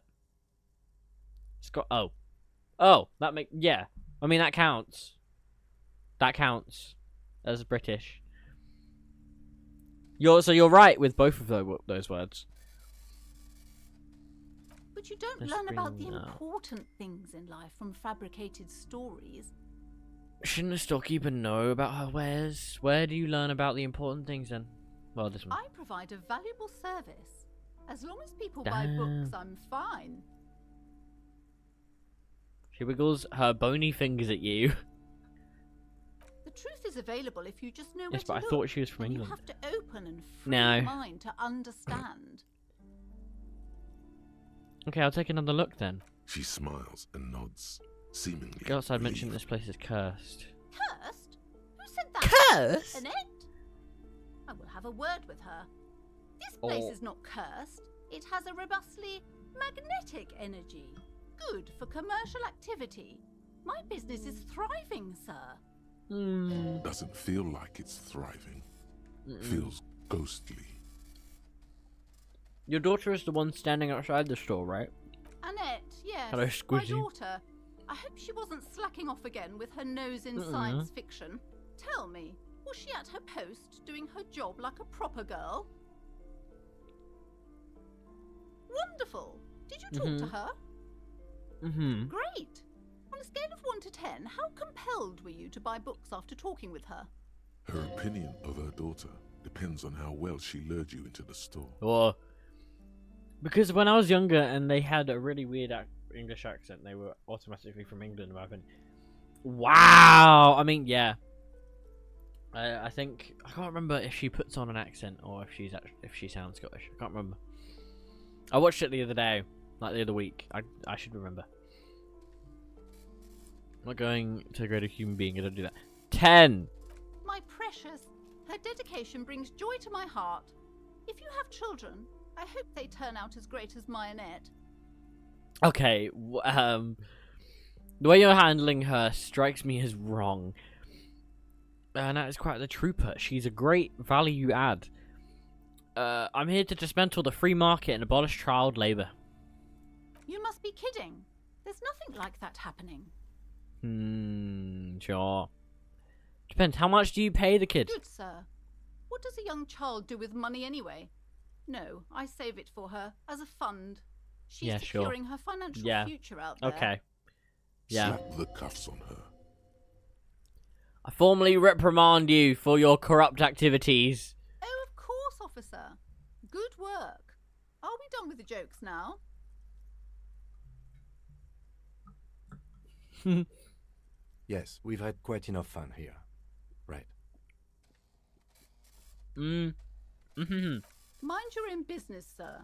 It's got... Oh. Oh, that make... Yeah. I mean, that counts. That counts as British. So you're right with both of those words. But you don't Let's learn about the bring, important things in life from fabricated stories. Shouldn't a storekeeper know about her wares? Where do you learn about the important things then? Well, this one. I provide a valuable service. As long as people buy books, I'm fine. She wiggles her bony fingers at you. The truth is available if you just know where Yes, to but I look. thought she was from and England. You have to open and free No. your mind to understand. Okay, I'll take another look then. She smiles and nods, seemingly. Go outside mentioned this place is cursed. Cursed? Who said that? Cursed? Annette? I will have a word with her. This place Oh. is not cursed. It has a robustly magnetic energy. Good for commercial activity. My business is thriving, sir. Doesn't feel like it's thriving. Feels ghostly. Your daughter is the one standing outside the store, right? Annette, yes. Hello, my Squidgy. daughter. I hope she wasn't slacking off again with her nose in science fiction. Tell me, was she at her post doing her job like a proper girl? Wonderful. Did you talk to her? Great. On a scale of 1 to 10, how compelled were you to buy books after talking with her? Her opinion of her daughter depends on how well she lured you into the store. Or because when I was younger and they had a really weird English accent, they were automatically from England rather than... Wow! I mean, yeah. I think I can't remember if she puts on an accent or if she sounds Scottish. I can't remember. I watched it the other day, like the other week. I should remember. I'm not going to grade a human being. I don't do that. 10. My precious, her dedication brings joy to my heart. If you have children, I hope they turn out as great as my Annette. Okay, the way you're handling her strikes me as wrong. And that is quite the trooper. She's a great value add. I'm here to dismantle the free market and abolish child labour. You must be kidding. There's nothing like that happening. Sure. Depends. How much do you pay the kid? Good sir. What does a young child do with money anyway? No, I save it for her as a fund. She's Yeah, sure. securing her financial Yeah. future out there. Okay. Yeah. Slap the cuffs on her. I formally reprimand you for your corrupt activities. Oh, of course, officer. Good work. Are we done with the jokes now? Yes, we've had quite enough fun here. Right. Mind your own business, sir.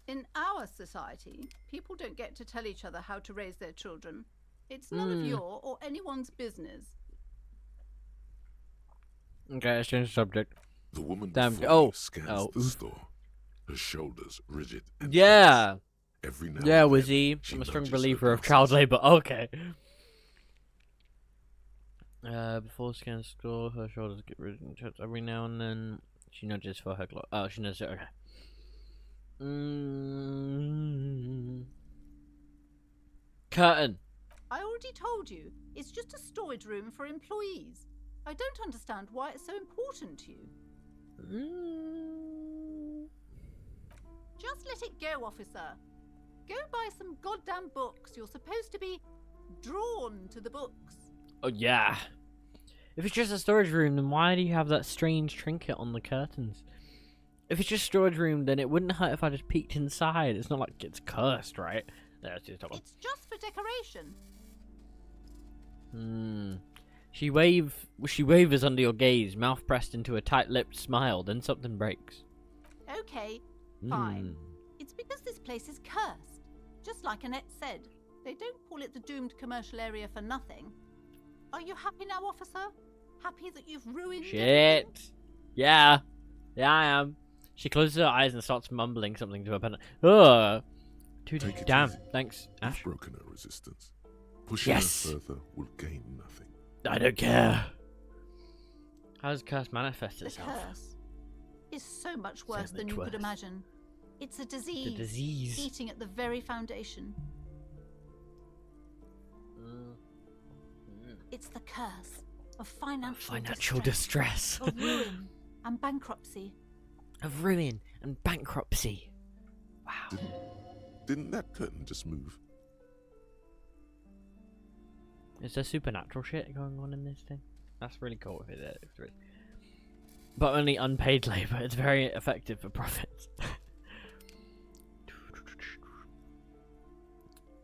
In our society, people don't get to tell each other how to raise their children. It's none of your or anyone's business. Okay, let's change the subject. The woman Damn. before you scans the oof. store. Her shoulders rigid and Yeah. tense. Every now Yeah, and then, Wizzy. she I'm a strong nudges her believer of glasses. child labour. Okay. Before scan store, her shoulders get ridden every now and then. She nudges for her glove. Oh, she nudges it. Okay. Curtain. I already told you, it's just a storage room for employees. I don't understand why it's so important to you. Just let it go, officer. Go buy some goddamn books. You're supposed to be drawn to the books. Oh yeah. If it's just a storage room, then why do you have that strange trinket on the curtains? If it's just storage room, then it wouldn't hurt if I just peeked inside. It's not like it's cursed, right? It's just for decoration. She wavers under your gaze, mouth pressed into a tight-lipped smile, then something breaks. Okay, fine. It's because this place is cursed. Just like Annette said, they don't call it the doomed commercial area for nothing. Are you happy now, officer? Happy that you've ruined Shit. everything? Yeah. Yeah, I am. She closes her eyes and starts mumbling something to her pen. Ugh. Damn. Easy. Thanks, Ash. You've broken her resistance. Pushing her further will gain nothing. I don't care. How does curse manifest The itself? curse is so much worse than you worse. could imagine. It's a disease. disease. Eating at the very foundation. It's the curse of financial distress. of ruin and bankruptcy. Of ruin and bankruptcy. Wow. Didn't that curtain just move? Is there supernatural shit going on in this thing? That's really cool if it is. But only unpaid labor. It's very effective for profits.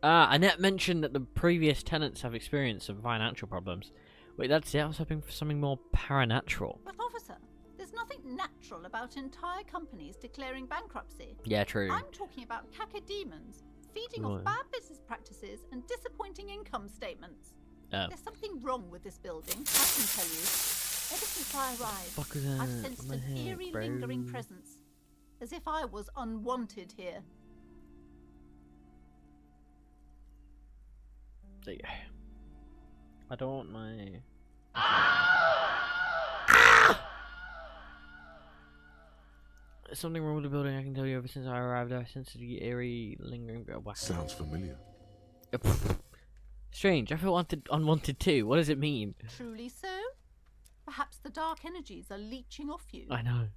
Annette mentioned that the previous tenants have experienced some financial problems. Wait, that's it? I was hoping for something more paranatural. But officer, there's nothing natural about entire companies declaring bankruptcy. Yeah, true. I'm talking about cacodemons, feeding Right. off bad business practices and disappointing income statements. Oh. There's something wrong with this building, I can tell you. Ever since I arrived, Fuck is I've that sensed on my an head, eerie bro? lingering presence, as if I was unwanted here. There you go. I don't want my... There's something wrong with the building, I can tell you. Ever since I arrived, I sensed the eerie, lingering... Wow. Sounds familiar. Strange. I feel unwanted too. What does it mean? Truly so? Perhaps the dark energies are leeching off you. I know.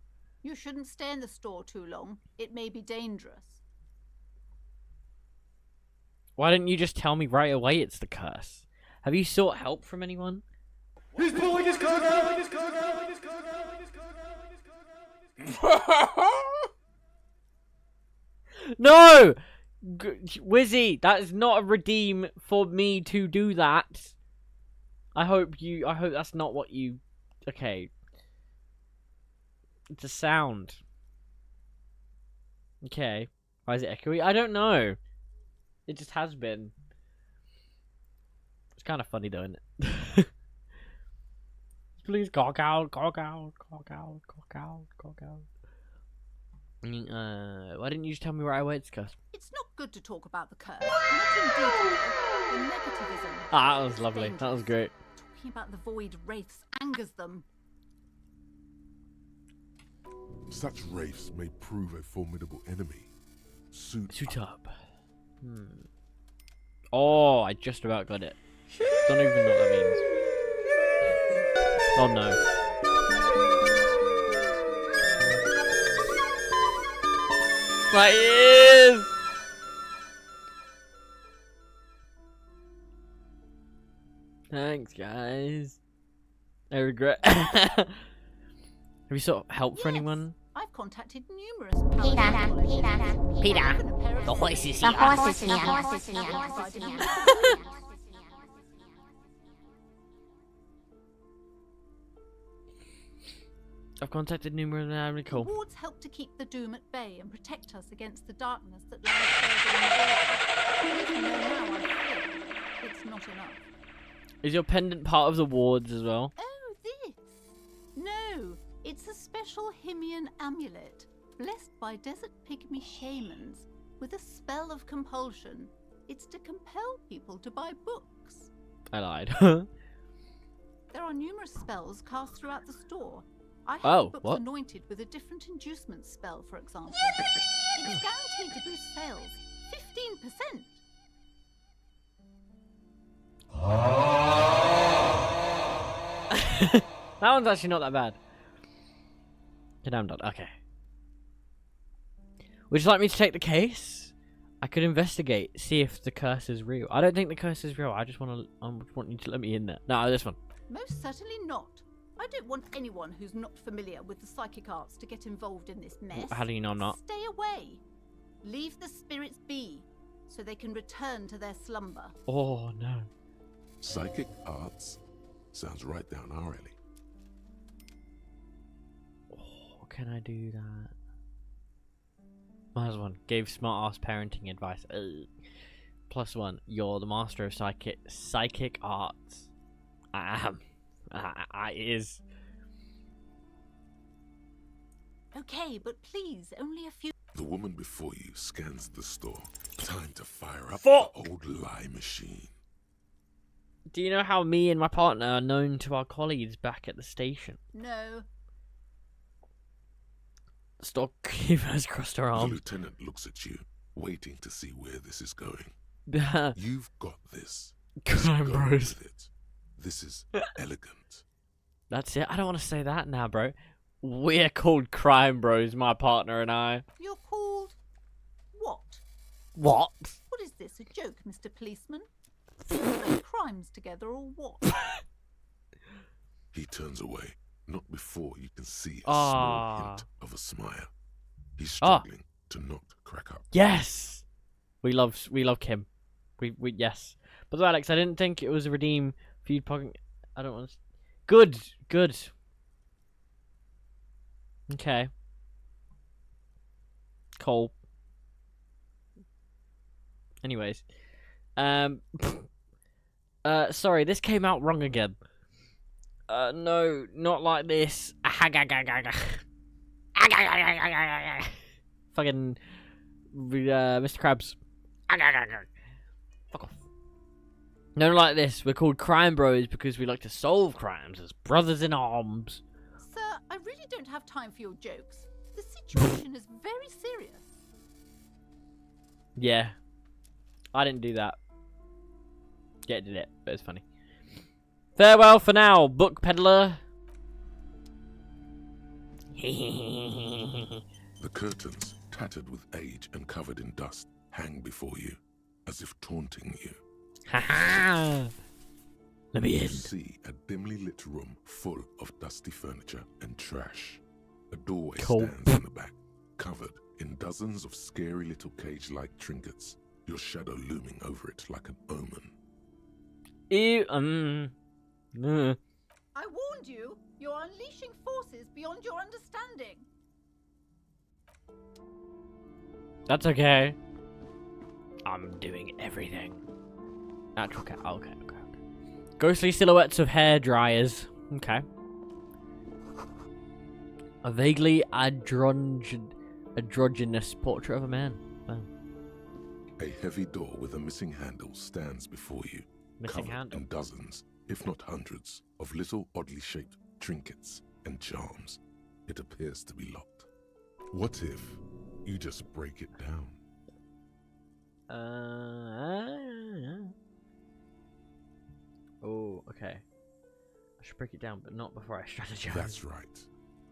You shouldn't stay in the store too long. It may be dangerous. Why didn't you just tell me right away it's the curse? Have you sought help from anyone? He's pulling his coat out! No! Wizzy, that is not a redeem for me to do that. I hope that's not what you... Okay. It's a sound. Okay. Why is it echoey? I don't know. It just has been. It's kind of funny though, isn't it? Please cock out, cock out, cock out, cock out, cock out. Why didn't you just tell me right away it's cursed? It's not good to talk about the curse. Not in detail. The negativism. Ah, that was is lovely. That was dangerous. great. Talking about the void wraiths angers them. Such wraiths may prove a formidable enemy. Suit up. Oh, I just about got it. Don't even know what that means. Oh no. My ears! Thanks, guys. I regret. Have you sought help for anyone? I've contacted numerous paladin Peter, colleges. the horse is here. The horse is here. The horse is here. I've contacted numerous The cool. wards help to keep the doom at bay and protect us against the darkness that lies further in the world. Even though now I feel it's not enough. Is your pendant part of the wards as well? Oh, this? No, it's a special Himian amulet, blessed by desert pygmy shamans, with a spell of compulsion. It's to compel people to buy books. I lied. There are numerous spells cast throughout the store. I have Oh, the books what? anointed with a different inducement spell, for example. It's guaranteed to boost sales 15%. That one's actually not that bad. Okay, I'm done. Okay. Would you like me to take the case? I could investigate, see if the curse is real. I don't think the curse is real. I just want you to let me in there. No, this one. Most certainly not. I don't want anyone who's not familiar with the psychic arts to get involved in this mess. How do you know I'm not? Stay away. Leave the spirits be, so they can return to their slumber. Oh, no. Psychic arts sounds right down our alley. Oh, can I do that? -1. Gave smart-ass parenting advice. +1. You're the master of psychic arts. I am. I is. Okay, but please, only a few. The woman before you scans the store. Time to fire up Fuck! the old lie machine. Do you know how me and my partner are known to our colleagues back at the station? No. The storekeeper's crossed her The arms. lieutenant looks at you, waiting to see where this is going. You've got this. Crime Go Bros. with it. This is elegant. That's it. I don't want to say that now, bro. We're called Crime Bros, my partner and I. You're called what? What? What is this, a joke, Mr. Policeman? Commit crimes together or what? He turns away, not before you can see a Ah. small hint of a smile. He's Ah. struggling to not crack up. Yes. We love Kim. We yes. But Alex, I didn't think it was a redeem feud pocket. I don't want to. Good. Okay. Cool. Anyways, sorry, this came out wrong again. No, not like this. Fucking Mr. Krabs. Fuck off. No, not like this. We're called Crime Bros because we like to solve crimes as brothers in arms. Sir, I really don't have time for your jokes. The situation is very serious. Yeah. I didn't do that. Yeah, I did it, but it's funny. Farewell for now, book peddler. The curtains, tattered with age and covered in dust, hang before you, as if taunting you. Ha! Let me You in. see a dimly lit room full of dusty furniture and trash. A doorway Cool. stands in the back, covered in dozens of scary little cage-like trinkets, your shadow looming over it like an omen. Ew, I warned you, you're unleashing forces beyond your understanding. That's okay. I'm doing everything. Natural cat. Okay. Ghostly silhouettes of hair dryers. Okay. A vaguely androgynous portrait of a man. Wow. A heavy door with a missing handle stands before you, Missing covered handle. in dozens, if not hundreds, of little oddly shaped trinkets and charms. It appears to be locked. What if you just break it down? Oh, okay. I should break it down, but not before I strategize. That's right.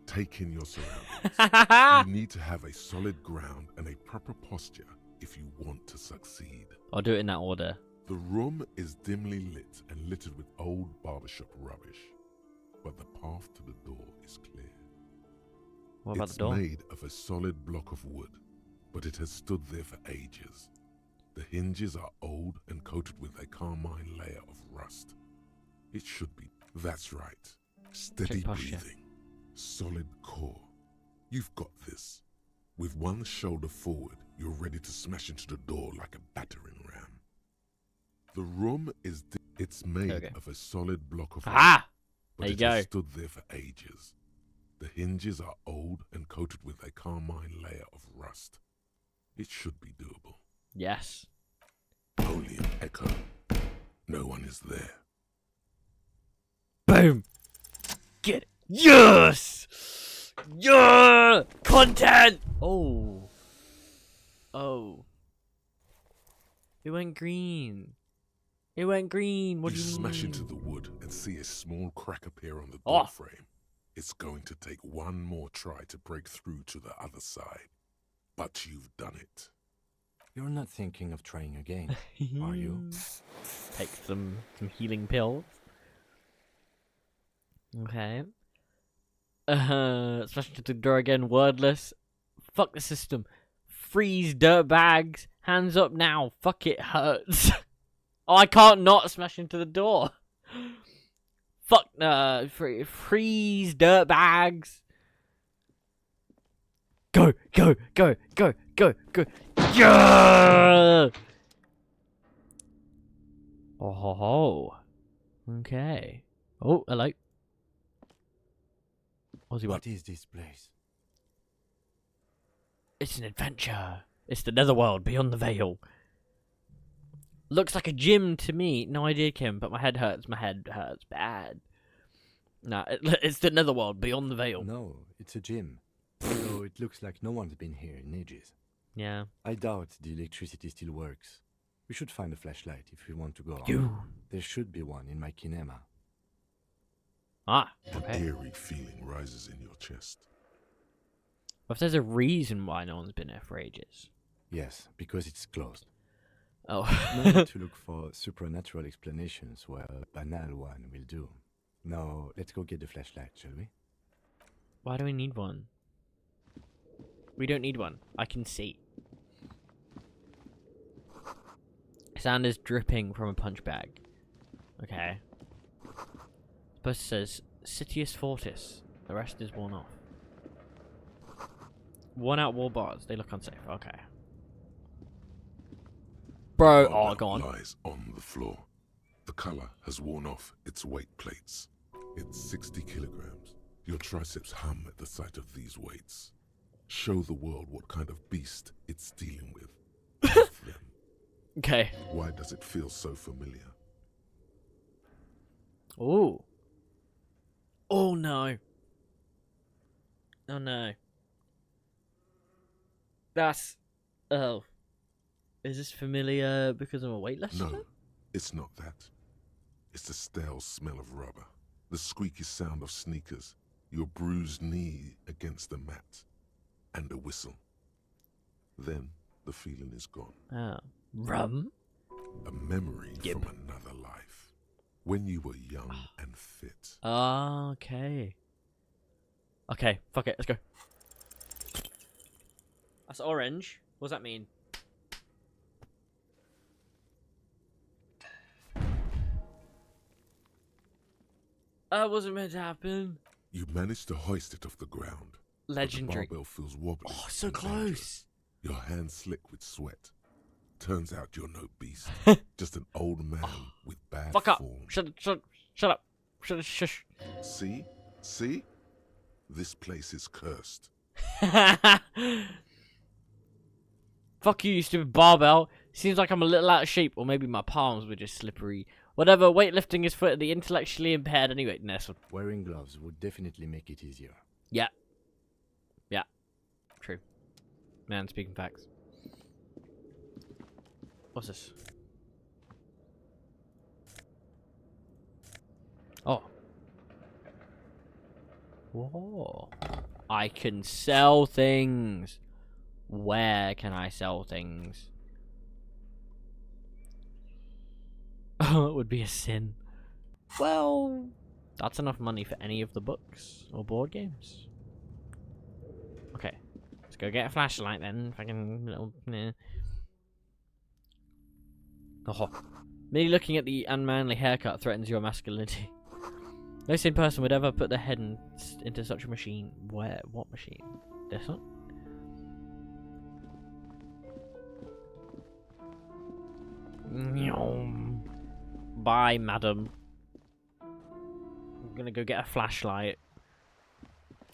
Take in your surroundings. You need to have a solid ground and a proper posture if you want to succeed. I'll do it in that order. The room is dimly lit and littered with old barbershop rubbish, but the path to the door is clear. What about It's the door? made of a solid block of wood, but it has stood there for ages. The hinges are old and coated with a carmine layer of rust. It should be. That's right. Steady Check posture. breathing. Solid core. You've got this. With one shoulder forward, you're ready to smash into the door like a battering ram. The room is. It's made Okay. of a solid block of wood, Ah! but There you it has go. stood there for ages. The hinges are old and coated with a carmine layer of rust. It should be doable. Yes. Only an echo. No one is there. Boom. Get it. Yes. Yeah. Content. Oh. Oh. It went green. It went green. What You do you smash mean? into the wood and see a small crack appear on the Oh. door frame. It's going to take one more try to break through to the other side. But you've done it. You're not thinking of trying again, are you? Take some healing pills. Okay. Smash into the door again, wordless. Fuck the system. Freeze, dirtbags. Hands up now. Fuck, it hurts. Oh, I can't not smash into the door. Fuck, freeze, dirtbags. Go, go, go, go, go, go. Yeah! Oh, ho, ho. Okay. Oh, hello. What's he want? What is this place? It's an adventure. It's the netherworld beyond the veil. Looks like a gym to me. No idea, Kim, but my head hurts. My head hurts bad. Nah, it's the netherworld beyond the veil. No, it's a gym. So it looks like no one's been here in ages. Yeah. I doubt the electricity still works. We should find a flashlight if we want to go on. You. There should be one in my kinema. Ah, An okay. eerie feeling rises in your chest. If there's a reason why no one's been there for ages. Yes, because it's closed. Oh. No need to look for supernatural explanations where a banal one will do. Now, let's go get the flashlight, shall we? Why do we need one? We don't need one. I can see. Sand is dripping from a punch bag. Okay. Poster says Citius Fortis. The rest is worn off. Worn out wall bars. They look unsafe. Okay. Bro, The oh, bar go on. lies on the floor. The color has worn off its weight plates. It's 60 kilograms. Your triceps hum at the sight of these weights. Show the world what kind of beast it's dealing with. With them. Okay. Why does it feel so familiar? Ooh. Oh no. Oh no. That's... Oh. Is this familiar because I'm a weightlifter? No, it's not that. It's the stale smell of rubber, the squeaky sound of sneakers, your bruised knee against the mat, and a whistle. Then the feeling is gone. Oh. Rum? A memory Yep. from another life, when you were young and fit. Okay. Okay, fuck it, let's go. That's orange. What does that mean? That wasn't meant to happen. You managed to hoist it off the ground. Legendary. But the barbell feels wobbly. Oh, so and close. dangerous. Your hands slick with sweat. Turns out you're no beast. Just an old man with bad Fuck up. form. Shut up. Shush. See? See? This place is cursed. Fuck you stupid barbell. Seems like I'm a little out of shape, or maybe my palms were just slippery. Whatever, weightlifting is for the intellectually impaired anyway. Nestle. Wearing gloves would definitely make it easier. Yeah. Yeah. True. Man, speaking facts. What's this? Oh. Whoa. I can sell things. Where can I sell things? Oh, it would be a sin. Well, that's enough money for any of the books or board games. Okay, let's go get a flashlight then. Fucking little. Oh, merely looking at the unmanly haircut threatens your masculinity. No sane person would ever put their head into such a machine. Where? What machine? This one? Bye, madam. I'm gonna go get a flashlight.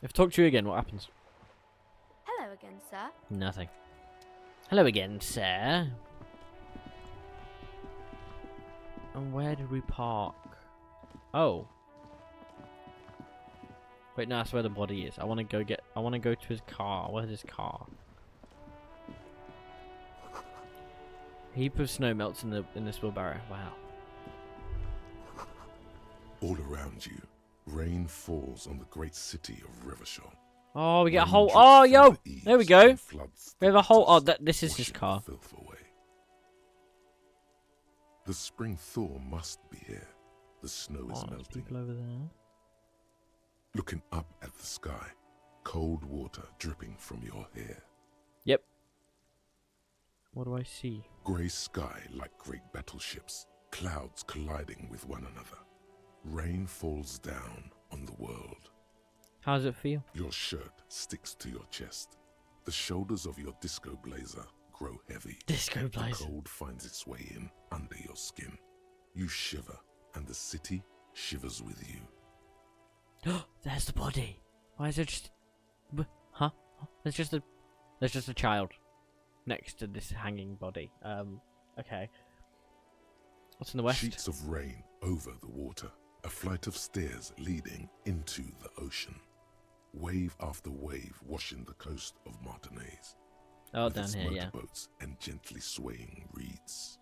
If I talk to you again, what happens? Hello again, sir. Nothing. Hello again, sir. And where did we park? Oh. Wait, no, that's where the body is. I want to go to his car. Where's his car? A heap of snow melts in this wheelbarrow. Wow. All around you, rain falls on the great city of Revachol. Oh, we get a Rain whole. drips Oh, from yo! the There we eaves go. and floods We have the a whole. Oh, gutters, this is his washing car. the filth away. The spring thaw must be here. The snow is Oh, there's melting. people over there. Looking up at the sky, cold water dripping from your hair. Yep. What do I see? Grey sky like great battleships, clouds colliding with one another. Rain falls down on the world. How does it feel? Your shirt sticks to your chest. The shoulders of your disco blazer grow heavy. Disco blazer. The cold finds its way in under your skin. You shiver, and the city shivers with you. There's the body. Why is there just... Huh? There's just a child next to this hanging body. Okay. What's in the west? Sheets of rain over the water. A flight of stairs leading into the ocean. Wave after wave washing the coast of Martinez. Oh, with down its here, yeah. motorboats and gently swaying reeds.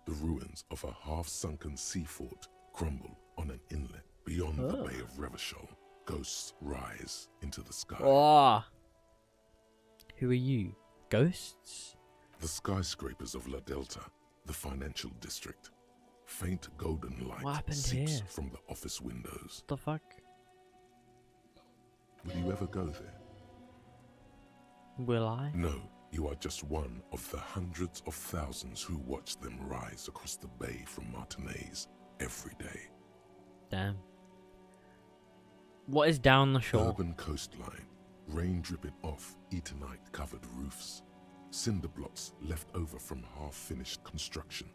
The ruins of a half-sunken sea fort crumble on an inlet beyond the Oh. Bay of Revachol. Ghosts rise into the sky. Oh. Who are you? Ghosts? The skyscrapers of La Delta, the financial district. Faint golden light What happened seeps here? from the office windows. What the fuck? Will you ever go there? Will I? No, you are just one of the hundreds of thousands who watch them rise across the bay from Martinez every day. Damn. What is down the shore? Urban coastline, rain dripping off Eternite covered roofs, cinder blocks left over from half-finished construction,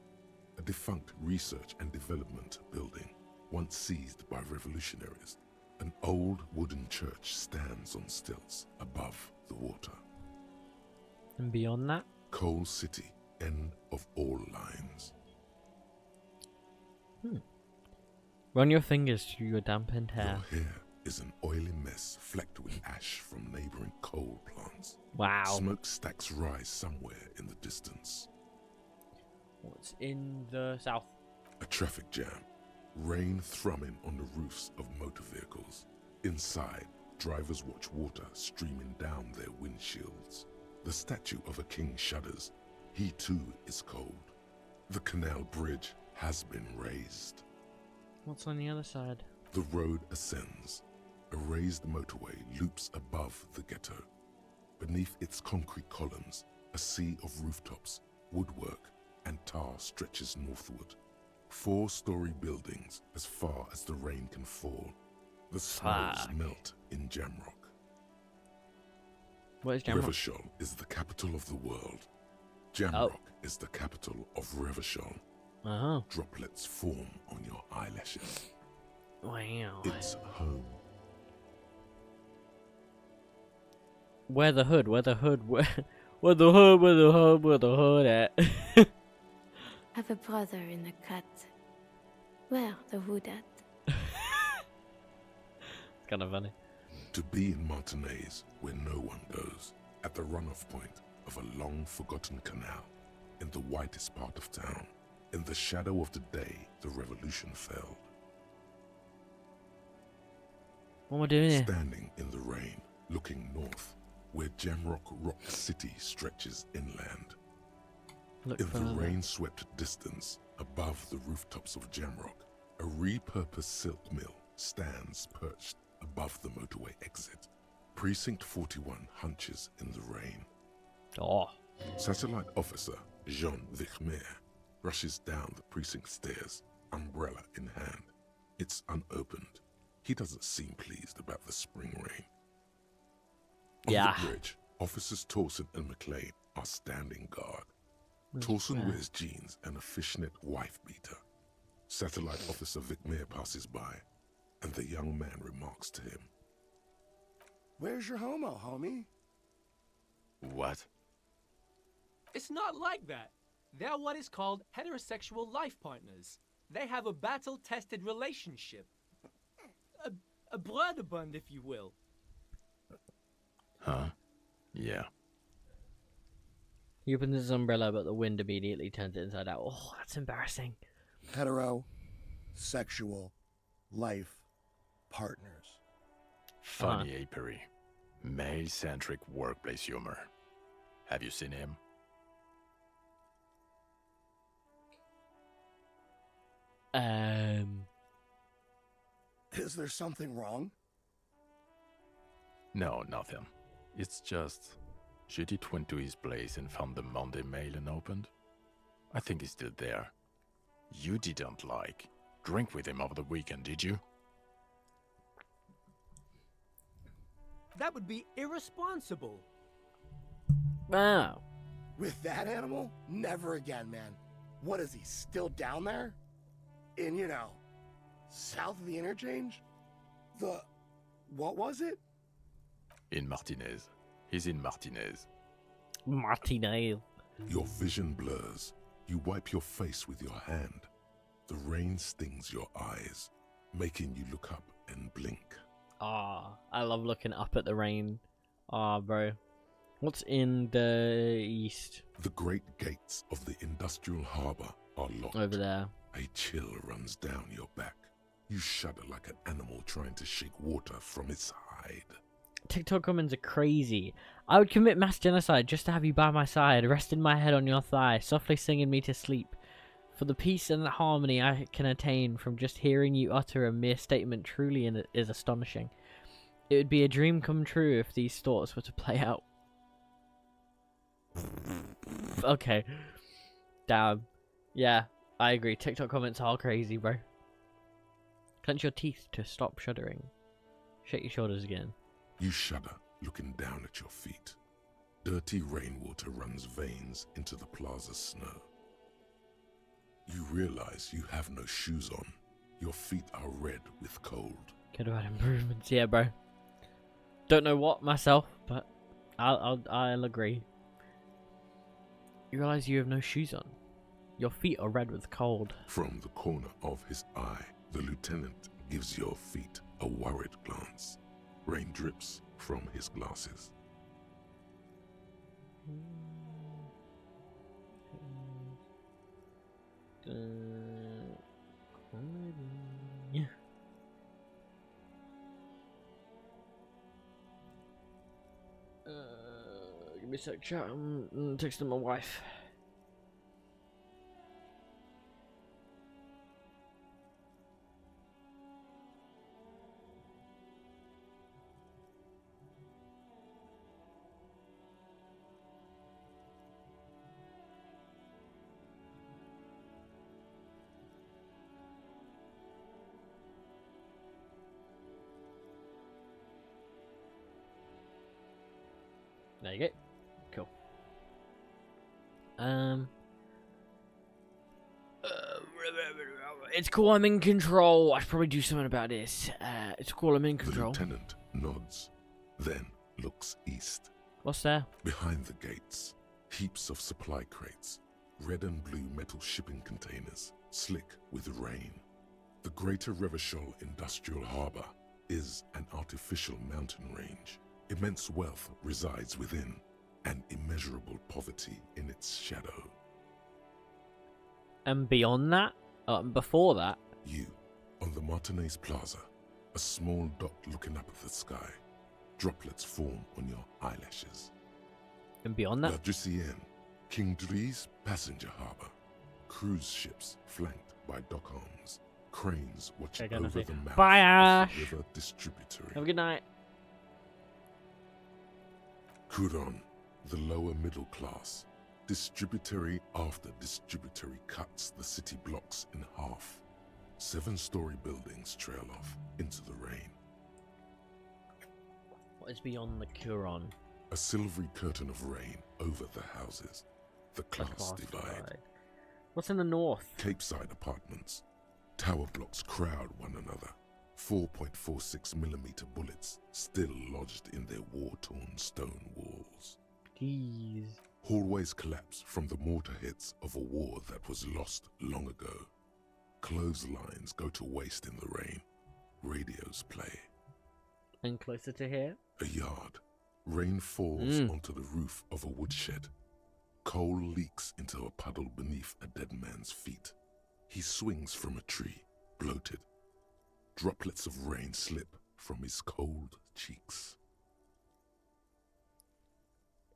a defunct research and development building, once seized by revolutionaries. An old wooden church stands on stilts above the water. And beyond that? Coal City, end of all lines. Run your fingers through your dampened hair. Your hair is an oily mess flecked with ash from neighboring coal plants. Wow. Smokestacks rise somewhere in the distance. What's in the south? A traffic jam. Rain thrumming on the roofs of motor vehicles. Inside, drivers watch water streaming down their windshields. The statue of a king shudders. He too is cold. The canal bridge has been raised. What's on the other side? The road ascends. A raised motorway loops above the ghetto. Beneath its concrete columns, a sea of rooftops, woodwork, and tar stretches northward. 4-story buildings as far as the rain can fall. The snows Fuck. melt in Jamrock. What is Jamrock? Revachol is the capital of the world. Jamrock is the capital of Revachol. Uh-huh. Droplets form on your eyelashes. Wow. It's home. Where the hood? Where the hood? Where the hood? Where the hood? Where the hood at? Have a brother in the cut. Where the hood at? It's kind of funny. To be in Martinez, where no one goes, at the runoff point of a long-forgotten canal, in the whitest part of town, in the shadow of the day the revolution fell. What am I doing here? Standing in the rain, looking north, where Jamrock Rock City stretches inland. Look In further. the rain-swept distance, above the rooftops of Jamrock, a repurposed silk mill stands perched above the motorway exit. Precinct 41 hunches in the rain. Oh. Satellite officer Jean Vichmer rushes down the precinct stairs, umbrella in hand. It's unopened. He doesn't seem pleased about the spring rain. On Yeah. the bridge, officers Torsen and McLean are standing guard. Where's Torsen Claire? wears jeans and a fishnet wife beater. Satellite officer Vichmer passes by, and the young man remarks to him. Where's your homo, homie? What? It's not like that. They're what is called heterosexual life partners. They have a battle-tested relationship. A Broderbund, if you will. Huh? Yeah. He opens his umbrella, but the wind immediately turns it inside out. Oh, that's embarrassing. Hetero, sexual, life, partners. Funny apery. Male-centric workplace humor. Have you seen him? Is there something wrong? No, nothing. It's just... Judith went to his place and found the Monday mail unopened. I think he's still there. You didn't, drink with him over the weekend, did you? That would be irresponsible. Wow. With that animal? Never again, man. What is he, still down there? In, south of the interchange? What was it? In Martinez. He's in Martinez. Martinez. Your vision blurs. You wipe your face with your hand. The rain stings your eyes, making you look up and blink. Ah, I love looking up at the rain. Ah, bro. What's in the east? The great gates of the industrial harbor are locked. Over there. A chill runs down your back. You shudder like an animal trying to shake water from its hide. TikTok comments are crazy. I would commit mass genocide just to have you by my side, resting my head on your thigh, softly singing me to sleep. For the peace and the harmony I can attain from just hearing you utter a mere statement truly is astonishing. It would be a dream come true if these thoughts were to play out. Okay. Damn. Yeah, I agree. TikTok comments are crazy, bro. Clench your teeth to stop shuddering. Shake your shoulders again. You shudder, looking down at your feet. Dirty rainwater runs veins into the plaza's snow. You realize you have no shoes on. Your feet are red with cold. Good about improvements, yeah, bro. Don't know what myself, but I'll agree. You realize you have no shoes on. Your feet are red with cold. From the corner of his eye, the lieutenant gives your feet a worried glance. Rain drips from his glasses. Give me a sec, chat. I'm texting my wife. There you go. Cool. It's cool, I'm in control. I should probably do something about this. It's cool, I'm in control. The lieutenant nods, then looks east. What's there? Behind the gates, heaps of supply crates, red and blue metal shipping containers, slick with rain. The Greater Revachol Industrial Harbor is an artificial mountain range. Immense wealth resides within, and immeasurable poverty in its shadow. And beyond that? Before that? You, on the Martinez Plaza, a small dot looking up at the sky. Droplets form on your eyelashes. And beyond that? La Drusienne, King Dries passenger harbor. Cruise ships flanked by dock arms. Cranes watch over the mouth Bye, Ash. of the river distributary. Have a good night. Kuron, the lower middle class. Distributary after distributary cuts the city blocks in half. 7-story buildings trail off into the rain. What is beyond the Curon? A silvery curtain of rain over the houses. The class divide. What's in the north? Capeside apartments. Tower blocks crowd one another. 4.46mm bullets still lodged in their war-torn stone walls. Jeez. Hallways collapse from the mortar hits of a war that was lost long ago. Clotheslines go to waste in the rain. Radios play. And closer to here? A yard. Rain falls onto the roof of a woodshed. Coal leaks into a puddle beneath a dead man's feet. He swings from a tree, bloated. Droplets of rain slip from his cold cheeks.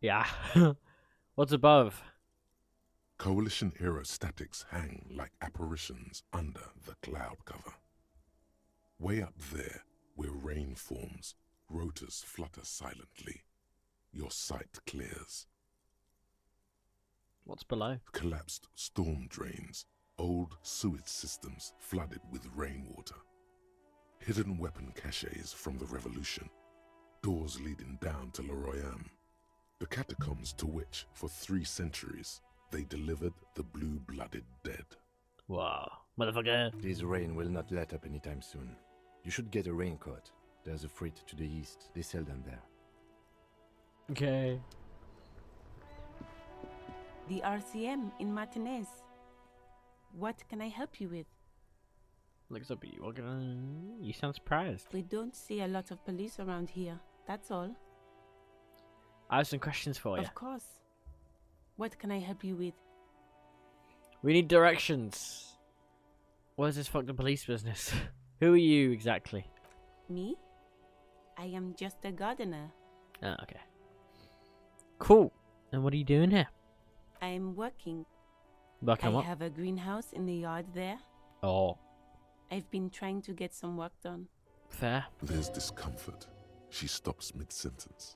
Yeah. What's above? Coalition-era statics hang like apparitions under the cloud cover. Way up there, where rain forms, rotors flutter silently. Your sight clears. What's below? Collapsed storm drains, old sewage systems flooded with rainwater. Hidden weapon caches from the revolution. Doors leading down to Leroyam. The catacombs to which, for 3 centuries, they delivered the blue-blooded dead. Wow. Motherfucker. This rain will not let up anytime soon. You should get a raincoat. There's a freight to the east. They sell them there. Okay. The RCM in Martinez. What can I help you with? Looks up at you. You sound surprised. We don't see a lot of police around here. That's all. I have some questions for you. Of course. What can I help you with? We need directions. What is this fucking police business? Who are you exactly? Me? I am just a gardener. Oh, okay. Cool. And what are you doing here? I am working. Working I what? have a greenhouse in the yard there. Oh. I've been trying to get some work done. Fair. There's discomfort. She stops mid-sentence.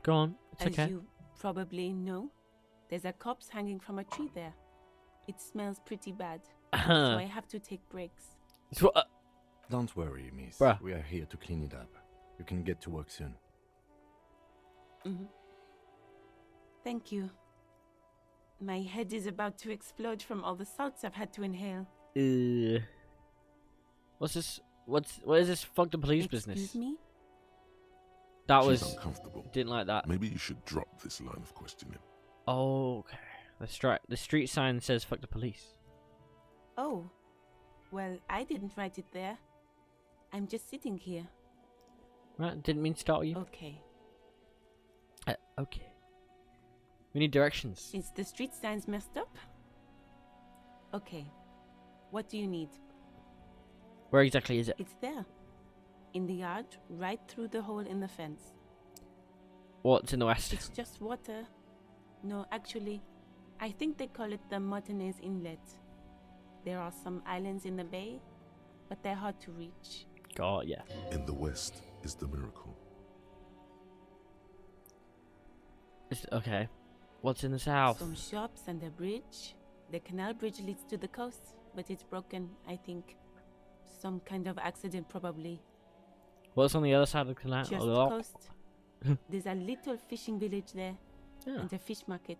Go on. It's As okay. you probably know, there's a corpse hanging from a tree there. It smells pretty bad, so I have to take breaks. Don't worry, miss. Bruh. We are here to clean it up. You can get to work soon. Thank you. My head is about to explode from all the salts I've had to inhale. What's this? What is this? Fuck the police business. Excuse me? That She's was uncomfortable. Didn't like that. Maybe you should drop this line of questioning. Oh, okay. The street sign says "fuck the police." Oh, well, I didn't write it there. I'm just sitting here. Right, didn't mean to startle you. Okay. Okay. We need directions. Is the street signs messed up? Okay. What do you need? Where exactly is it? It's there. In the yard, right through the hole in the fence. What's in the west? It's just water. No, actually, I think they call it the Martinez Inlet. There are some islands in the bay, but they're hard to reach. God, yeah. In the west is the miracle. Okay. What's in the south? Some shops and a bridge. The canal bridge leads to the coast, but it's broken, I think. Some kind of accident, probably. What's on the other side of the canal? Just the coast. There's a little fishing village there, and a fish market.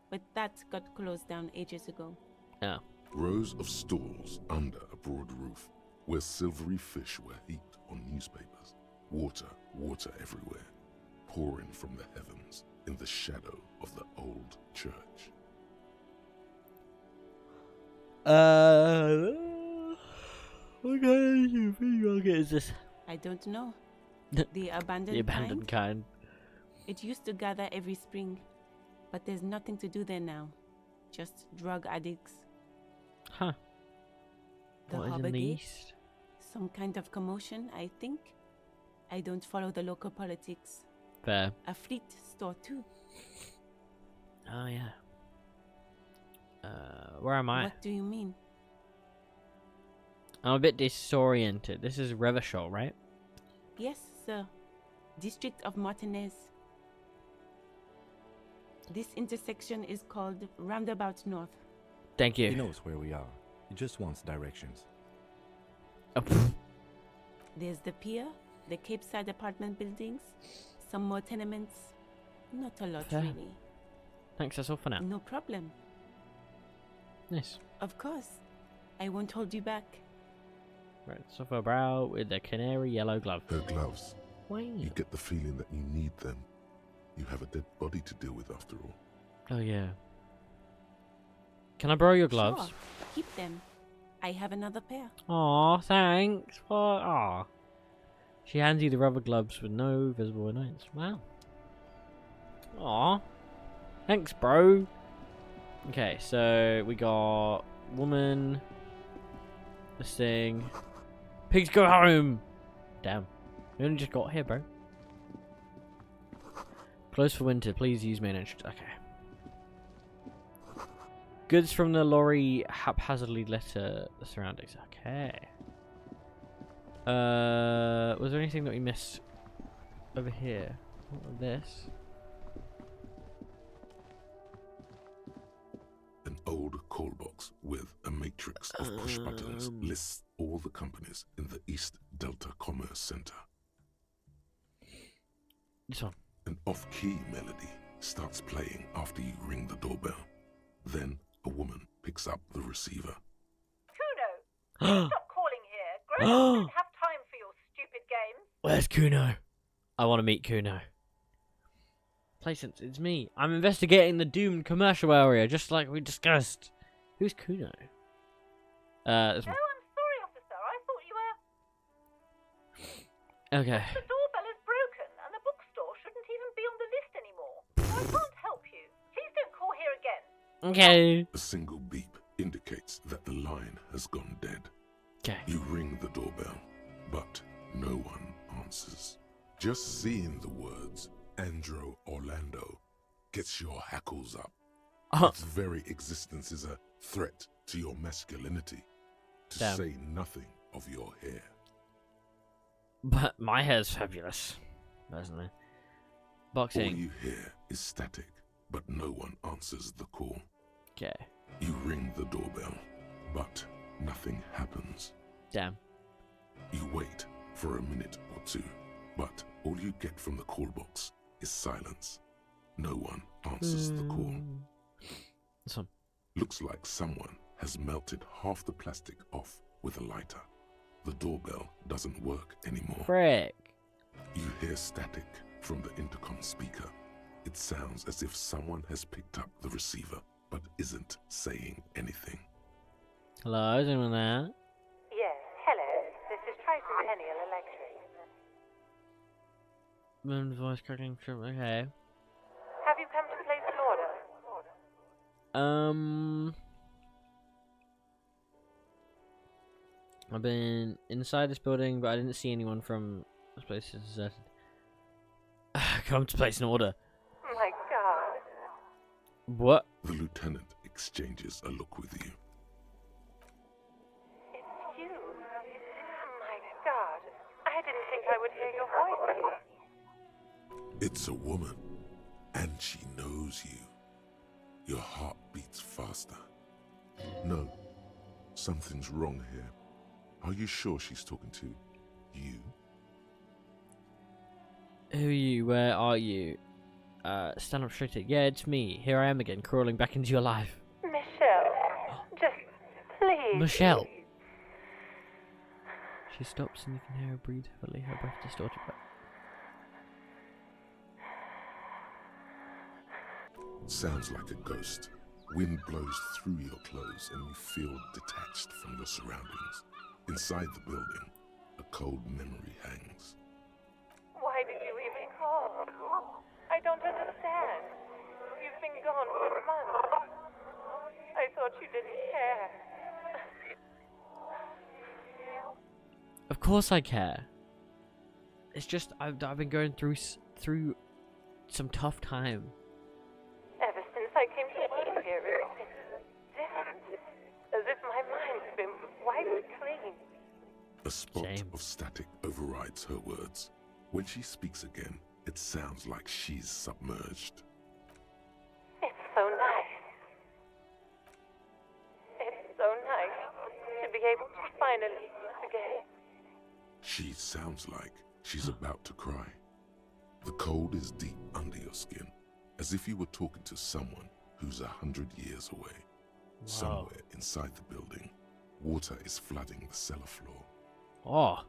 But that got closed down ages ago. Yeah. Rows of stalls under a broad roof, where silvery fish were heaped on newspapers. Water, water everywhere, pouring from the heavens in the shadow of the old church. What kind of fish market is this? I don't know. The abandoned The abandoned kind. It used to gather every spring, but there's nothing to do there now. Just drug addicts. Huh. The What is Harbor in the Gate? east? Some kind of commotion, I think. I don't follow the local politics. Fair. A fleet store too. Oh yeah. Where am I? What do you mean? I'm a bit disoriented. This is Revachol, right? Yes, sir. District of Martinez. This intersection is called Roundabout North. Thank you. He knows where we are. He just wants directions. There's the pier, the Cape Side apartment buildings, some more tenements. Not a lot, Fair. really. Thanks, that's all for now. No problem. Nice. Of course. I won't hold you back. Right, soft her brow with a canary yellow glove. Her gloves. Wow. You get the feeling that you need them. You have a dead body to deal with after all. Oh yeah. Can I borrow your gloves? Sure. Keep them. I have another pair. Aw, thanks. What? Aw. She hands you the rubber gloves with no visible annoyance. Wow. Aw. Thanks, bro. Okay, so we got woman. This thing. Pigs go home! Damn. We only just got here, bro. Closed for winter. Please use main entrance. Okay. Goods from the lorry haphazardly litter the surroundings. Okay. Was there anything that we missed over here? What was this? An old call box with a matrix of push buttons lists all the companies in the East Delta Commerce Center. This one. An off-key melody starts playing after you ring the doorbell. Then a woman picks up the receiver. Kuno! Stop calling here. Grown-ups don't have time for your stupid games. Where's Kuno? I want to meet Kuno. Placence, it's me. I'm investigating the doomed commercial area, just like we discussed. Who's Kuno? This one. Oh, I'm sorry, officer. I thought you were... Okay. The doorbell is broken, and the bookstore shouldn't even be on the list anymore. So I can't help you. Please don't call here again. Okay. A single beep indicates that the line has gone dead. Okay. You ring the doorbell, but no one answers. Just seeing the words Andro Orlando gets your hackles up. Its very existence is a threat to your masculinity, to Damn. say nothing of your hair. But my hair's fabulous, personally. Boxing. All you hear is static, but no one answers the call. Okay. You ring the doorbell, but nothing happens. Damn. You wait for a minute or two, but all you get from the call box is silence. No one answers the call. This one. Looks like someone has melted half the plastic off with a lighter. The doorbell doesn't work anymore. Frick. You hear static from the intercom speaker. It sounds as if someone has picked up the receiver, but isn't saying anything. Hello, is anyone there? Yes, hello. This is Tricentennial Electric. Woman's voice cracking from. Okay. Have you come to place an order? I've been inside this building, but I didn't see anyone from this place is deserted. Come to place an order. My God. What? The lieutenant exchanges a look with you. It's you. My God. I didn't think I would hear your voice here. It's a woman, and she knows you. Your heart beats faster. No, something's wrong here. Are you sure she's talking to you? Who are you? Where are you? Stand up straight. Yeah, it's me. Here I am again, crawling back into your life. Michelle. Just please. Michelle. She stops and you can hear her breathe heavily, her breath distorted. Sounds like a ghost. Wind blows through your clothes and you feel detached from your surroundings. Inside the building, a cold memory hangs. Why did you even call? I don't understand. You've been gone for months. I thought you didn't care. Of course I care. It's just I've been going through some tough time. Ever since I came to work here, it's different. As if my mind's been wiped clean. A spot of static overrides her words. When she speaks again, it sounds like she's submerged. It's so nice. It's so nice to be able to finally forget. She sounds like she's about to cry. The cold is deep under your skin, as if you were talking to someone who's 100 years away. Wow. Somewhere inside the building, water is flooding the cellar floor. Oh.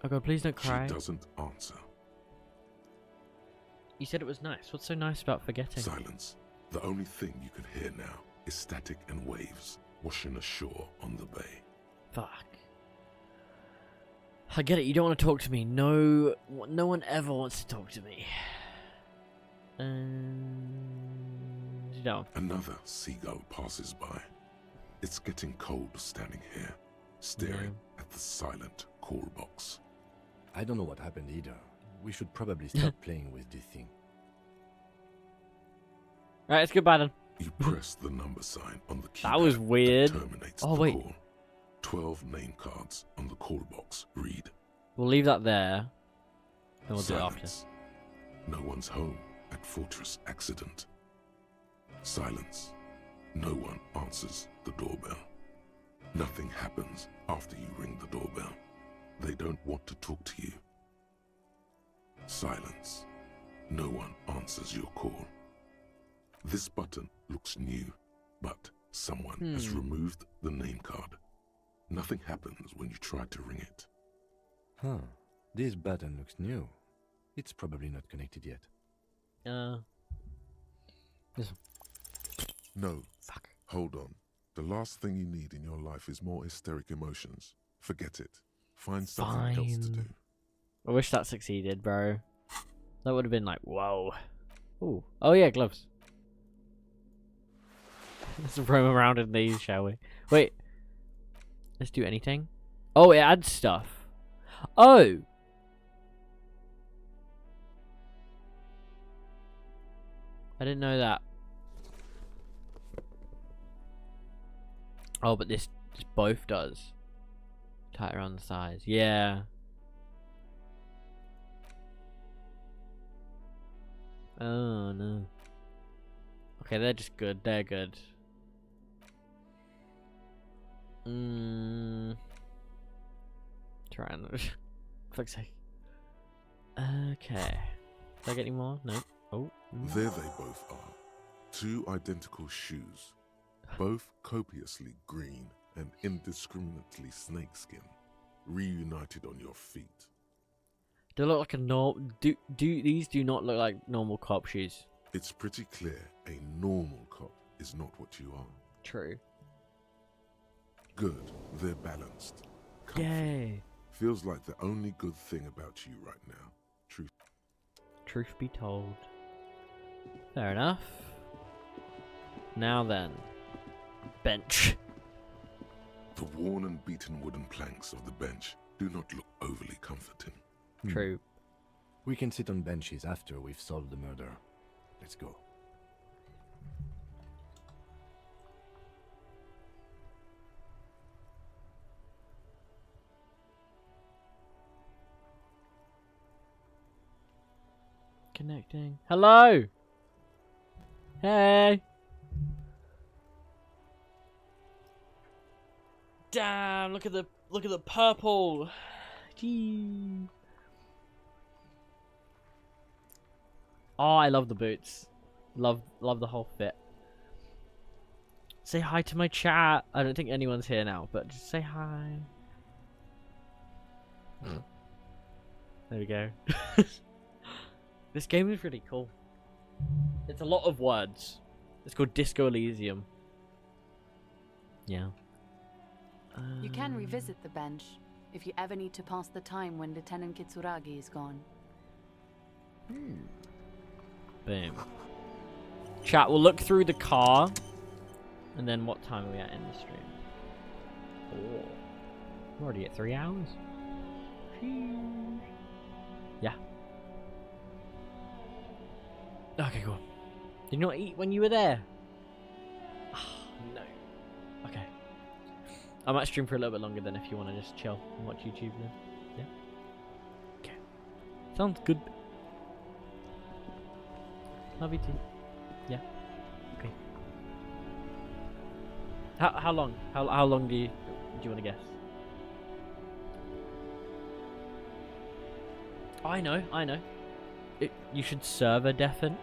Oh god, please don't cry. She doesn't answer. You said it was nice. What's so nice about forgetting? Silence. The only thing you can hear now is static and waves washing ashore on the bay. Fuck. I get it. You don't want to talk to me. No one ever wants to talk to me. Sit down. Another seagull passes by. It's getting cold standing here, staring at the silent call box. I don't know what happened either. We should probably stop playing with this thing. Alright, it's goodbye then. You press the number sign on the keypad. That was weird. Terminates Oh, the wait. call. 12 name cards on the call box read. We'll leave that there. And we'll do it after. Silence. No one's home at Fortress Accident. Silence. No one answers the doorbell. Nothing happens after you ring the doorbell. They don't want to talk to you. Silence. No one answers your call. This button looks new, but someone has removed the name card. Nothing happens when you try to ring it. Huh. This button looks new. It's probably not connected yet. This one. No. Fuck. Hold on. The last thing you need in your life is more hysteric emotions. Forget it. Find something else to do. I wish that succeeded, bro. That would have been like, whoa. Ooh. Oh yeah, gloves. Let's roam around in these, shall we? Wait. Let's do anything. Oh, it adds stuff. Oh! I didn't know that. Oh, but this both does. Tie it around the sides. Yeah. Oh, no. Okay, they're just good. They're good. Try and... fuck's sake. Okay. Did I get any more? No. Oh. There they both are. Two identical shoes. Both copiously green and indiscriminately snakeskin. Reunited on your feet. They look like a these do not look like normal cop shoes. It's pretty clear a normal cop is not what you are. True. Good. They're balanced. Comfy. Yay. Feels like the only good thing about you right now. Truth be told. Fair enough. Now then. Bench. The worn and beaten wooden planks of the bench do not look overly comforting. True. We can sit on benches after we've solved the murder. Let's go. Connecting. Hello. Hey. Damn! Look at the purple. Gee. Oh, I love the boots. Love the whole fit. Say hi to my chat. I don't think anyone's here now, but just say hi. There we go. This game is really cool. It's a lot of words. It's called Disco Elysium. Yeah. You can revisit the bench if you ever need to pass the time when Lieutenant Kitsuragi is gone. Boom. Chat, we'll look through the car. And then what time are we at in the stream? Oh. We're already at 3 hours. Yeah. Okay, cool. Did you not eat when you were there? Oh, no. Okay. I might stream for a little bit longer then if you want to just chill and watch YouTube then. Yeah? Okay. Sounds good. Love you too. Yeah. Okay. How long? How long do you want to guess? Oh, I know. You should server deafen.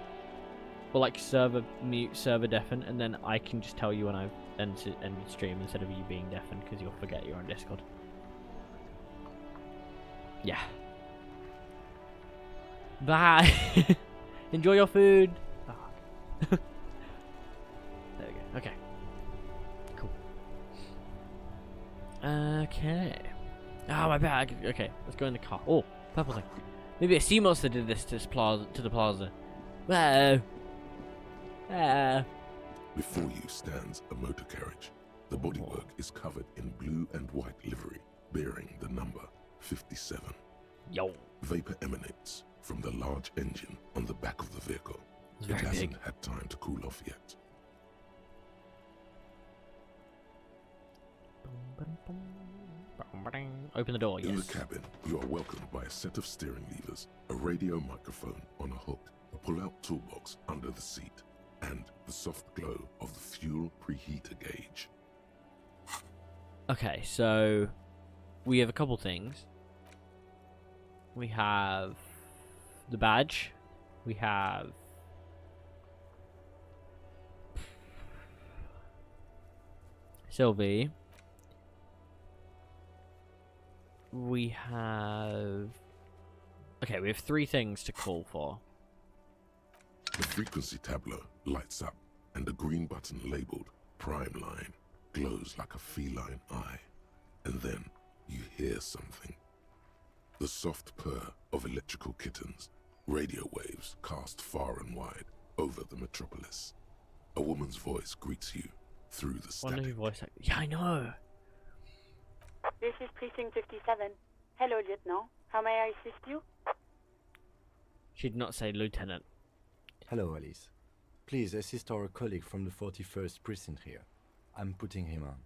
Or like server mute, server deafen, and then I can just tell you when I've ended stream instead of you being deafened because you'll forget you're on Discord. Yeah. Bye. Enjoy your food. Oh. There we go. Okay. Cool. Okay. Ah, my bag. Okay, let's go in the car. Oh, purple thing. Maybe a sea monster did this to this plaza. To the plaza. Whoa. Ah. Before you stands a motor carriage. The bodywork is covered in blue and white livery, bearing the number 57. Yo. Vapor emanates from the large engine on the back of the vehicle. It's It very hasn't big. had time to cool off yet. Open the door, In yes. the cabin, you are welcomed by a set of steering levers, a radio microphone on a hook, a pull-out toolbox under the seat, and the soft glow of the fuel preheater gauge. Okay, so we have a couple things. We have the badge. We have Sylvie. We have... Okay, we have 3 things to call for. The frequency tableau lights up, and a green button labeled Prime Line glows like a feline eye. And then you hear something. The soft purr of electrical kittens, radio waves cast far and wide over the metropolis. A woman's voice greets you through the Wonder static. who voice act- Yeah, I know. This is Precinct 57. Hello, Lieutenant. How may I assist you? She did not say lieutenant. Hello, Alice. Please assist our colleague from the 41st precinct here. I'm putting him on.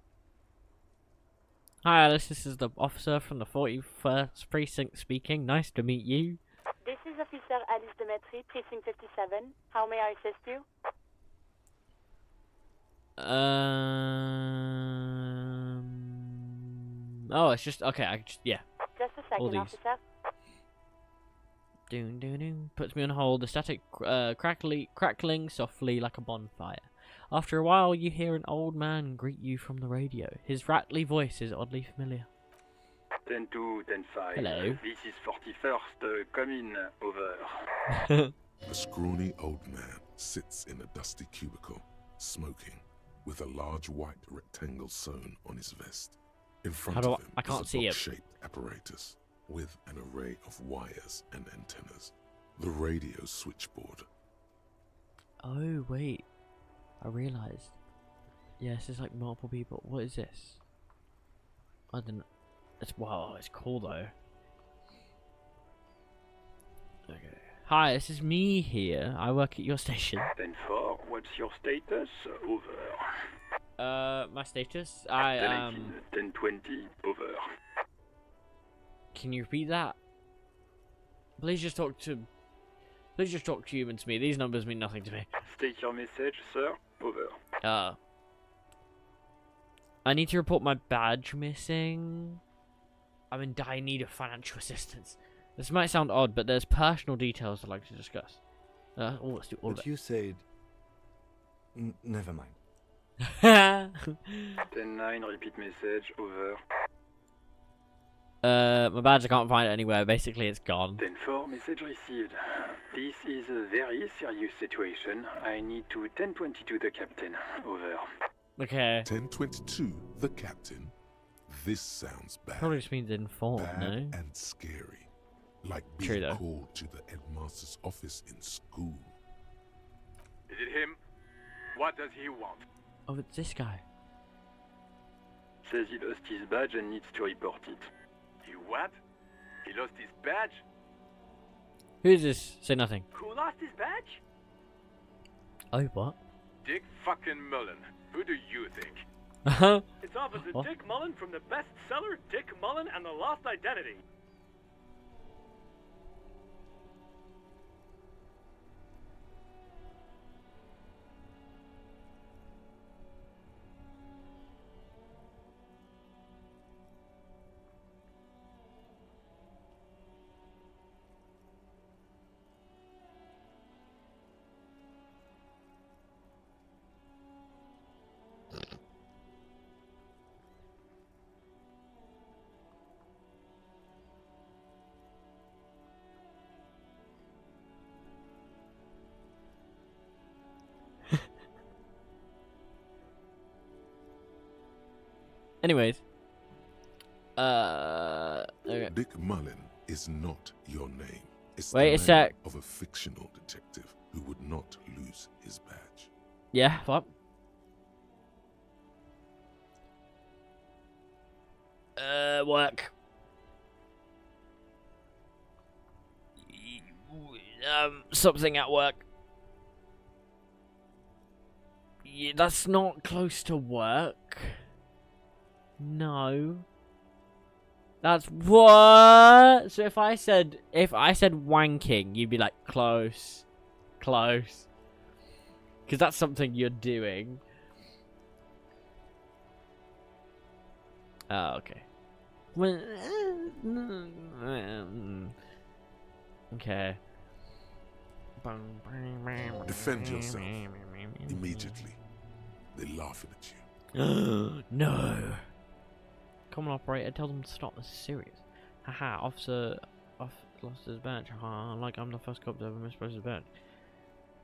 Hi Alice, this is the officer from the 41st precinct speaking. Nice to meet you. This is Officer Alice Demetri, Precinct 57. How may I assist you? Oh, it's just okay. I just yeah. Just a All second, these. officer. Doon doon doon. Puts me on hold. The static crackling softly like a bonfire. After a while, you hear an old man greet you from the radio. His rattly voice is oddly familiar. 10-2, 10-5. Hello. This is 41st. Come in. Over. A scrawny old man sits in a dusty cubicle, smoking, with a large white rectangle sewn on his vest. In front How do of him I can't is a see it. box-shaped apparatus with an array of wires and antennas. The radio switchboard. Oh wait, I realised. Yes, there's like multiple people. What is this? I don't know. It's wow. It's cool though. Okay. Hi, this is me here. I work at your station. 10-4. What's your status? Over. My status? I 10-18, 10-20. Over. Can you repeat that? Please just talk human to me. These numbers mean nothing to me. State your message, sir. Over. I need to report my badge missing. I'm in dire need of financial assistance. This might sound odd, but there's personal details I'd like to discuss. Let's do all of But it. you said... never mind. 10-9. Repeat message. Over. My badge, I can't find it anywhere. Basically, it's gone. 10-4. Message received. This is a very serious situation. I need to 10-22 the captain. Over. Okay. 1022, the captain. This sounds bad. Probably just means informed, Bad no? and scary. Like True, being though. called to the headmaster's office in school. Is it him? What does he want? Oh, it's this guy. Says he lost his badge and needs to report it. He what? He lost his badge? Who is this? Say nothing. Who lost his badge? Oh, what? Dick fucking Mullen. Who do you think? It's Officer What? Dick Mullen from the bestseller Dick Mullen and the Lost Identity. Anyways. Dick Mullen is not your name. It's Wait the a name sec. of a fictional detective who would not lose his badge. Yeah, what? Work. Something at work. Yeah, that's not close to work. No. That's what? So if I said wanking, you'd be like close. Close. Because that's something you're doing. Oh, okay. Okay. Defend yourself immediately. They're laughing at you. No. Come on, operator. Tell them to stop. This is serious. Haha, officer lost his badge. Haha, like I'm the first cop to ever misplace his badge.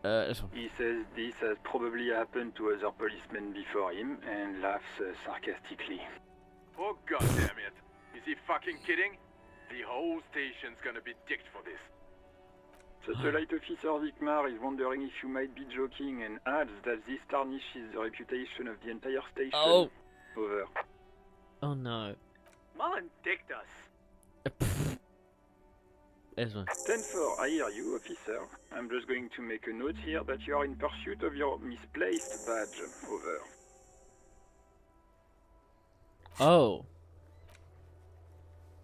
This one. He says this has probably happened to other policemen before him and laughs sarcastically. Oh god damn it. Is he fucking kidding? The whole station's gonna be dicked for this. Satellite Officer Vikmar is wondering if you might be joking and adds that this tarnishes the reputation of the entire station. Oh. Over. Oh no. Mullen dicked us. This one. 10-4, I hear you, officer. I'm just going to make a note here that you are in pursuit of your misplaced badge. Over. Oh.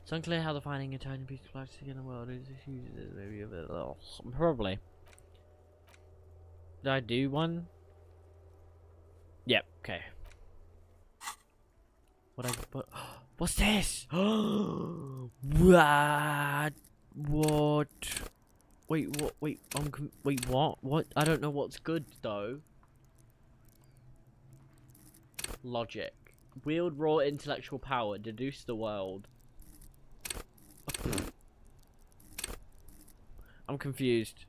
It's unclear how the finding a tiny piece of plastic in the world is huge. Maybe a bit. Probably. Did I do one? Yep. Okay. What? What's this? What? What? Wait. What? Wait. Wait. What? What? I don't know what's good though. Logic. Wield raw intellectual power. Deduce the world. I'm confused.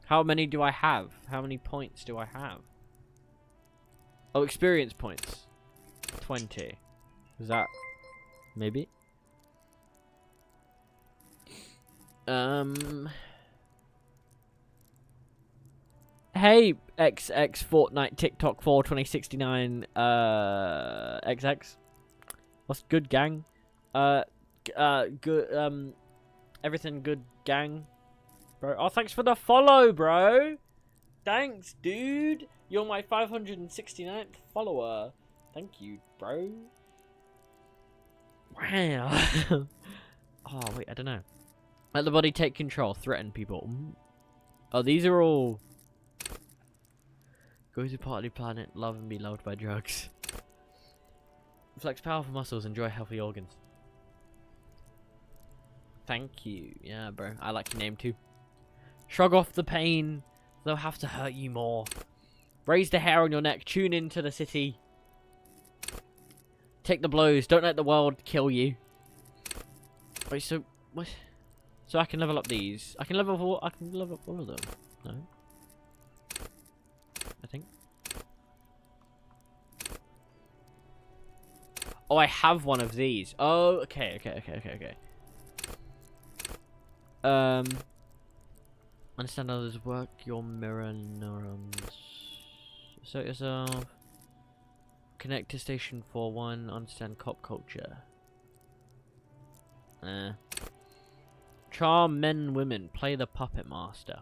How many do I have? How many points do I have? Oh, experience points. 20. Is that... maybe? Hey, XX Fortnite TikTok 4 2069 XX. What's good, gang? Good, everything good, gang? Bro, oh, thanks for the follow, bro! Thanks, dude! You're my 569th follower. Thank you, bro. Wow. Oh, wait, I don't know. Let the body take control. Threaten people. Oh, these are all... Go to party planet, love and be loved by drugs. Flex powerful muscles, enjoy healthy organs. Thank you. Yeah, bro. I like your name too. Shrug off the pain. They'll have to hurt you more. Raise the hair on your neck. Tune into the city. Take the blows. Don't let the world kill you. Wait, so what? So I can level up these. I can level up all of them. No. I think. Oh, I have one of these. Oh, okay. Understand others work your mirror neurons. Assert yourself. Connect to station 4-1. Understand cop culture. Charm men and women. Play the puppet master.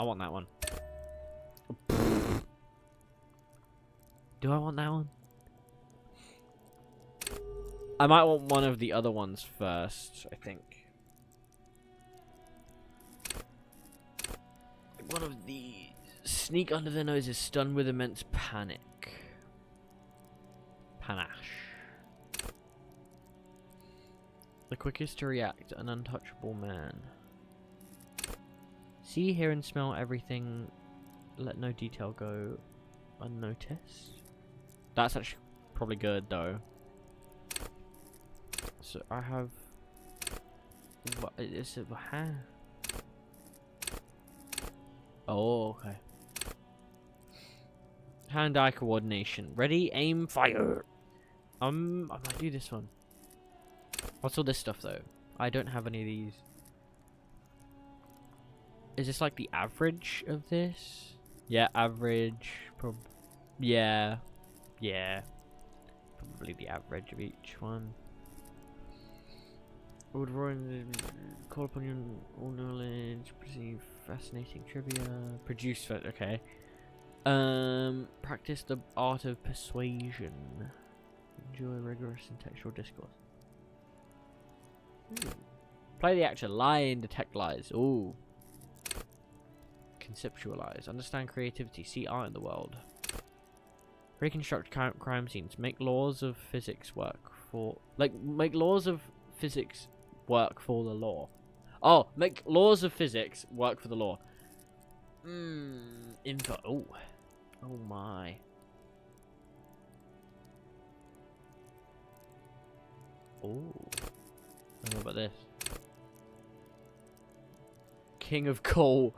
I want that one. Do I want that one? I might want one of the other ones first, I think. One of these. Sneak under their noses, stunned with immense panic. Panache. The quickest to react, an untouchable man. See, hear, and smell everything. Let no detail go unnoticed. That's actually probably good, though. So I have... what is it? Huh? Oh, okay. Hand-eye coordination. Ready, aim, fire. I might do this one. What's all this stuff though? I don't have any of these. Is this like the average of this? Yeah, average. Yeah. Yeah. Probably the average of each one. Would call upon your all knowledge, perceive fascinating trivia, produce okay. Practice the art of persuasion. Enjoy rigorous and textual discourse. Play the actor, lie and detect lies. Ooh. Conceptualize, understand creativity, see art in the world. Reconstruct crime scenes, make laws of physics work for, make laws of physics work for the law. Oh, make laws of physics work for the law. Info. Oh. Oh my. Oh. I don't know about this. King of Coal.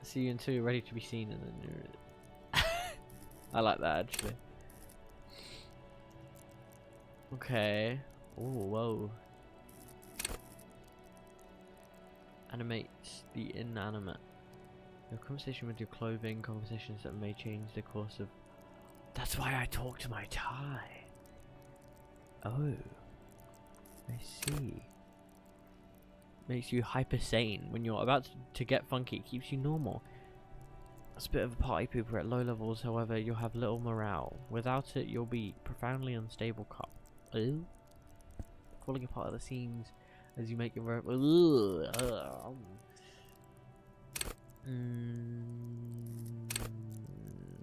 See you until you're ready to be seen, and then you're. I like that actually. Okay. Oh, whoa. Animates the inanimate. Your conversation with your clothing, conversations that may change the course of. That's why I talk to my tie. Oh. I see. Makes you hyper sane when you're about to get funky. It keeps you normal. It's a bit of a party pooper at low levels, however, you'll have little morale. Without it, you'll be profoundly unstable. Ooh. Falling apart at the seams as you make your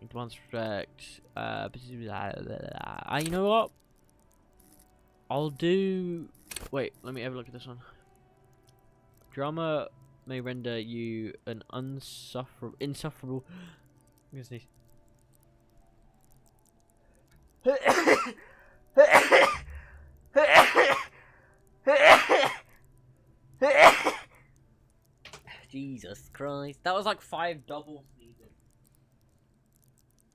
advanced respect. You know what? I'll do. Wait, let me have a look at this one. Drama may render you an insufferable. I'm gonna sneeze. Jesus Christ. That was like 5 double sneezes.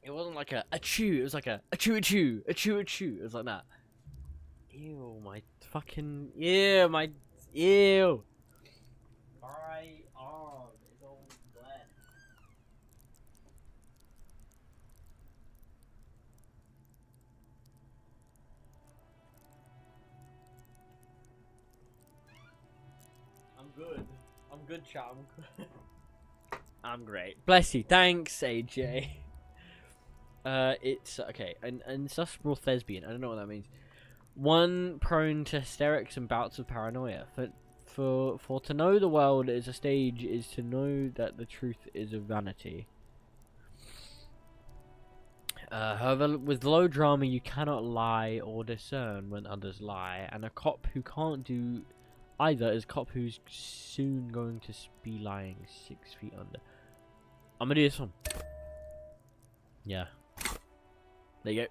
It wasn't like a chew, it was like a chew a chew, a chew a chew. It was like that. Ew, my fucking ew, my ew. My arm is all wet. I'm good. I'm good, chat. I'm good. I'm great. Bless you. Thanks, AJ. It's okay. An insufferable thespian. I don't know what that means. One prone to hysterics and bouts of paranoia. For to know the world is a stage is to know that the truth is a vanity. However, with low drama, you cannot lie or discern when others lie, and a cop who can't do either is a cop who's soon going to be lying 6 feet under. I'm gonna do this one. Yeah. There you go.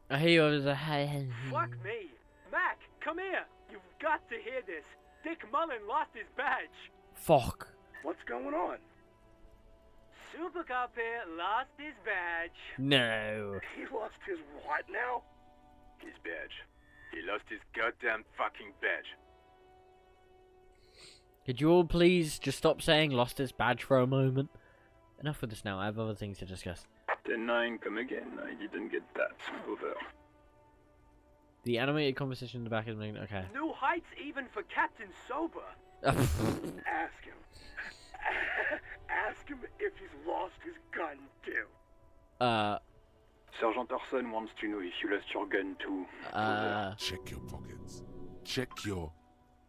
I hear you over the Fuck me. Mac, come here. You've got to hear this. Dick Mullen lost his badge. Fuck. What's going on? Super Cop here lost his badge. No. He lost his what now? His badge. He lost his goddamn fucking badge. Could you all please just stop saying lost his badge for a moment? Enough with this now, I have other things to discuss. 10-9, come again. I didn't get that. Over. The animated conversation in the back is making okay. New heights even for Captain Sober. Ask him. Ask him if he's lost his gun too. Sergeant Orson wants to know if you lost your gun too. Check your pockets. Check your.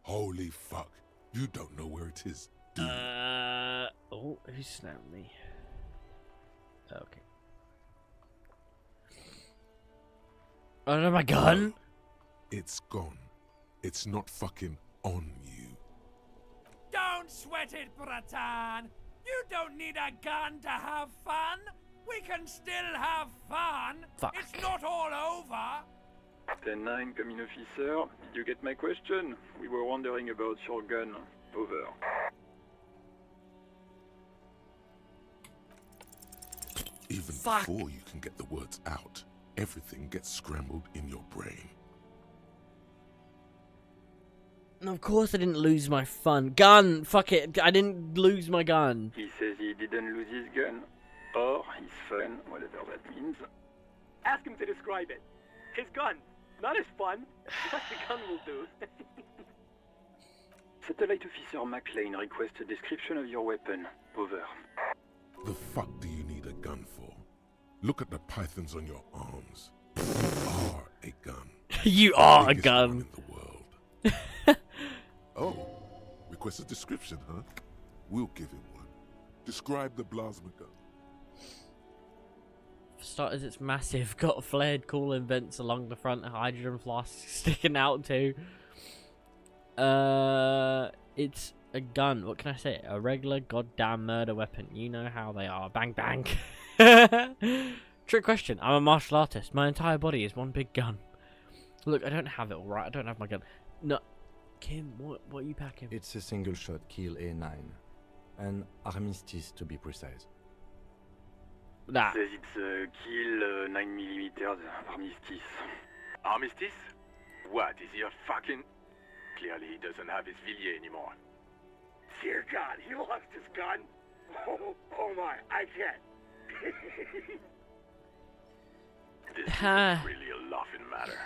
Holy fuck. You don't know where it is. Oh, who snapped me? Okay. Oh no, my gun? It's gone. It's not fucking on you. Don't sweat it, Bratan. You don't need a gun to have fun. We can still have fun. Fuck. It's not all over. 10-9, come in, officer. Did you get my question? We were wondering about your gun. Over. Even before you can get the words out, everything gets scrambled in your brain. And of course I didn't lose my gun. Fuck it. I didn't lose my gun. He says he didn't lose his gun. Or his fun, whatever that means. Ask him to describe it. His gun, not his fun. What the gun will do. Satellite Officer McLean requests a description of your weapon. Over. The fuck do you need a gun for? Look at the pythons on your arms. You are a gun. You are a Biggest gun. one in the world. Oh, request a description, huh? We'll give him one. Describe the plasma gun. For starters, it's massive. Got flared cooling vents along the front, hydrogen flasks sticking out too. It's a gun. What can I say? A regular goddamn murder weapon. You know how they are. Bang bang. Trick question. I'm a martial artist. My entire body is one big gun. Look, I don't have it all right. I don't have my gun. No, Kim, what are you packing? It's a single-shot kill A9. An armistice, to be precise. Nah. Says it's a kill 9mm armistice. Armistice? What, is he a fucking... Clearly he doesn't have his Villiers anymore. Dear God, he lost his gun. Oh my, I can't. This isn't really a laughing matter.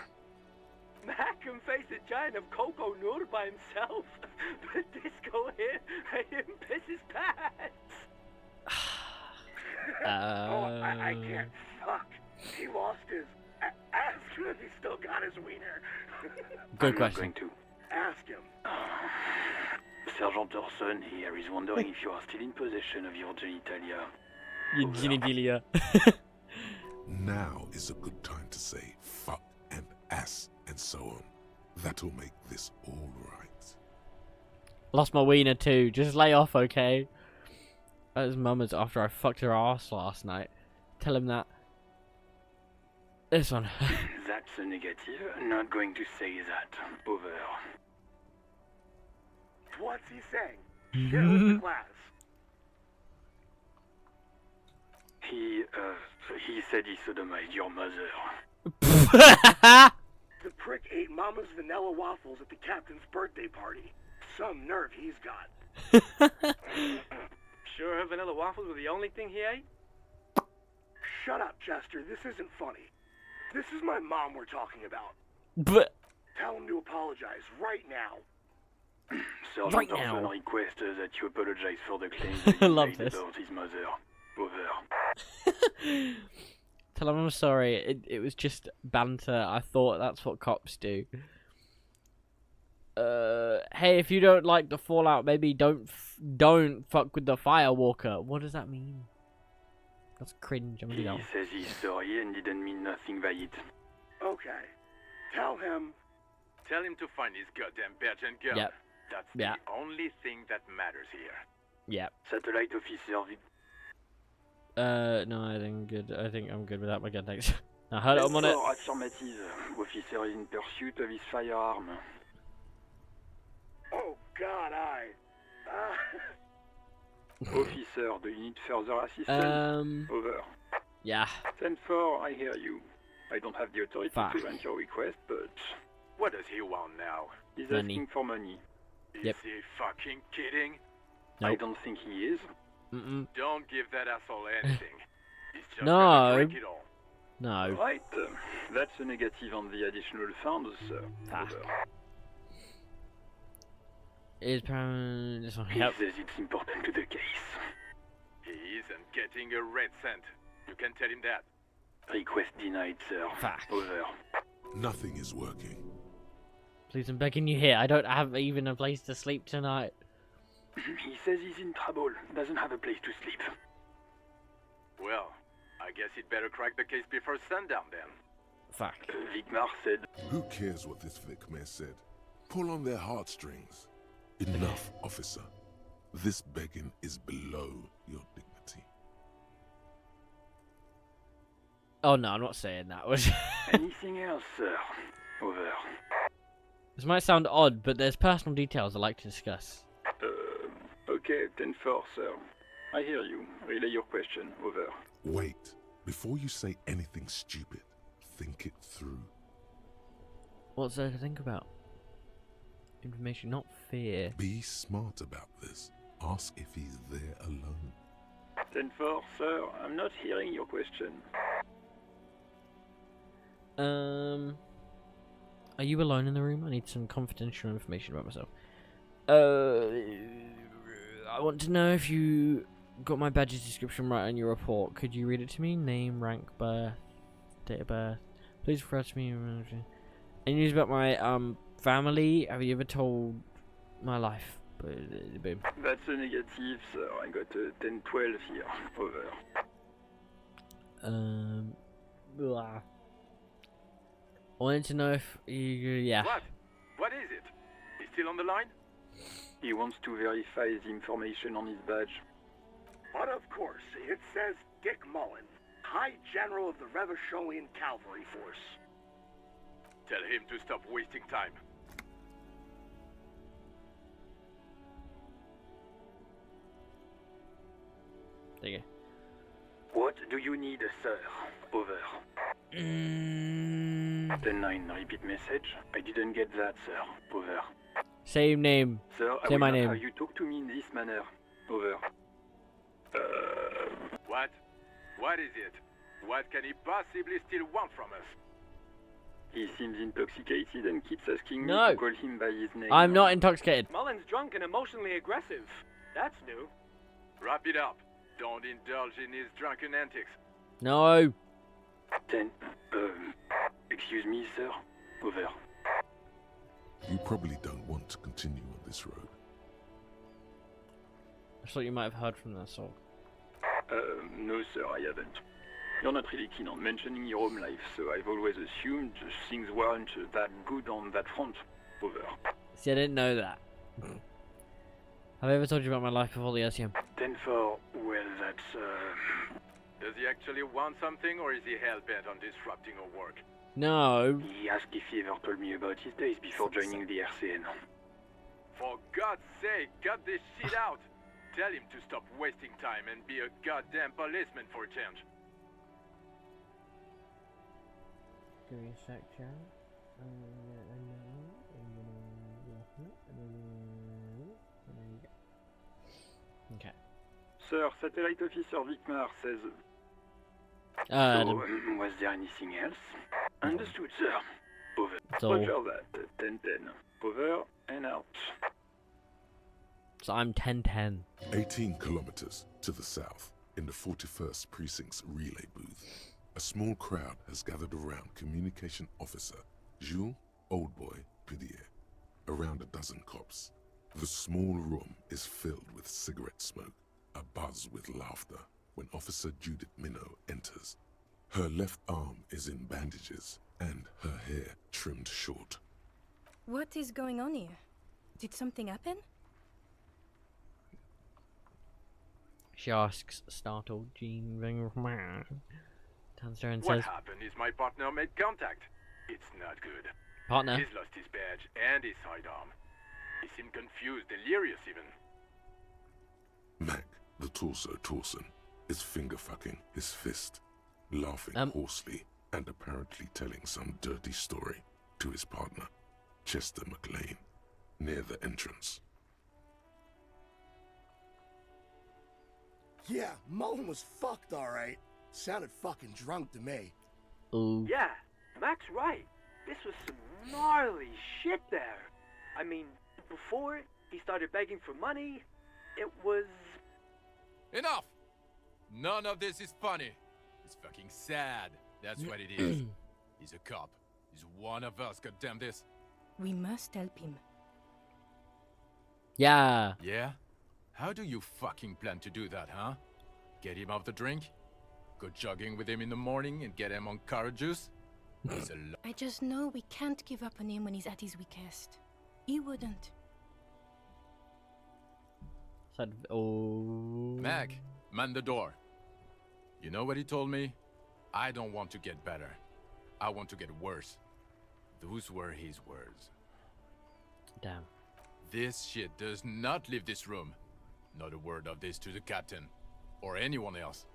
Mac can face a giant of Coco Noor by himself, but Disco here made him piss his pants. Oh, I can't. Fuck. He lost his... Ask him if he still got his wiener. Good question. I'm not going to. Ask him. Sergeant Orson here is wondering if you are still in possession of your genitalia. Your genitalia. Now is a good time to say fuck and ass and so on. That'll make this all right. Lost my wiener too. Just lay off, okay? That was Mama's after I fucked her ass last night. Tell him that. This one. That's a negative. Not going to say that. Over. What's he saying? Share with the class. He said he sodomized your mother. The prick ate Mama's vanilla waffles at the captain's birthday party. Some nerve he's got. Sure her vanilla waffles were the only thing he ate? Shut up, Chester. This isn't funny. This is my mom we're talking about. But tell him to apologize right now. Sergeant Right Orson now. requests that you apologize for the claims that you Love made this. about his mother. Over. tell him I'm sorry. It was just banter. I thought that's what cops do. Hey, if you don't like the Fallout, maybe don't fuck with the Firewalker. What does that mean? That's cringe. I'm gonna He go. says he's sorry and didn't mean nothing by it. Okay. Tell him. Tell him to find his goddamn Belgian gun. Yep. That's Yep. the only thing that matters here. Yep. Satellite Officer No, I think good. I think I'm good without my gun. Thanks. I heard it. I'm on it. Affirmative. Officer is in pursuit of his firearm. Oh God, Officer, do you need further assistance? Over. Yeah. 10-4, I hear you. I don't have the authority Fuck. to grant your request, but What does he want now? he's Money. asking for money. Yep. Is he fucking kidding? I Nope. don't think he is. Mm-mm. Don't give that asshole anything. He's just No. gonna drink it all. No. Right, that's a negative on the additional funds, sir. Fuck. Over. Is this one? He Yep. says it's important to the case. He isn't getting a red cent. You can tell him that. Request denied, sir. Fuck. Over. Nothing is working. Please, I'm begging you here. I don't have even a place to sleep tonight. He says he's in trouble. Doesn't have a place to sleep. Well, I guess he'd better crack the case before sundown then. Fuck. Vigmar said, Who cares what this Vicmare said? Pull on their heartstrings. Enough, officer. This begging is below your dignity. Oh no, I'm not saying that. anything else, sir? Over. This might sound odd, but there's personal details I'd like to discuss. Okay, 10-4, sir. I hear you. Relay your question. Over. Wait. Before you say anything stupid, think it through. What's there to think about? Information, not fear. Be smart about this. Ask if he's there alone. 10-4, sir. I'm not hearing your question. Are you alone in the room? I need some confidential information about myself. I want to know if you got my badge's description right on your report. Could you read it to me? Name, rank, birth, date of birth. Please refer to me. Any news about my family? Have you ever told my life? Boom. That's a negative, sir. I got a 10-12 here. Over. Blah. I wanted to know if you, yeah. What? What is it? He's still on the line? He wants to verify the information on his badge. But of course, it says Dick Mullen, High General of the Revacholian Cavalry Force. Tell him to stop wasting time. There you go. What do you need, sir? Over. 10-9, repeat message. I didn't get that, sir. Over. Same name. Sir, I Say will my not name. have you talk to me in this manner. Over. What? What is it? What can he possibly still want from us? He seems intoxicated and keeps asking me No. to call him by his name. I'm not intoxicated. Mullen's drunk and emotionally aggressive. That's new. Wrap it up. Don't indulge in his drunken antics. No. 10. Excuse me, sir. Over. You probably don't want to continue on this road. I thought you might have heard from that song. No, sir, I haven't. You're not really keen on mentioning your home life, so I've always assumed things weren't that good on that front. Over. See, I didn't know that. Have I ever told you about my life before the LCM? 10-4, well, that's, Does he actually want something, or is he hell-bent on disrupting our work? No. He asked if he ever told me about his days before joining the RCN. For God's sake, cut this shit out! Tell him to stop wasting time and be a goddamn policeman for a change. Give me a sec, chat. Okay. Sir, Satellite Officer Vicmar says... was there anything else? Understood, sir. Over. So- Roger that. 10-10. Over and out. So I'm 10-10. 18 kilometers to the south, in the 41st Precinct's relay booth, a small crowd has gathered around Communication Officer Jules Oldboy Pidier, around a dozen cops. The small room is filled with cigarette smoke, abuzz with laughter, when Officer Judith Minot enters. Her left arm is in bandages, and her hair trimmed short. What is going on here? Did something happen? She asks, startled Jean Ringman. Turns to her and What says, happened is my partner made contact. It's not good. Partner? He's lost his badge and his sidearm. He seemed confused, delirious even. Mac, the torso Torson, is finger-fucking his fist, laughing hoarsely and apparently telling some dirty story to his partner, Chester McLean, near the entrance. Yeah, Mullen was fucked, alright. Sounded fucking drunk to me. Ooh. Yeah, Mac's right. This was some gnarly shit there. I mean, before he started begging for money, it was... Enough! None of this is funny. It's fucking sad. That's what it is. He's a cop. He's one of us, goddamn this. We must help him. Yeah. Yeah? How do you fucking plan to do that, huh? Get him off the drink? Go jogging with him in the morning and get him on carrot juice? He's a I just know we can't give up on him when he's at his weakest. He wouldn't. Said, oh. Mac, man the door. You know what he told me? I don't want to get better. I want to get worse. Those were his words. Damn. This shit does not leave this room. Not a word of this to the captain. or anyone else.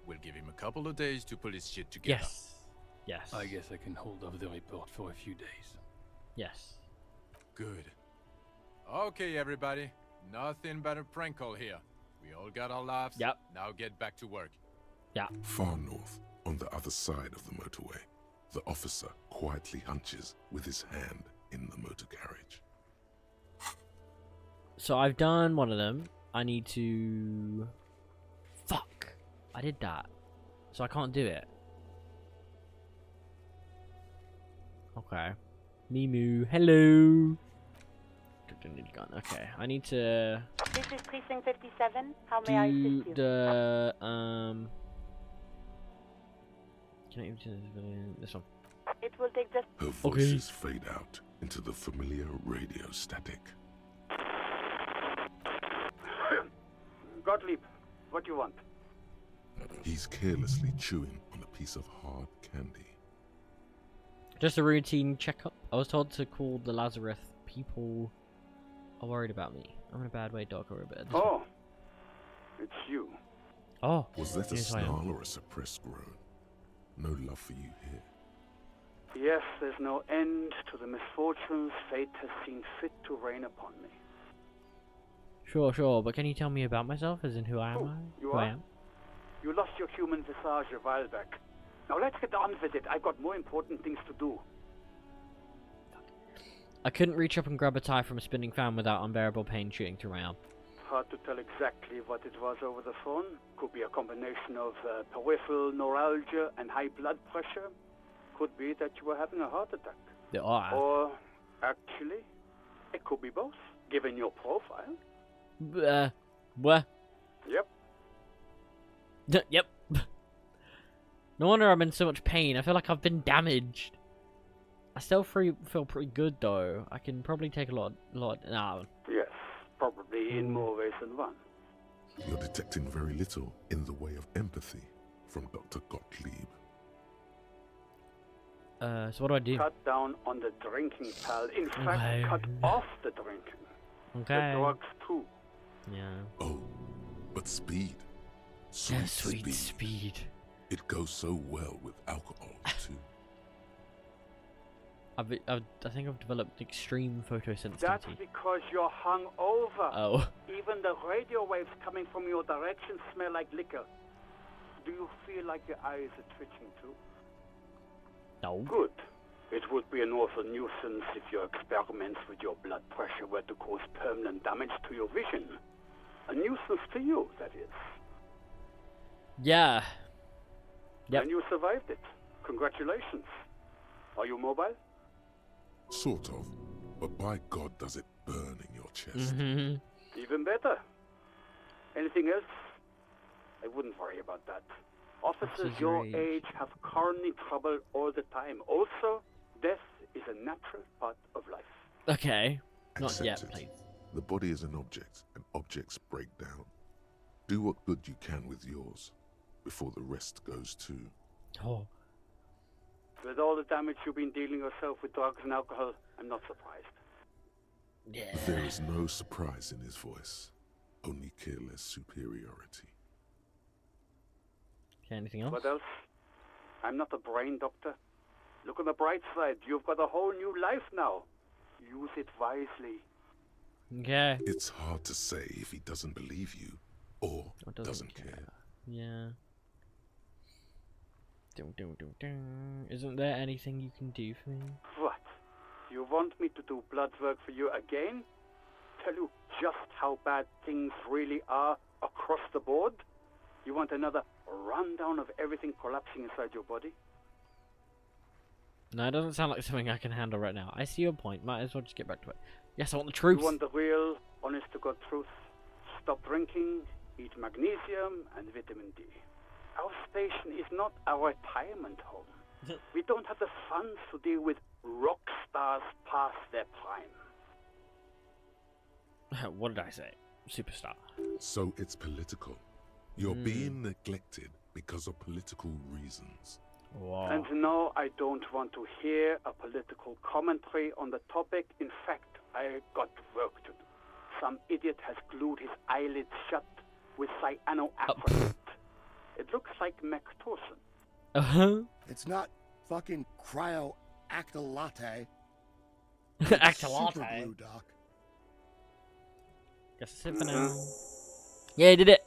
We'll give him a couple of days to pull his shit together. Yes. Yes. I guess I can hold off the report for a few days. Yes. Good. Okay, everybody. Nothing but a prank call here. We all got our laughs. Yep. Now get back to work. Yeah. Far north, on the other side of the motorway, the officer quietly hunches with his hand in the motor carriage. So I've done one of them. I need to... Fuck. I did that. So I can't do it. Okay. Mimu, hello. Okay, I need to This is Precinct 57. How may I do assist you? the Can I even this one? It will take just... Her voices fade out into the familiar radio static. Gottlieb, what do you want? He's carelessly chewing on a piece of hard candy. Just a routine checkup. I was told to call the Lazarus. People are worried about me. I'm in a bad way, Doc, or a bit. Oh, it's you. Oh. Was that a yes, I am. snarl or a suppressed groan? No love for you here. Yes, there's no end to the misfortunes fate has seen fit to rain upon me. Sure, but can you tell me about myself, as in who I am? You Who are? I am? You lost your human visage a while back. Now let's get on with it. I've got more important things to do. I couldn't reach up and grab a tie from a spinning fan without unbearable pain shooting through my arm. Hard to tell exactly what it was over the phone. Could be a combination of peripheral neuralgia and high blood pressure. Could be that you were having a heart attack. Or, actually, it could be both, given your profile. What? Yep. Yep. No wonder I'm in so much pain. I feel like I've been damaged. I still feel pretty good though. I can probably take a lot. Nah. Yes, probably in more ways than one. You're detecting very little in the way of empathy from Dr. Gottlieb. So what do I do? Cut down on the drinking, pal. In fact, Okay. cut off the drinking. Okay. The drugs too. Yeah. Oh, but speed. Yeah, sweet speed. It goes so well with alcohol, too. I think I've developed extreme That's photosensitivity. because you're hung over. Oh. Even the radio waves coming from your direction smell like liquor. Do you feel like your eyes are twitching too? No. Good. It would be an awful nuisance if your experiments with your blood pressure were to cause permanent damage to your vision. A nuisance to you, that is. Yeah. Yep. And you survived it. Congratulations. Are you mobile? Sort of. But by God, does it burn in your chest. Even better. Anything else? I wouldn't worry about that. Officers your age have coronary trouble all the time. Also, death is a natural part of life. Okay. Not Accept yet, it. please. The body is an object, and objects break down. Do what good you can with yours, before the rest goes too. Oh. With all the damage you've been dealing yourself with drugs and alcohol, I'm not surprised. Yeah. There is no surprise in his voice, only careless superiority. Okay, anything else? What else? I'm not a brain doctor. Look on the bright side. You've got a whole new life now. Use it wisely. Okay. It's hard to say if he doesn't believe you, or doesn't care. Yeah. Isn't there anything you can do for me? What? You want me to do blood work for you again? Tell you just how bad things really are across the board? You want another rundown of everything collapsing inside your body? No, it doesn't sound like something I can handle right now. I see your point. Might as well just get back to it. Yes, I want the truth. You want the real, honest-to-God truth? Stop drinking, eat magnesium and vitamin D. Our station is not a retirement home. We don't have the funds to deal with rock stars past their prime. What did I say? Superstar. So it's political. You're being neglected because of political reasons. Wow. And no, I don't want to hear a political commentary on the topic. In fact, I got work to do. Some idiot has glued his eyelids shut with cyanoacrylate. It looks like Mectorson. It's not fucking cryoactylate. Actylate. Super glue, Doc. Guess that's it for now. Yeah, I did it.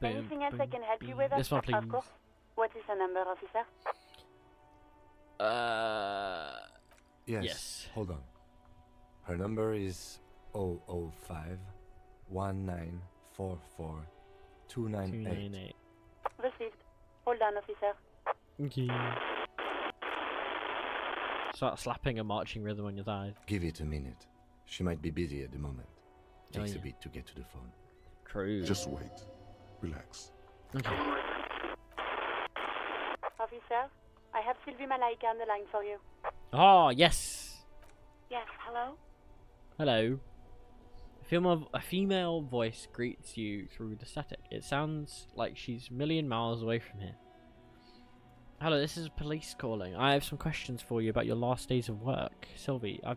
Anything else I can help you with? This one, please. Of course. What is the number, officer? Yes. Hold on. Her number is 005 1944 298. Received. Hold on, officer. Okay. Start slapping a marching rhythm on your thighs. Give it a minute. She might be busy at the moment. Takes yeah. a bit to get to the phone. True. Just wait. Relax. Okay. Officer, I have Sylvie Malaika on the line for you. Oh, yes. Yes, hello? Hello. A female voice greets you through the static. It sounds like she's a million miles away from here. Hello, this is police calling. I have some questions for you about your last days of work. Sylvie, I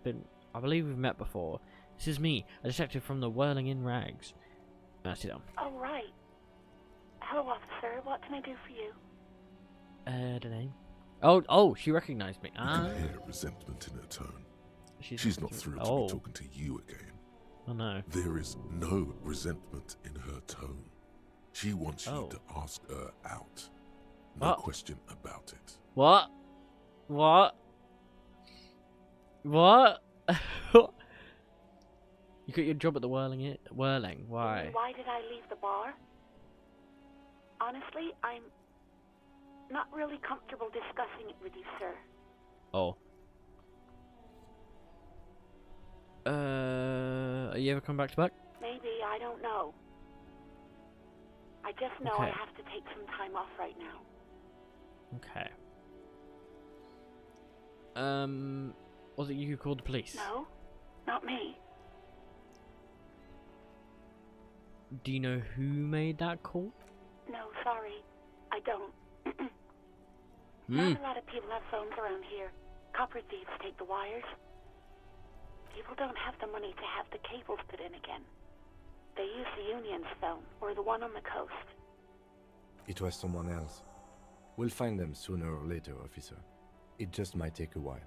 believe we've met before. This is me, a detective from the Whirling in Rags. Sit down. Oh, right. Hello, officer. What can I do for you? The name? Oh, she recognized me. You can hear resentment in her tone. She's not thrilled to be talking to you again. Oh no. There is no resentment in her tone. She wants you to ask her out. No question about it. What? You got your job at the Whirling. Why? Why did I leave the bar? Honestly, I'm not really comfortable discussing it with you, sir. Oh. Are you ever come back to work? Maybe, I don't know. I just know I have to take some time off right now. Okay. Was it you who called the police? No, not me. Do you know who made that call? No, sorry. I don't. Not a lot of people have phones around here. Copper thieves take the wires. People don't have the money to have the cables put in again. They use the Union's phone, or the one on the coast. It was someone else. We'll find them sooner or later, officer. It just might take a while.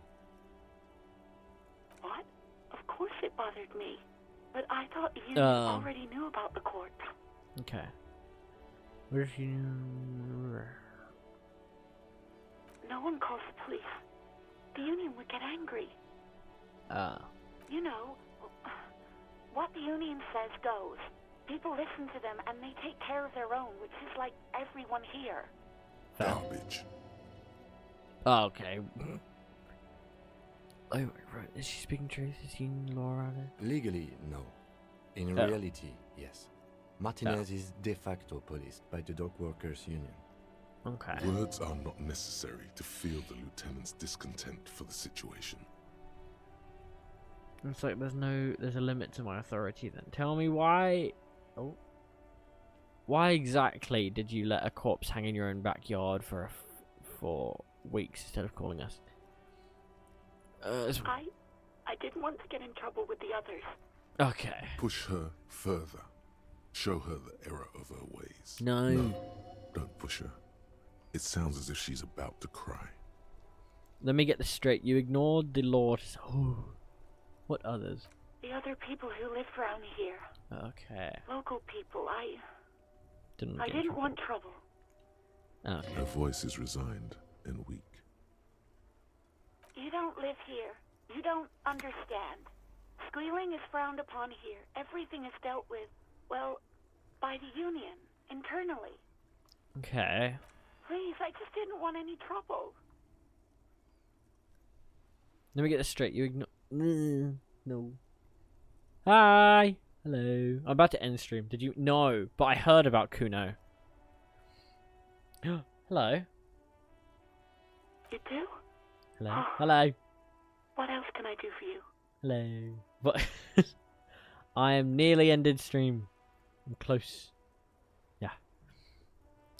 What? Of course it bothered me. But I thought you already knew about the court. Okay. Where did you... No one calls the police. The Union would get angry. You know, what the Union says goes. People listen to them and they take care of their own, which is like everyone here. Garbage. Oh, okay. Oh, right. Is she speaking truth? Is the Union law around it? Legally, no. In reality, yes. Martinez is de facto policed by the Dock Workers Union. Okay. Words are not necessary to feel the lieutenant's discontent for the situation. It's like there's a limit to my authority then. Tell me why... Oh. Why exactly did you let a corpse hang in your own backyard for weeks instead of calling us? I didn't want to get in trouble with the others. Okay. Push her further. Show her the error of her ways. No. Don't push her. It sounds as if she's about to cry. Let me get this straight. You ignored the law to... Oh. What others? The other people who live around here. Okay. Local people. I didn't want trouble. Okay. Her voice is resigned and weak. You don't live here. You don't understand. Squealing is frowned upon here. Everything is dealt with, well, by the Union, internally. Okay. Please, I just didn't want any trouble. Let me get this straight. You ignore... No. Hi! Hello. I'm about to end stream. Did you... No, but I heard about Kuno. Hello. You do? Hello. Oh. Hello. What else can I do for you? Hello. What? I am nearly ended stream. I'm close. Yeah.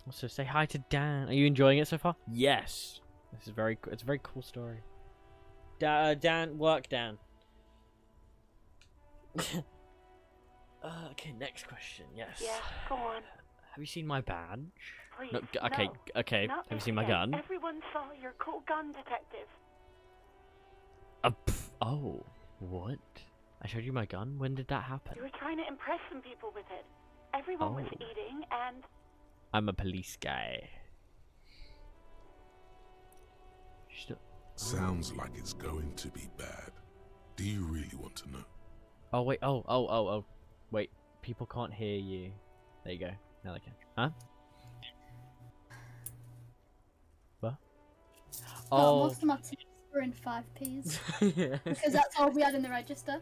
Also, say hi to Dan. Are you enjoying it so far? Yes. This is it's a very cool story. Dan, work Dan. Okay, next question. Yes. Yeah, go on. Have you seen my badge? Please, No, okay, no. okay. Not Have you this seen my again. gun? Everyone saw your cool gun, detective. Oh, what? I showed you my gun? When did that happen? You were trying to impress some people with it. Everyone was Oh. eating, and I'm a police guy. Sounds like it's going to be bad. Do you really want to know? Oh, wait. Oh. Wait. People can't hear you. There you go. Now they can. Huh? What? Oh. Most of my tips were in 5p's. Yeah. Because that's all we had in the register.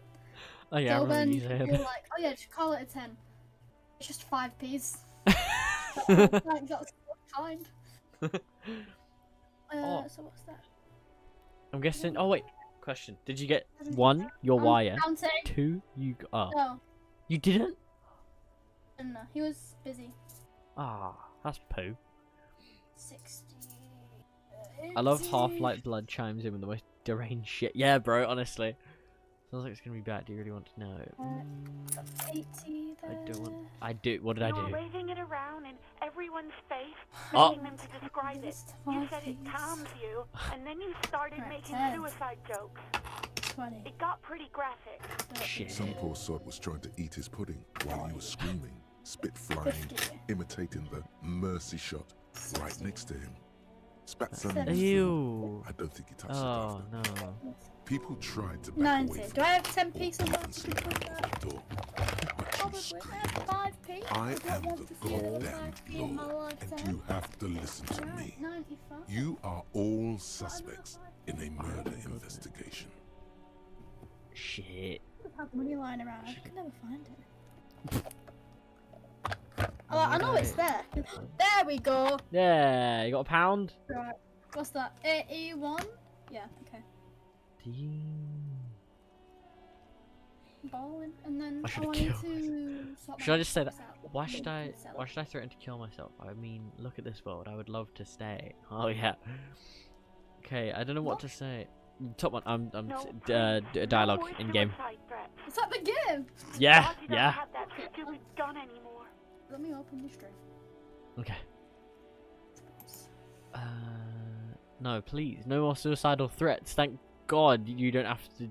Oh, yeah, I So remember then you you saying. were like, oh yeah, just call it a 10. It's just 5p's. Like, that's so kind. Oh. So what's that? I'm guessing. Oh, wait. Question. Did you get 1, your wire? Counting. 2, you got. No. You didn't? No, he was busy. Ah, that's poo. 60. I love Half-Light Blood chimes in with the most deranged shit. Yeah, bro, honestly. Sounds like it's gonna be bad. Do you really want to know? 80 there. I don't want. I do. What did I you were do? waving it around in everyone's face, Oh. begging them to describe it. You said it calms you, and then you started making 10. suicide jokes. 20. It got pretty graphic. Shit. Some poor sod was trying to eat his pudding while you were screaming, spit flying, 50. imitating the mercy shot right next to him. Spat some in 70. his Ew. food. I don't think he touched Oh it after. no. People tried to back 90. away from Do I have 10p or somewhere? even sleep out the door. But you Probably. screamed. I have 5p. I don't am want the to see another goddamn 5p in my law, and lifetime. you have to listen to me. 95. You are all suspects in a murder investigation. Shit. I've had money lying around. I could never find it. Oh, I know it's there. There we go. Yeah, you got a pound? Right. What's that? 81? Yeah, okay. Balling. And then I I should've wanted killed to sort Should I my just say that? house out. Why should I? Sell Why it. should I threaten to kill myself? I mean, look at this world. I would love to stay. Oh yeah. Okay, I don't know what to say. Top one. Dialogue more in game. suicide threats. Is that the game? Yeah, God, you don't yeah. have that stupid gun anymore. Let me open this drink. Okay. No, please, no more suicidal threats. Thank God you don't have to.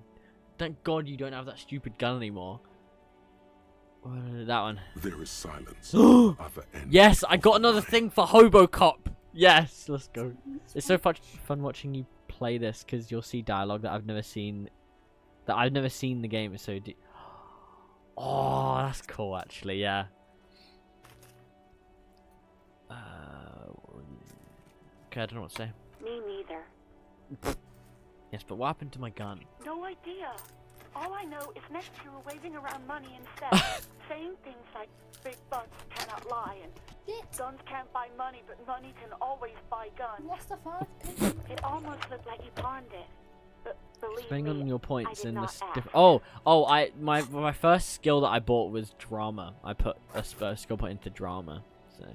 Thank God you don't have that stupid gun anymore. That one. There is silence. Other end. Yes, I got another thing for Hobocop. Yes, let's go. It's so fun watching you play this because you'll see dialogue that I've never seen. That I've never seen the game. So, oh, that's cool. Actually, yeah. Okay, I don't know what to say. Me neither. Yes, but what happened to my gun? No idea. All I know is next you were waving around money instead, saying things like big bucks cannot lie and guns can't buy money, but money can always buy guns. What's the 5p? It almost looked like you pawned it. But believe Depending me, on your I points did in not this. ask. My first skill that I bought was drama. I put a skill point into drama. So.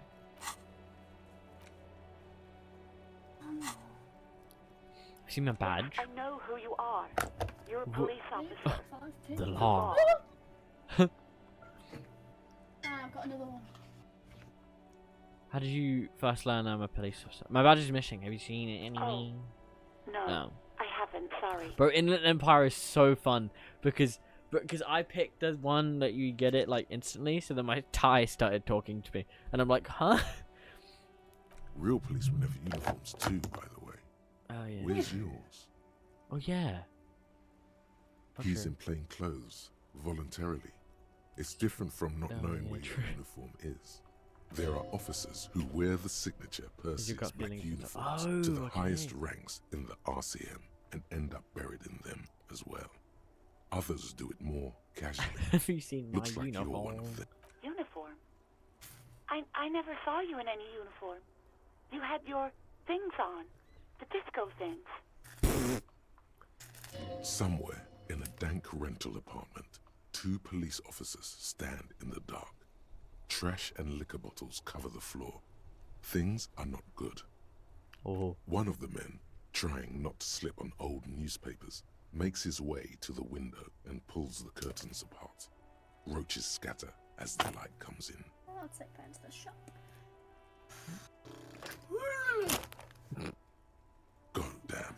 See my badge? I know who you are. You're a police officer. The law. Ah, I've got another one. How did you first learn I'm a police officer? My badge is missing. Have you seen it anywhere? Oh, no, I haven't. Sorry. Bro, Inland Empire is so fun because I picked the one that you get it like instantly, so then my tie started talking to me, and I'm like, huh? Real policemen have uniforms too, by the way. Oh yeah. Where's yours? Oh yeah. He's Okay. in plain clothes, voluntarily. It's different from not Oh, knowing yeah, where true. your uniform is. There are officers who wear the signature Perseus got Black feelings of the- uniforms to the Oh, okay. highest ranks in the RCM and end up buried in them as well. Others do it more casually. Have you seen my Looks like you're one uniform? of them. Uniform? I never saw you in any uniform. You had your things on. The disco things. Somewhere in a dank rental apartment, two police officers stand in the dark. Trash and liquor bottles cover the floor. Things are not good. Oh. One of the men, trying not to slip on old newspapers, makes his way to the window and pulls the curtains apart. Roaches scatter as the light comes in. I'll take that into the shop. God damn.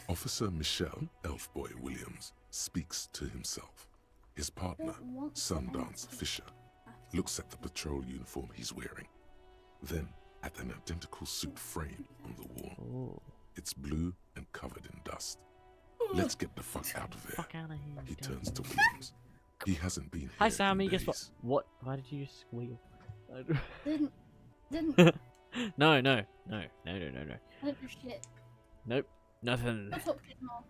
Officer Michelle Elfboy Williams speaks to himself. His partner, Sundance Fisher, looks at the patrol uniform he's wearing. Then at an identical suit frame on the wall. Oh. It's blue and covered in dust. Let's get the fuck out of there. He turns to Williams. He hasn't been here. Hi, Sammy. in Guess what? days. What? Why did you squeal? Didn't. No. I don't do shit. Nope. Nothing. Shut up, kid, more.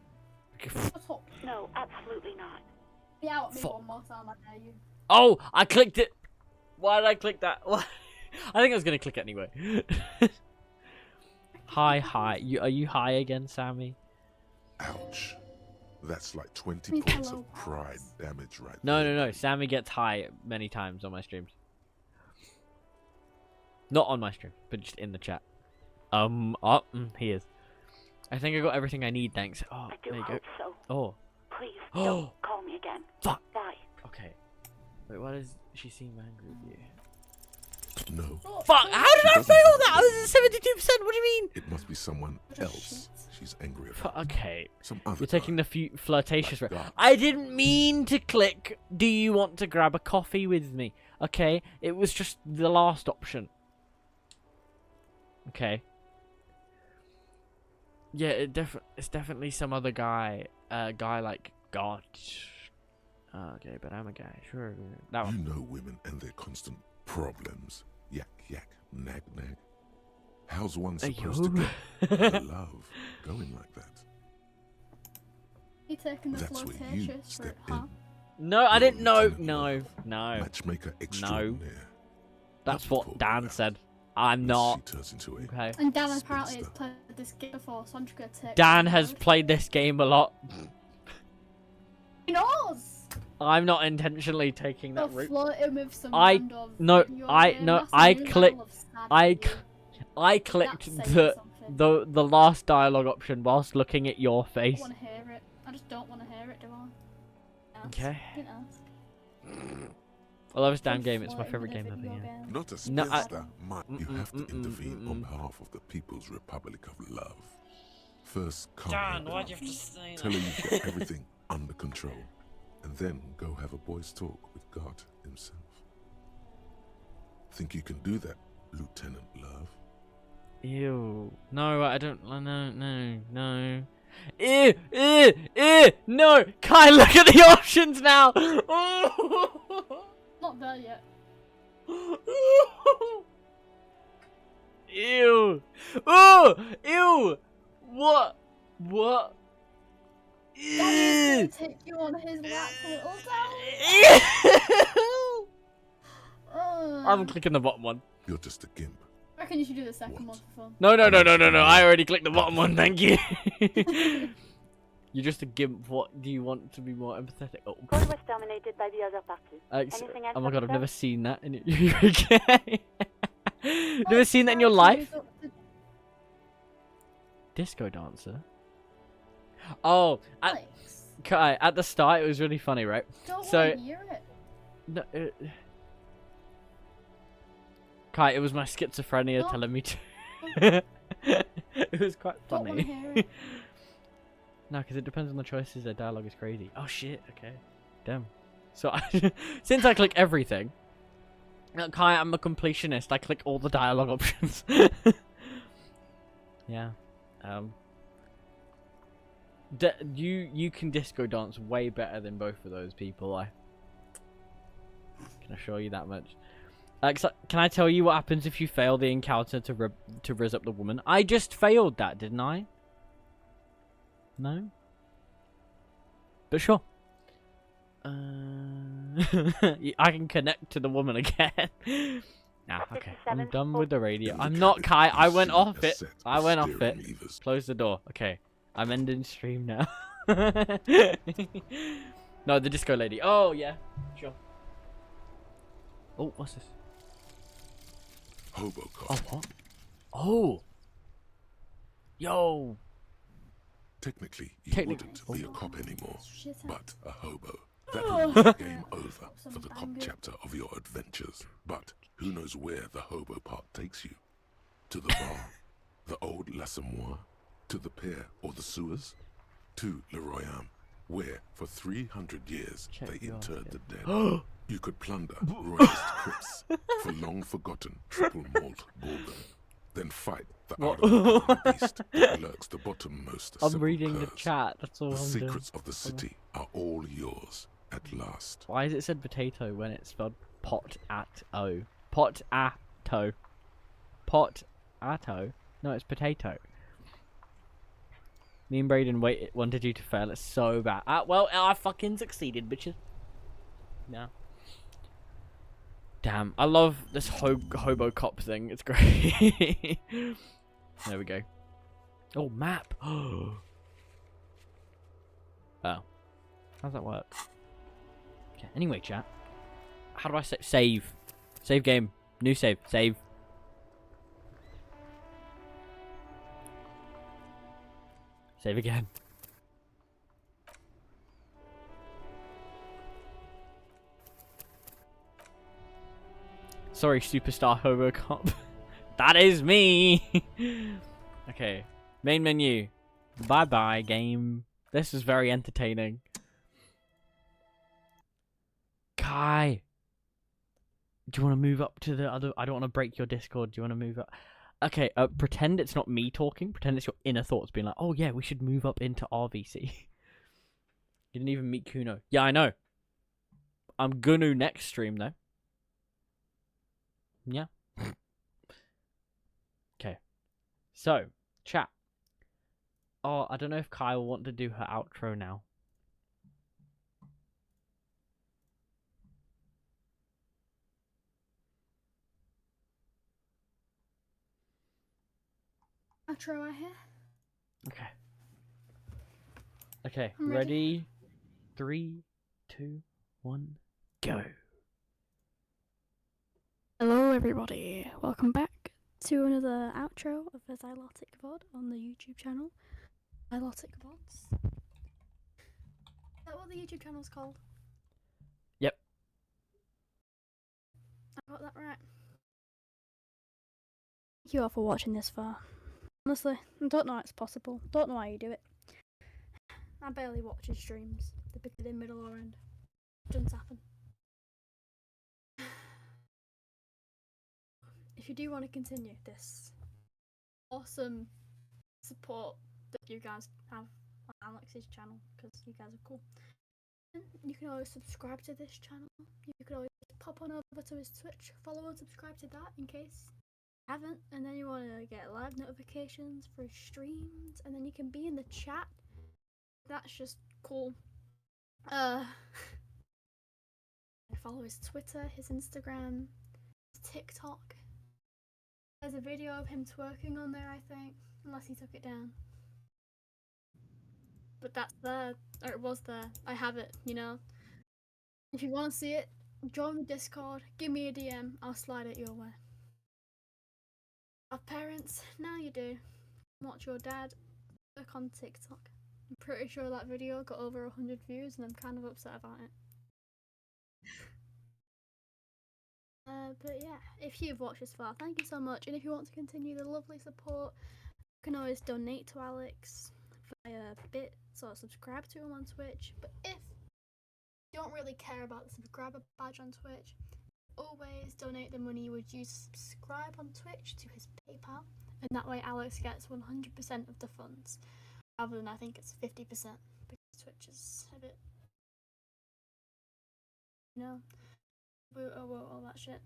Shut up. No, absolutely not. Be out at me Fuck. one more time, I dare you. Oh, I clicked it. Why did I click that? Why? I think I was gonna click it anyway. Hi. Are you high again, Sammy? Ouch. That's like 20 Please, points hello, of pride damage right No. there. Sammy gets high many times on my streams. Not on my stream, but just in the chat. He is. I think I got everything I need, thanks. Oh, I do there you go. hope so. Oh. Please, Oh. don't call me again. Fuck. Bye. Okay. Wait, why does she seem angry with you? No. Fuck! How did I fail that? This is 72%. What do you mean? It must be someone else she's angry about. Okay. Some other You're taking the flirtatious Like route. God. I didn't mean to click. Do you want to grab a coffee with me? Okay. It was just the last option. Okay. Yeah, it's definitely some other guy. Guy like God. Okay, but I'm a guy. Sure. That one. You know women and their constant problems. Yak, yak, nag, nag. How's one supposed to get the love going like that? You taking the That's where you flirtatious step route, huh? in. No, I didn't know. Lieutenant No. Matchmaker No. extraordinaire. That's what Dan said. I'm not. She turns into a Okay. And Dan apparently has played this game before, so I'm just gonna take. Dan has played this game a lot. He knows. I'm not intentionally taking that route. Flirting with some I random no, video I game, no, that's a I new clicked, level of sad I for you. I clicked That's saying something. the last dialogue option whilst looking at your I face. don't want to hear it. I just don't want to hear it, do I? Ask. Okay. Didn't ask. I love this damn From game. It's my flirting favorite with a game ever. video Yeah. game. Not a No, spinster. You have to intervene on behalf of the People's Republic of Love. First, calm her Dan, why'd you down. have to say Tell her that? you've got everything under control, and then go have a boys' talk with God himself. Think you can do that, Lieutenant Love? Ew. No, I don't. No. Ew. No. Kai, look at the options now. Not there yet. Ew. Oh. Ew. What? Daddy's gonna take you on his lap a little down. I'm clicking the bottom one. You're just a gimp. I reckon you should do the second one for fun. No. I already clicked the bottom one. Thank you. You're just a gimp. What do you want to be more empathetic? Oh. Code was terminated by the other party. Anything else? Oh my god, I've officer? never seen that. In you okay? Never seen that in your life? Disco dancer. Oh, Kai, at the start it was really funny, right? Don't So, want to hear it. no, Kai, it was my schizophrenia No. telling me to. It was quite Don't want funny. to hear it. No, because it depends on the choices. Their dialogue is crazy. Oh shit. Okay. Damn. So since I click everything, Kai, I'm a completionist. I click all the dialogue options. Yeah. You can disco dance way better than both of those people. I can assure you that much. Can I tell you what happens if you fail the encounter to rizz up the woman? I just failed that, didn't I? No? But sure. I can connect to the woman again. Nah, okay. I'm done with the radio. I'm not Kai. I went off it. I went off it. Close the door. Okay. I'm ending stream now. No, the disco lady. Oh, yeah. Sure. Oh, what's this? Hobo cop. Oh, what? Oh. Yo. Technically, you wouldn't be a cop anymore, but a hobo. That will mean game over for the pop chapter of your adventures. But who knows where the hobo part takes you? To the bar, the old L'Assommoir, to the pier or the sewers, to Le Royaume, where for 300 years they interred the dead. You could plunder royalist crypts for long-forgotten triple malt bourbon, then fight the out-of-the beast that lurks the bottommost. I'm reading the chat. That's all. The I'm secrets doing. of the city are all yours at last. Why is it said potato when it's spelled pot-at-o? Pot-at-o. Pot-at-o? No, it's potato. Me and Braden wanted you to fail. It's so bad. Well, I fucking succeeded, bitches. Yeah. Damn, I love this hobo cop thing. It's great. There we go. Oh, map. Oh. How's that work? Okay, anyway, chat. How do I save? Save game. New save. Save. Save again. Sorry, Superstar Hobo Cop. That is me! Okay. Main menu. Bye-bye, game. This is very entertaining. Kai! Do you want to move up to the other... I don't want to break your Discord. Do you want to move up? Okay, pretend it's not me talking. Pretend it's your inner thoughts being like, oh yeah, we should move up into RVC. You didn't even meet Kuno. Yeah, I know. I'm gonna next stream, though. Yeah. Okay. So, chat. Oh, I don't know if Kai will want to do her outro now. Outro, I hear. Okay. Okay, I'm ready? 3, 2, 1, go. Hello everybody, welcome back to another outro of the Zylotic VOD on the YouTube channel. Zylotic VODs. Is that what the YouTube channel's called? Yep. I got that right. Thank you all for watching this far. Honestly, I don't know how it's possible. Don't know how you do it. I barely watch his streams. The beginning, middle, or end. Doesn't happen. If you do want to continue this awesome support that you guys have on Alex's channel, because you guys are cool, you can always subscribe to this channel. You can always pop on over to his Twitch, follow and subscribe to that in case you haven't, and then you want to get live notifications for his streams, and then you can be in the chat. That's just cool. Follow his Twitter, his Instagram, his TikTok. There's a video of him twerking on there, I think, unless he took it down. But that's there, or it was there. I have it, you know. If you want to see it, join the Discord, give me a DM, I'll slide it your way. Have parents? Now you do. Watch your dad work on TikTok. I'm pretty sure that video got over 100 views and I'm kind of upset about it. But yeah, if you've watched this far, thank you so much. And if you want to continue the lovely support, you can always donate to Alex via bits or subscribe to him on Twitch. But if you don't really care about the subscriber badge on Twitch, always donate the money you would use to subscribe on Twitch to his PayPal. And that way Alex gets 100% of the funds, rather than I think it's 50%, because Twitch is a bit, you know, all that shit.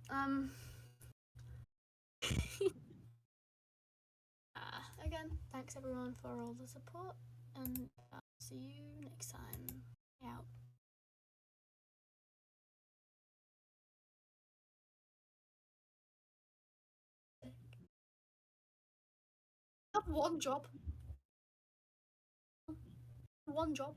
Again, thanks everyone for all the support, and I'll see you next time. Out. I have one job. One job.